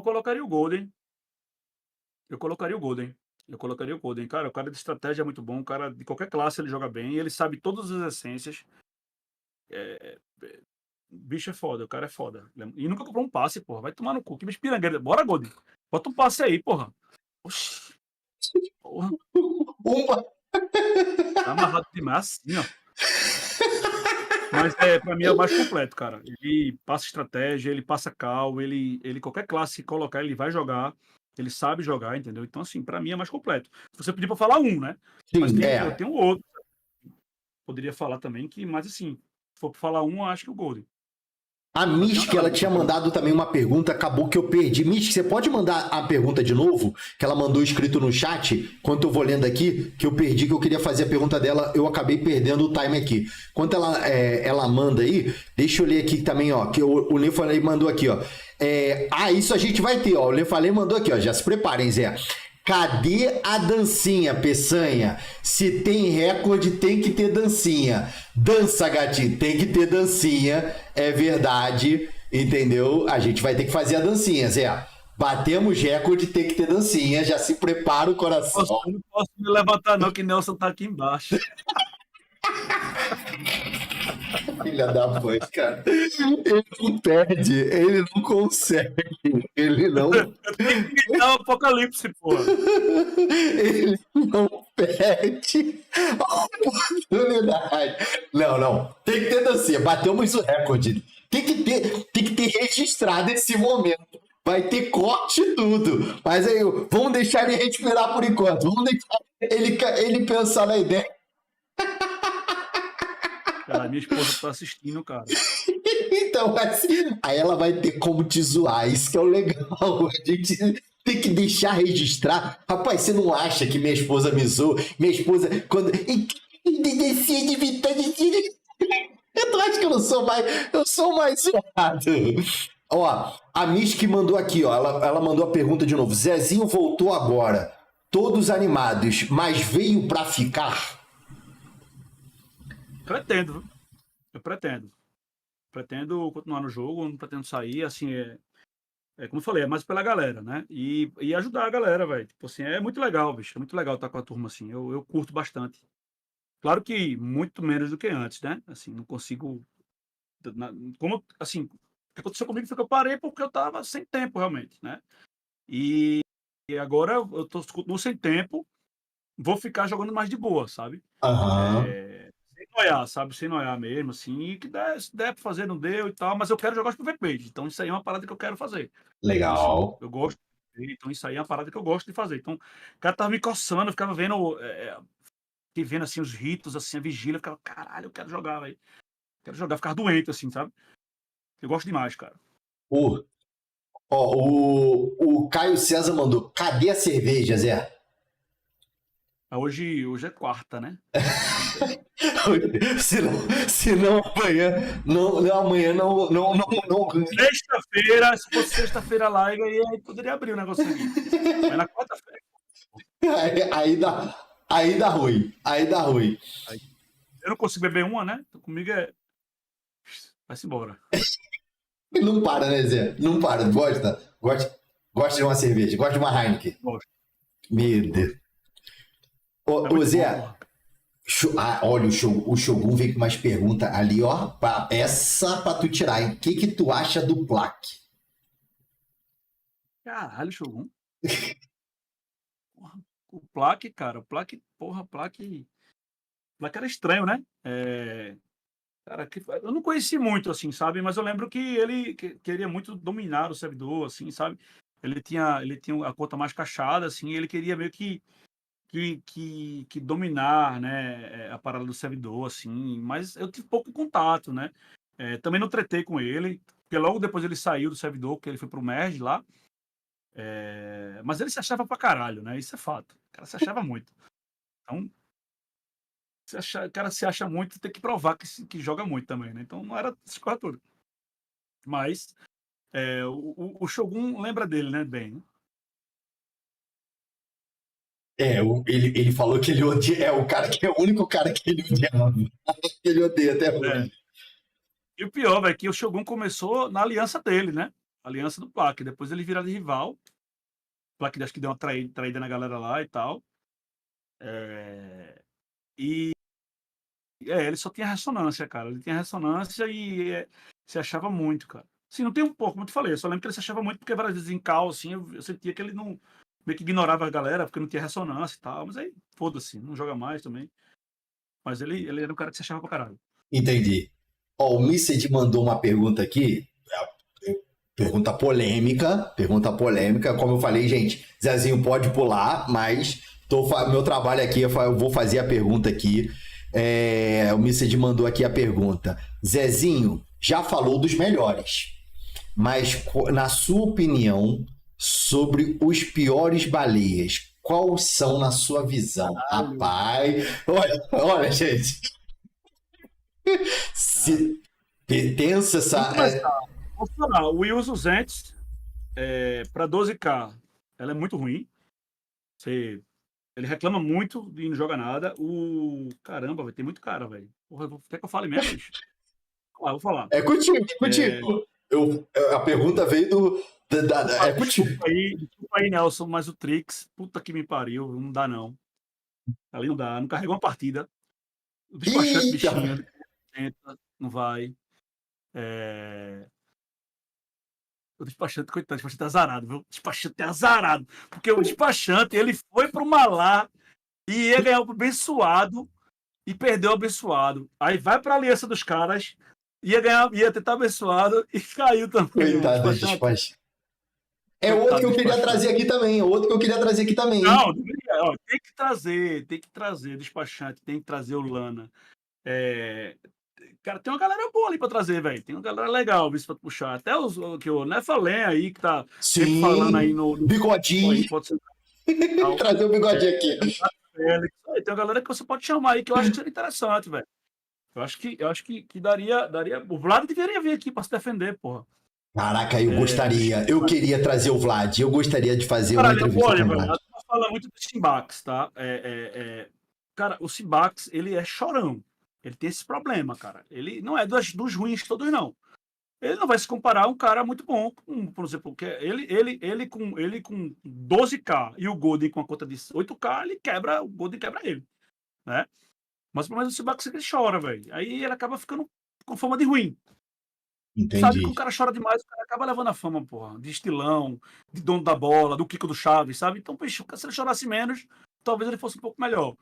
colocaria o Golden. Eu colocaria o Golden. Cara, o cara de estratégia é muito bom. O cara de qualquer classe ele joga bem. Ele sabe todas as essências. bicho é foda, o cara é foda. E nunca comprou um passe, porra. Vai tomar no cu. Que bicho pirangueiro. Bora, Gold. Bota um passe aí, porra. Oxi. Porra.
Uma.
Tá amarrado demais assim, ó. Mas pra mim é o mais completo, cara. Ele passa estratégia, ele passa cal, ele qualquer classe que colocar, ele vai jogar. Ele sabe jogar, entendeu? Então, assim, pra mim é mais completo. Você pediu pra falar um, né?
Sim,
Mas eu tenho outro. Poderia falar também que, mas assim, se for pra falar um, eu acho que o Golden.
A Mystic, ela tinha mandado também uma pergunta, acabou que eu perdi. Mystic, você pode mandar a pergunta de novo? Que ela mandou escrito no chat, enquanto eu vou lendo aqui, que eu perdi, que eu queria fazer a pergunta dela, eu acabei perdendo o time aqui. Enquanto ela manda aí, deixa eu ler aqui também, ó, que o Lê Falei mandou aqui, ó. Isso a gente vai ter, ó, o Lê Falei mandou aqui, ó, já se preparem, Zé. Cadê a dancinha, Peçanha? Se tem recorde, tem que ter dancinha. Dança, gatinho, tem que ter dancinha. É verdade, entendeu? A gente vai ter que fazer a dancinha, Zé. Batemos recorde, tem que ter dancinha. Já se prepara o coração.
Eu não posso me levantar não, que Nelson tá aqui embaixo.
Filha da mãe, cara. Ele não perde, ele não consegue. Ele não.
Eu tenho que gritar o apocalipse, porra.
Ele não perde a oportunidade. Não. Tem que ter dancinha. Batemos o recorde. Tem que ter registrado esse momento. Vai ter corte e tudo. Mas aí, vamos deixar ele respirar por enquanto. Vamos deixar ele pensar na ideia.
Cara, minha esposa tá assistindo, cara.
Então, assim, aí ela vai ter como te zoar. Isso que é o legal. A gente tem que deixar registrar. Rapaz, você não acha que minha esposa me zoa? Minha esposa, quando. Decide evitar. Eu acho que eu não sou mais. Eu sou mais zoado. Ó, a Miski mandou aqui, ó. Ela mandou a pergunta de novo. Zezinho voltou agora. Todos animados, mas veio pra ficar?
Pretendo, viu? Eu pretendo. Pretendo continuar no jogo, não pretendo sair, assim, como eu falei, é mais pela galera, né? E ajudar a galera, velho. Tipo assim, é muito legal, bicho. É muito legal estar com a turma, assim. Eu curto bastante. Claro que muito menos do que antes, né? Assim, não consigo. Como, assim, o que aconteceu comigo foi que eu parei porque eu tava sem tempo, realmente, né? E agora eu continuo sem tempo, vou ficar jogando mais de boa, sabe?
Aham.
Sem noiar, sabe? Sem noiar mesmo, assim. E que se der pra fazer, não deu e tal. Mas eu quero jogar os PVPs. Então isso aí é uma parada que eu quero fazer.
Legal.
Eu gosto. Então isso aí é uma parada que eu gosto de fazer. Então o cara tava me coçando, eu ficava vendo, vendo assim os ritos, assim, a vigília. Eu ficava, caralho, eu quero jogar, velho. Quero jogar, ficar doente, assim, sabe? Eu gosto demais, cara.
O Caio César mandou. Cadê a cerveja, Zé?
Hoje é quarta, né?
Se não amanhã não.
Sexta-feira, se fosse sexta-feira live, aí poderia abrir o negócio aqui. Mas na quarta-feira.
Aí dá ruim.
Eu não consigo beber uma, né? Então, comigo vai-se embora.
Não para, né, Zé? Não para. Gosta de uma cerveja, gosta de uma Heineken.
Gosto.
Meu Deus. Ô Zé, olha, o Shogun veio com umas perguntas ali, ó. Essa pra tu tirar, hein? O que tu acha do Plaque?
Caralho, Shogun. Porra, o Plaque, cara. O Plaque era estranho, né? Cara, eu não conheci muito, assim, sabe? Mas eu lembro que ele queria muito dominar o servidor, assim, sabe? Ele tinha a conta mais cachada, assim, e ele queria meio que dominar, né, a parada do servidor, assim, mas eu tive pouco contato, né? Também não tretei com ele, porque logo depois ele saiu do servidor, porque ele foi pro Merge lá. Mas ele se achava pra caralho, né? Isso é fato. O cara se achava muito. Então, o cara se acha muito, tem que provar que joga muito também, né? Então não era essas coisas todas. Mas o Shogun lembra dele, né? Bem, né?
Ele falou que ele odeia. É o único cara que ele odiava. Ele odeia até hoje.
E o pior, é que o Shogun começou na aliança dele, né? A aliança do Plaque. Depois ele vira de rival. O Plaque acho que deu uma traída na galera lá e tal. Ele só tinha ressonância, cara. Ele tinha ressonância e se achava muito, cara. Assim, não tem um pouco, como eu te falei, eu só lembro que ele se achava muito porque várias vezes em cal, assim, eu sentia que ele não... meio que ignorava a galera, porque não tinha ressonância e tal, mas aí, foda-se, não joga mais também. Mas ele era um cara que se achava pra caralho.
Entendi. Ó, o Missed mandou uma pergunta aqui, pergunta polêmica, como eu falei, gente, Zezinho pode pular, mas meu trabalho aqui, eu vou fazer a pergunta aqui. O Missed mandou aqui a pergunta. Zezinho já falou dos melhores, mas na sua opinião sobre os piores baleias, quais são na sua visão? Rapaz, olha, gente. Pensa essa...
Vou falar, o Will usa Zentes para 12K, ela é muito ruim. Ele reclama muito e não joga nada. Caramba, tem muito cara, velho. Quer que eu fale mesmo? Vou falar.
É contigo. A pergunta veio do... é contigo.
Desculpa aí, Nelson, mas o Trix, puta que me pariu, não dá não. Ali não dá, não carregou uma partida. O despachante bichinho, não vai. O despachante, coitado, o despachante é azarado, viu? O despachante é azarado. Porque o despachante, ele foi pro Malá e ia ganhar o abençoado e perdeu o abençoado. Aí vai pra aliança dos caras, ia tentar abençoado e caiu também.
Coitado do despachante. Outro que eu queria trazer aqui também.
Não, tem que trazer despachante, tem que trazer o Lana. Cara, tem uma galera boa ali pra trazer, velho. Tem uma galera legal, visto pra puxar. Até o Nefalém aí, que tá sempre falando aí no
Bigodinho.
Pode ser...
Trazer o bigodinho aqui.
Tem uma galera que você pode chamar aí, que eu acho que seria interessante, velho. Eu acho que daria... O Vlad deveria vir aqui pra se defender, porra.
Caraca, eu gostaria. Eu queria trazer o Vlad. Eu gostaria de fazer uma entrevista com o Vlad.
A gente fala muito do Simbax, tá? Cara, o Simbax, ele é chorão. Ele tem esse problema, cara. Ele não é dos ruins todos, não. Ele não vai se comparar a um cara muito bom, por exemplo, que ele com 12K e o Golden com a conta de 8K, o Golden quebra ele, né? Mas pelo menos o Simbax ele chora, velho. Aí ele acaba ficando com fama de ruim.
Entendi.
Sabe que o cara chora demais, o cara acaba levando a fama, porra, de estilão, de dono da bola, do Kiko do Chaves, sabe? Então, bicho, se ele chorasse menos, talvez ele fosse um pouco melhor.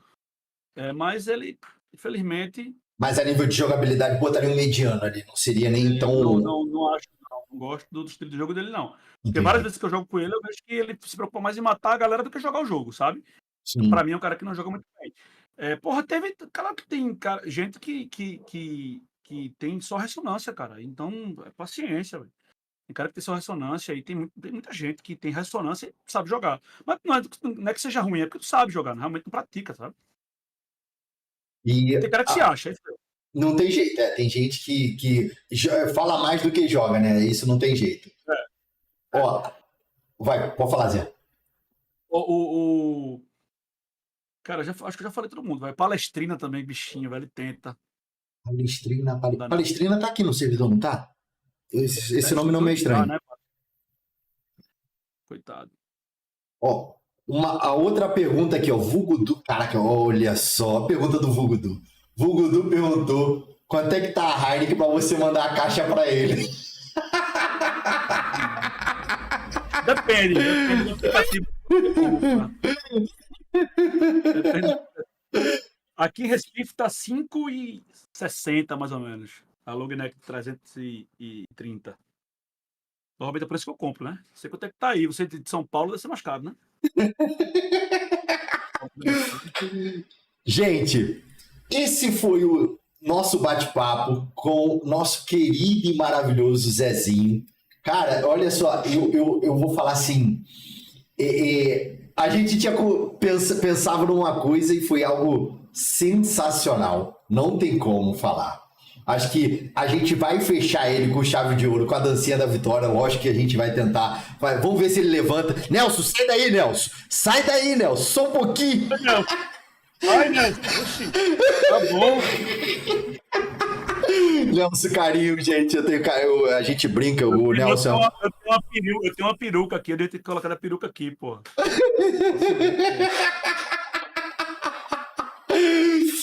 Mas ele, infelizmente...
Mas a nível de jogabilidade, botaria um mediano ali, não seria nem tão...
Não acho, não gosto do estilo de jogo dele, não. Porque várias vezes que eu jogo com ele, eu vejo que ele se preocupa mais em matar a galera do que jogar o jogo, sabe? Sim. Pra mim é um cara que não joga muito bem. Porra, claro que tem gente que tem só ressonância, cara. Então, paciência, velho. Tem cara que tem só ressonância e tem muita gente que tem ressonância e sabe jogar. Mas não é que seja ruim, é porque tu sabe jogar, realmente não pratica, sabe? Tem cara que se acha.
Não tem jeito, tem gente que fala mais do que joga, né? Isso não tem jeito. Pode falar, Zé.
Cara, acho que eu já falei todo mundo. Palestrina também, bichinho, velho, ele tenta.
Palestrina tá aqui no servidor, não tá? Esse nome não é estranho. Né?
Coitado.
A outra pergunta aqui, Vugudu. Caraca, olha só a pergunta do Vugudu. Vugudu perguntou quanto é que tá a Heineken pra você mandar a caixa pra ele.
Depende do aplicativo. Aqui em Recife tá 5,60 mais ou menos. A Logneck 330. Normalmente é por isso que eu compro, né? Sei quanto é que tá aí. Você de São Paulo deve ser mais caro, né?
Gente, esse foi o nosso bate-papo com o nosso querido e maravilhoso Zezinho. Cara, olha só, eu vou falar assim, a gente pensava numa coisa e foi algo sensacional, não tem como falar. Acho que a gente vai fechar ele com chave de ouro, com a dancinha da vitória. Lógico que a gente vai tentar. Vamos ver se ele levanta. Nelson, sai daí, Nelson. Sai daí, Nelson. Só um pouquinho.
Ai, Nelson. Tá bom.
Nelson, carinho, gente. A gente brinca, o Nelson.
Eu tenho uma peruca aqui. Eu devo ter colocado a peruca aqui, pô.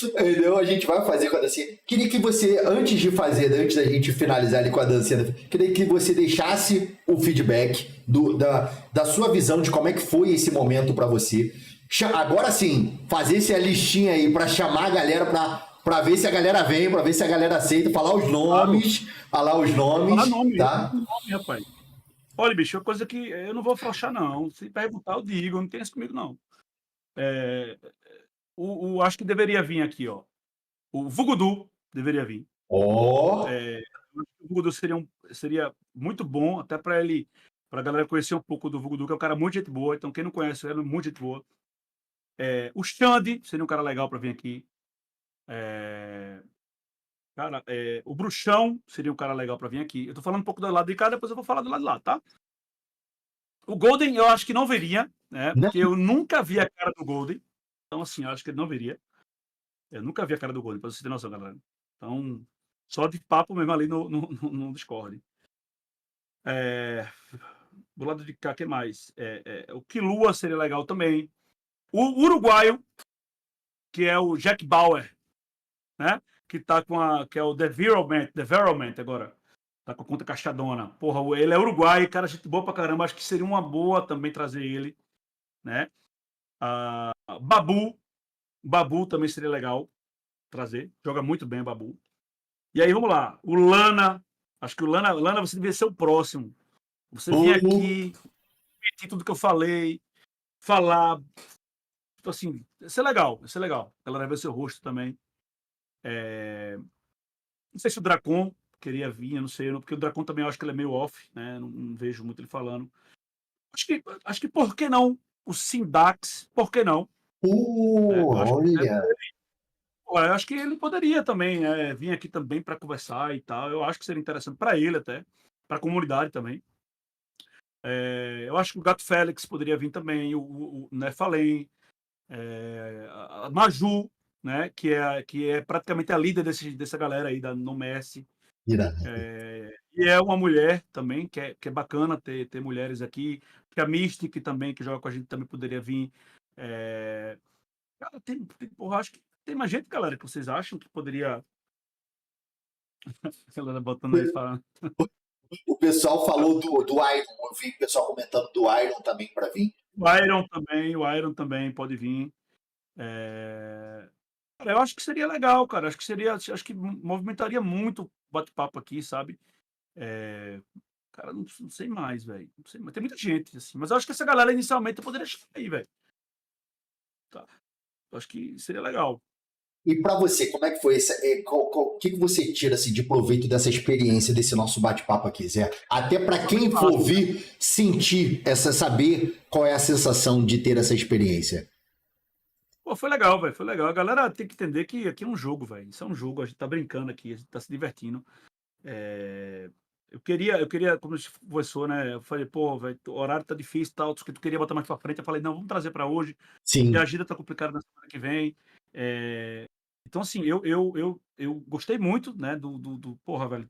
Entendeu? A gente vai fazer com a dancinha. Queria que você, antes da gente finalizar ali com a dancinha, queria que você deixasse o feedback da sua visão de como é que foi esse momento pra você. Agora sim, fazer a listinha aí pra chamar a galera pra ver se a galera vem, pra ver se a galera aceita, falar os nomes, tá?
Nome, rapaz. Olha, bicho, é uma coisa que eu não vou afrouxar, não. Se perguntar, eu digo, não tem isso comigo, não. Acho que deveria vir aqui, ó. O Vugudu deveria vir.
O
Vugudu seria muito bom, até pra galera conhecer um pouco do Vugudu, que é um cara muito gente boa. Então, quem não conhece, ele é muito gente boa. O Xande seria um cara legal pra vir aqui. Cara, o Bruxão seria um cara legal pra vir aqui. Eu tô falando um pouco do lado de cá, depois eu vou falar do lado de lá, tá? O Golden eu acho que não viria, né? Porque eu nunca vi a cara do Golden. Então, assim, eu acho que ele não viria. Eu nunca vi a cara do Golden, pra vocês terem noção, galera. Então, só de papo mesmo ali no Discord. Do lado de cá, o que mais? O Kilua seria legal também. O uruguaio, que é o Jack Bauer, né? Que tá que é o Development agora. Tá com a conta caixadona. Porra, ele é uruguaio, cara, gente boa pra caramba. Acho que seria uma boa também trazer ele, né? Babu também seria legal trazer. Joga muito bem o Babu. E aí, vamos lá. O Lana. Acho que o Lana você devia ser o próximo. Você vir aqui, repetir tudo que eu falei, falar. Tipo assim, isso é legal. A galera ver seu rosto também. Não sei se o Dracon queria vir, eu não sei, porque o Dracon também eu acho que ele é meio off, né? Não vejo muito ele falando. Acho que por que não? O Sindax, por que não?
Olha!
Eu acho que ele poderia também vir aqui também para conversar e tal. Eu acho que seria interessante para ele até, para a comunidade também. Eu acho que o Gato Félix poderia vir também, o Fallen, a Maju, né, que é praticamente a líder dessa galera aí da No Mercy. E é uma mulher também, que é bacana ter mulheres aqui. Que a Mystic também, que joga com a gente, também poderia vir. Cara, acho que tem mais gente, galera, que vocês acham que poderia... A galera botando aí falando.
O pessoal falou do Iron, eu vi o pessoal comentando do Iron também para vir.
O Iron também pode vir. Cara, eu acho que seria legal, cara. Acho que movimentaria muito o bate-papo aqui, sabe? Cara, não sei mais, velho. Não sei mais. Tem muita gente, assim. Mas eu acho que essa galera inicialmente eu poderia chegar aí, velho. Tá. Eu acho que seria legal.
E para você, como é que foi o que você tira assim, de proveito dessa experiência, desse nosso bate-papo aqui, Zé? Até para quem for ouvir, sentir, saber qual é a sensação de ter essa experiência.
Pô, foi legal, velho. Foi legal. A galera tem que entender que aqui é um jogo, velho. Isso é um jogo. A gente tá brincando aqui, a gente tá se divertindo. Eu queria, como a gente conversou, né? Eu falei, pô, velho, o horário tá difícil e tal, que tu queria botar mais pra frente. Eu falei, não, vamos trazer pra hoje.
Sim.
E a agenda tá complicada na semana que vem. Então, assim, eu gostei muito, né, porra, velho,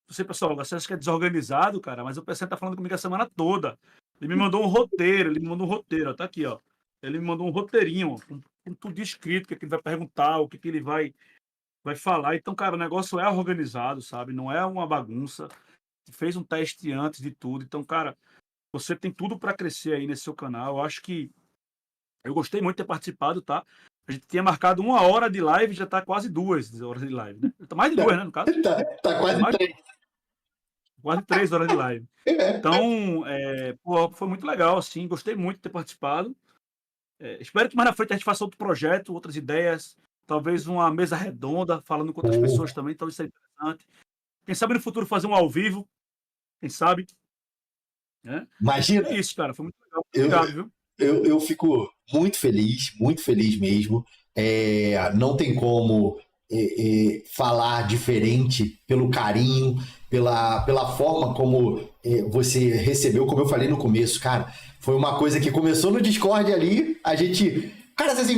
você, pessoal, você acha que é desorganizado, cara, mas o PC tá falando comigo a semana toda. Ele me mandou um roteiro, ó, tá aqui, ó. Ele me mandou um roteirinho, ó, com tudo escrito, o que ele vai perguntar, o que ele vai falar. Então, cara, o negócio é organizado, sabe? Não é uma bagunça. Fez um teste antes de tudo. Então, cara, você tem tudo para crescer aí nesse seu canal. Eu acho que eu gostei muito de ter participado, tá? A gente tinha marcado 1 hora de live, já tá quase 2 horas de live, né? Tá mais de 2, né, no caso?
Tá quase 3.
Quase 3 horas de live. Então, pô, foi muito legal, assim. Gostei muito de ter participado. Espero que mais na frente a gente faça outro projeto, outras ideias. Talvez uma mesa redonda, falando com outras pessoas também. Talvez seja interessante. Quem sabe no futuro fazer um ao vivo. Quem sabe?
Imagina.
É isso, cara. Foi muito legal. Obrigado, viu?
Eu fico muito feliz mesmo. Não tem como falar diferente pelo carinho, pela forma como você recebeu, como eu falei no começo, cara. Foi uma coisa que começou no Discord ali, a gente... Cara, assim,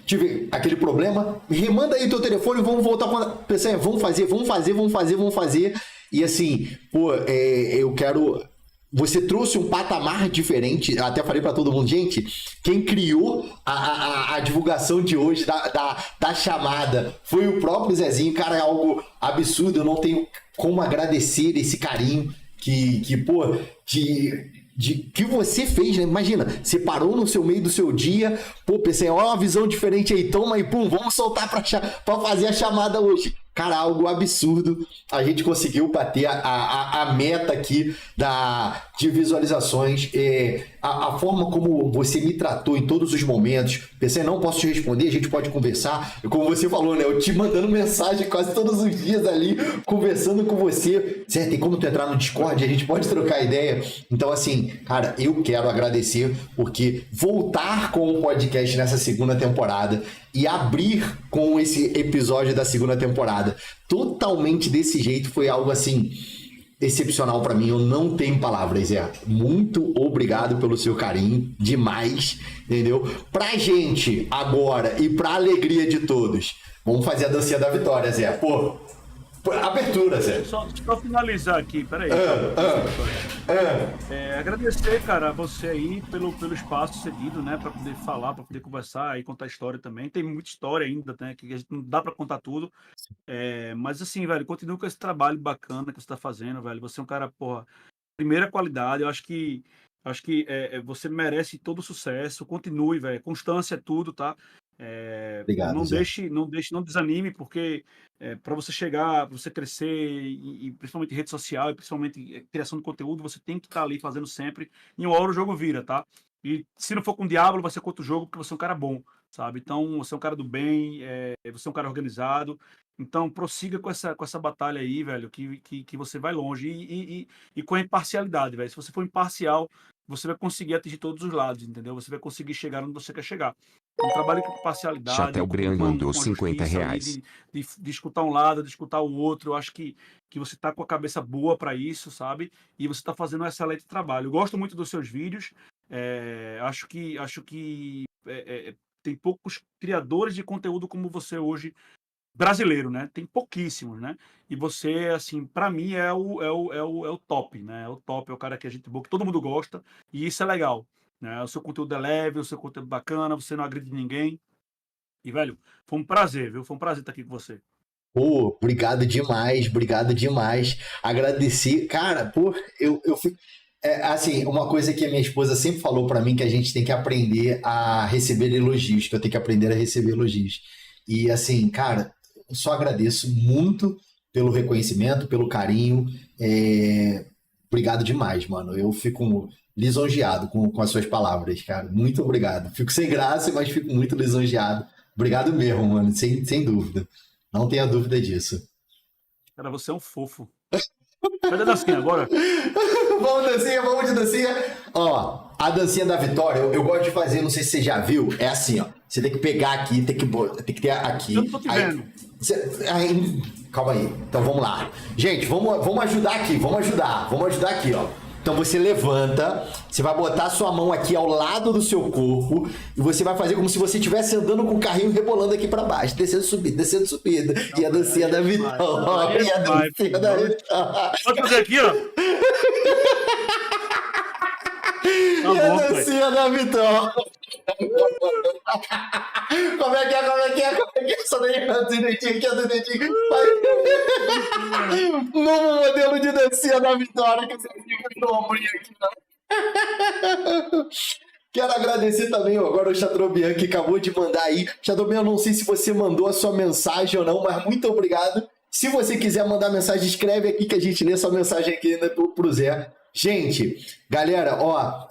tive aquele problema, remanda aí teu telefone, vamos voltar com a pessoa, vamos fazer. E assim, pô, eu quero você trouxe um patamar diferente. Eu até falei pra todo mundo, gente, quem criou a divulgação de hoje da chamada foi o próprio Zezinho. Cara, é algo absurdo, eu não tenho como agradecer esse carinho que você fez, né? Imagina, você parou no seu meio do seu dia, pô, pensei, ó, uma visão diferente aí, toma aí, pum, vamos soltar pra fazer a chamada hoje. Cara, algo absurdo. A gente conseguiu bater a meta aqui de visualizações. A forma como você me tratou em todos os momentos. Pensei, não posso te responder, a gente pode conversar. E como você falou, né? Eu te mandando mensagem quase todos os dias ali, conversando com você. Zé, tem como tu entrar no Discord? A gente pode trocar ideia. Então, assim, cara, eu quero agradecer, porque voltar com o podcast nessa segunda temporada e abrir com esse episódio da segunda temporada totalmente desse jeito foi algo assim excepcional pra mim. Eu não tenho palavras, Zé. Muito obrigado pelo seu carinho, demais, entendeu? Pra gente agora e pra alegria de todos, vamos fazer a dancinha da vitória, Zé. Pô, abertura, Zé.
Só finalizar aqui, peraí. Agradecer, cara, a você aí pelo espaço cedido, né, para poder falar, para poder conversar e contar história também. Tem muita história ainda, né, que a gente não dá para contar tudo. Mas assim, velho, continua com esse trabalho bacana que você tá fazendo, velho. Você é um cara, porra, primeira qualidade. Eu acho que você merece todo o sucesso. Continue, velho. Constância é tudo, tá?
Obrigado,
não desanime, porque para você chegar, para você crescer, e principalmente rede social, e principalmente criação de conteúdo, você tem que estar ali fazendo sempre, e uma hora o jogo vira, tá? E se não for com o Diablo, vai ser com outro jogo, porque você é um cara bom, sabe? Então, você é um cara do bem, você é um cara organizado, então prossiga com essa batalha aí, velho, que você vai longe, e com a imparcialidade, velho. Se você for imparcial, você vai conseguir atingir todos os lados, entendeu? Você vai conseguir chegar onde você quer chegar. Um trabalho com parcialidade.
Chatel Brian mandou R$50.
De escutar um lado, de escutar o outro. Eu acho que você tá com a cabeça boa para isso, sabe? E você tá fazendo um excelente trabalho. Eu gosto muito dos seus vídeos. Acho que tem poucos criadores de conteúdo como você hoje, brasileiro, né? Tem pouquíssimos, né? E você, assim, para mim é o top, né? É o top, é o cara que a gente boa, que todo mundo gosta, e isso é legal, né? O seu conteúdo é leve, o seu conteúdo é bacana, você não agride ninguém. E, velho, foi um prazer, viu? Foi um prazer estar aqui com você.
Pô, obrigado demais. Agradecer. Cara, pô, eu fui... assim, uma coisa que a minha esposa sempre falou pra mim, que a gente tem que aprender a receber elogios, que eu tenho que aprender a receber elogios. E, assim, cara, eu só agradeço muito pelo reconhecimento, pelo carinho. Obrigado demais, mano. Eu fico lisonjeado com as suas palavras, cara. Muito obrigado. Fico sem graça, mas fico muito lisonjeado. Obrigado mesmo, mano. Sem dúvida. Não tenha dúvida disso.
Cara, você é um fofo. Vai dar dancinha agora?
Vamos de dancinha. Ó, a dancinha da vitória, eu gosto de fazer, não sei se você já viu, é assim, ó. Você tem que pegar aqui, tem que ter aqui.
Eu não tô te vendo.
Calma aí. Então vamos lá. Gente, vamos ajudar aqui, vamos ajudar aqui, ó. Então você levanta, você vai botar a sua mão aqui ao lado do seu corpo e você vai fazer como se você estivesse andando com o carrinho rebolando aqui pra baixo, descendo, subindo. E a dancinha da vitória. E a dancinha da vitória.
Pode fazer aqui, ó.
E a dancinha da vitória. Como é que é? Só daí do dedinho aqui, do dedinho. Novo modelo de dancinha da vitória que você viu no ombrinho aqui, né? Quero agradecer também agora o Chatrobian, que acabou de mandar aí. Chatrobian, eu não sei se você mandou a sua mensagem ou não, mas muito obrigado. Se você quiser mandar mensagem, escreve aqui que a gente lê sua mensagem aqui ainda pro Zé. Gente, galera, ó,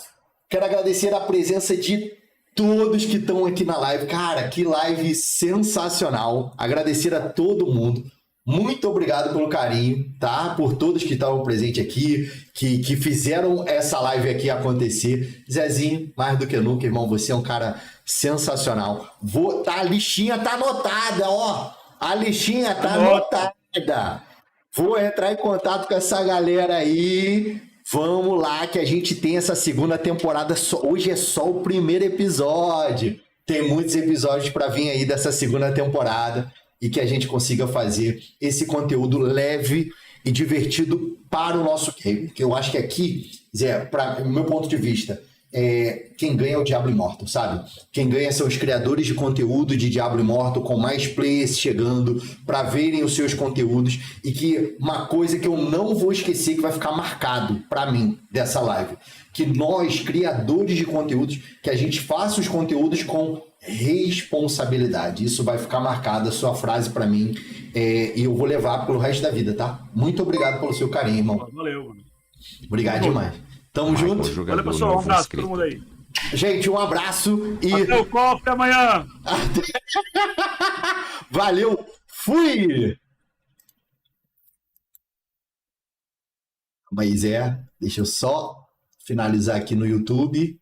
quero agradecer a presença de todos que estão aqui na live. Cara, que live sensacional. Agradecer a todo mundo. Muito obrigado pelo carinho, tá? Por todos que estavam presentes aqui, que fizeram essa live aqui acontecer. Zezinho, mais do que nunca, irmão, você é um cara sensacional. A listinha tá anotada, ó. A listinha tá anotada. Vou entrar em contato com essa galera aí. Vamos lá, que a gente tem essa segunda temporada. Hoje é só o primeiro episódio. Tem muitos episódios para vir aí dessa segunda temporada e que a gente consiga fazer esse conteúdo leve e divertido para o nosso game. Que eu acho que aqui, Zé, para o meu ponto de vista, quem ganha é o Diablo Immortal, sabe? Quem ganha são os criadores de conteúdo de Diablo Immortal, com mais players chegando para verem os seus conteúdos, e que uma coisa que eu não vou esquecer, que vai ficar marcado para mim dessa live, que nós, criadores de conteúdos, que a gente faça os conteúdos com responsabilidade. Isso vai ficar marcado, a sua frase para mim, e eu vou levar pelo resto da vida, tá? Muito obrigado pelo seu carinho, irmão.
Valeu, mano.
Obrigado demais. Tamo junto.
Valeu, pessoal. Um abraço pra todo mundo aí.
Gente, um abraço e...
Até o cofre amanhã.
Valeu. Fui! Mas deixa eu só finalizar aqui no YouTube.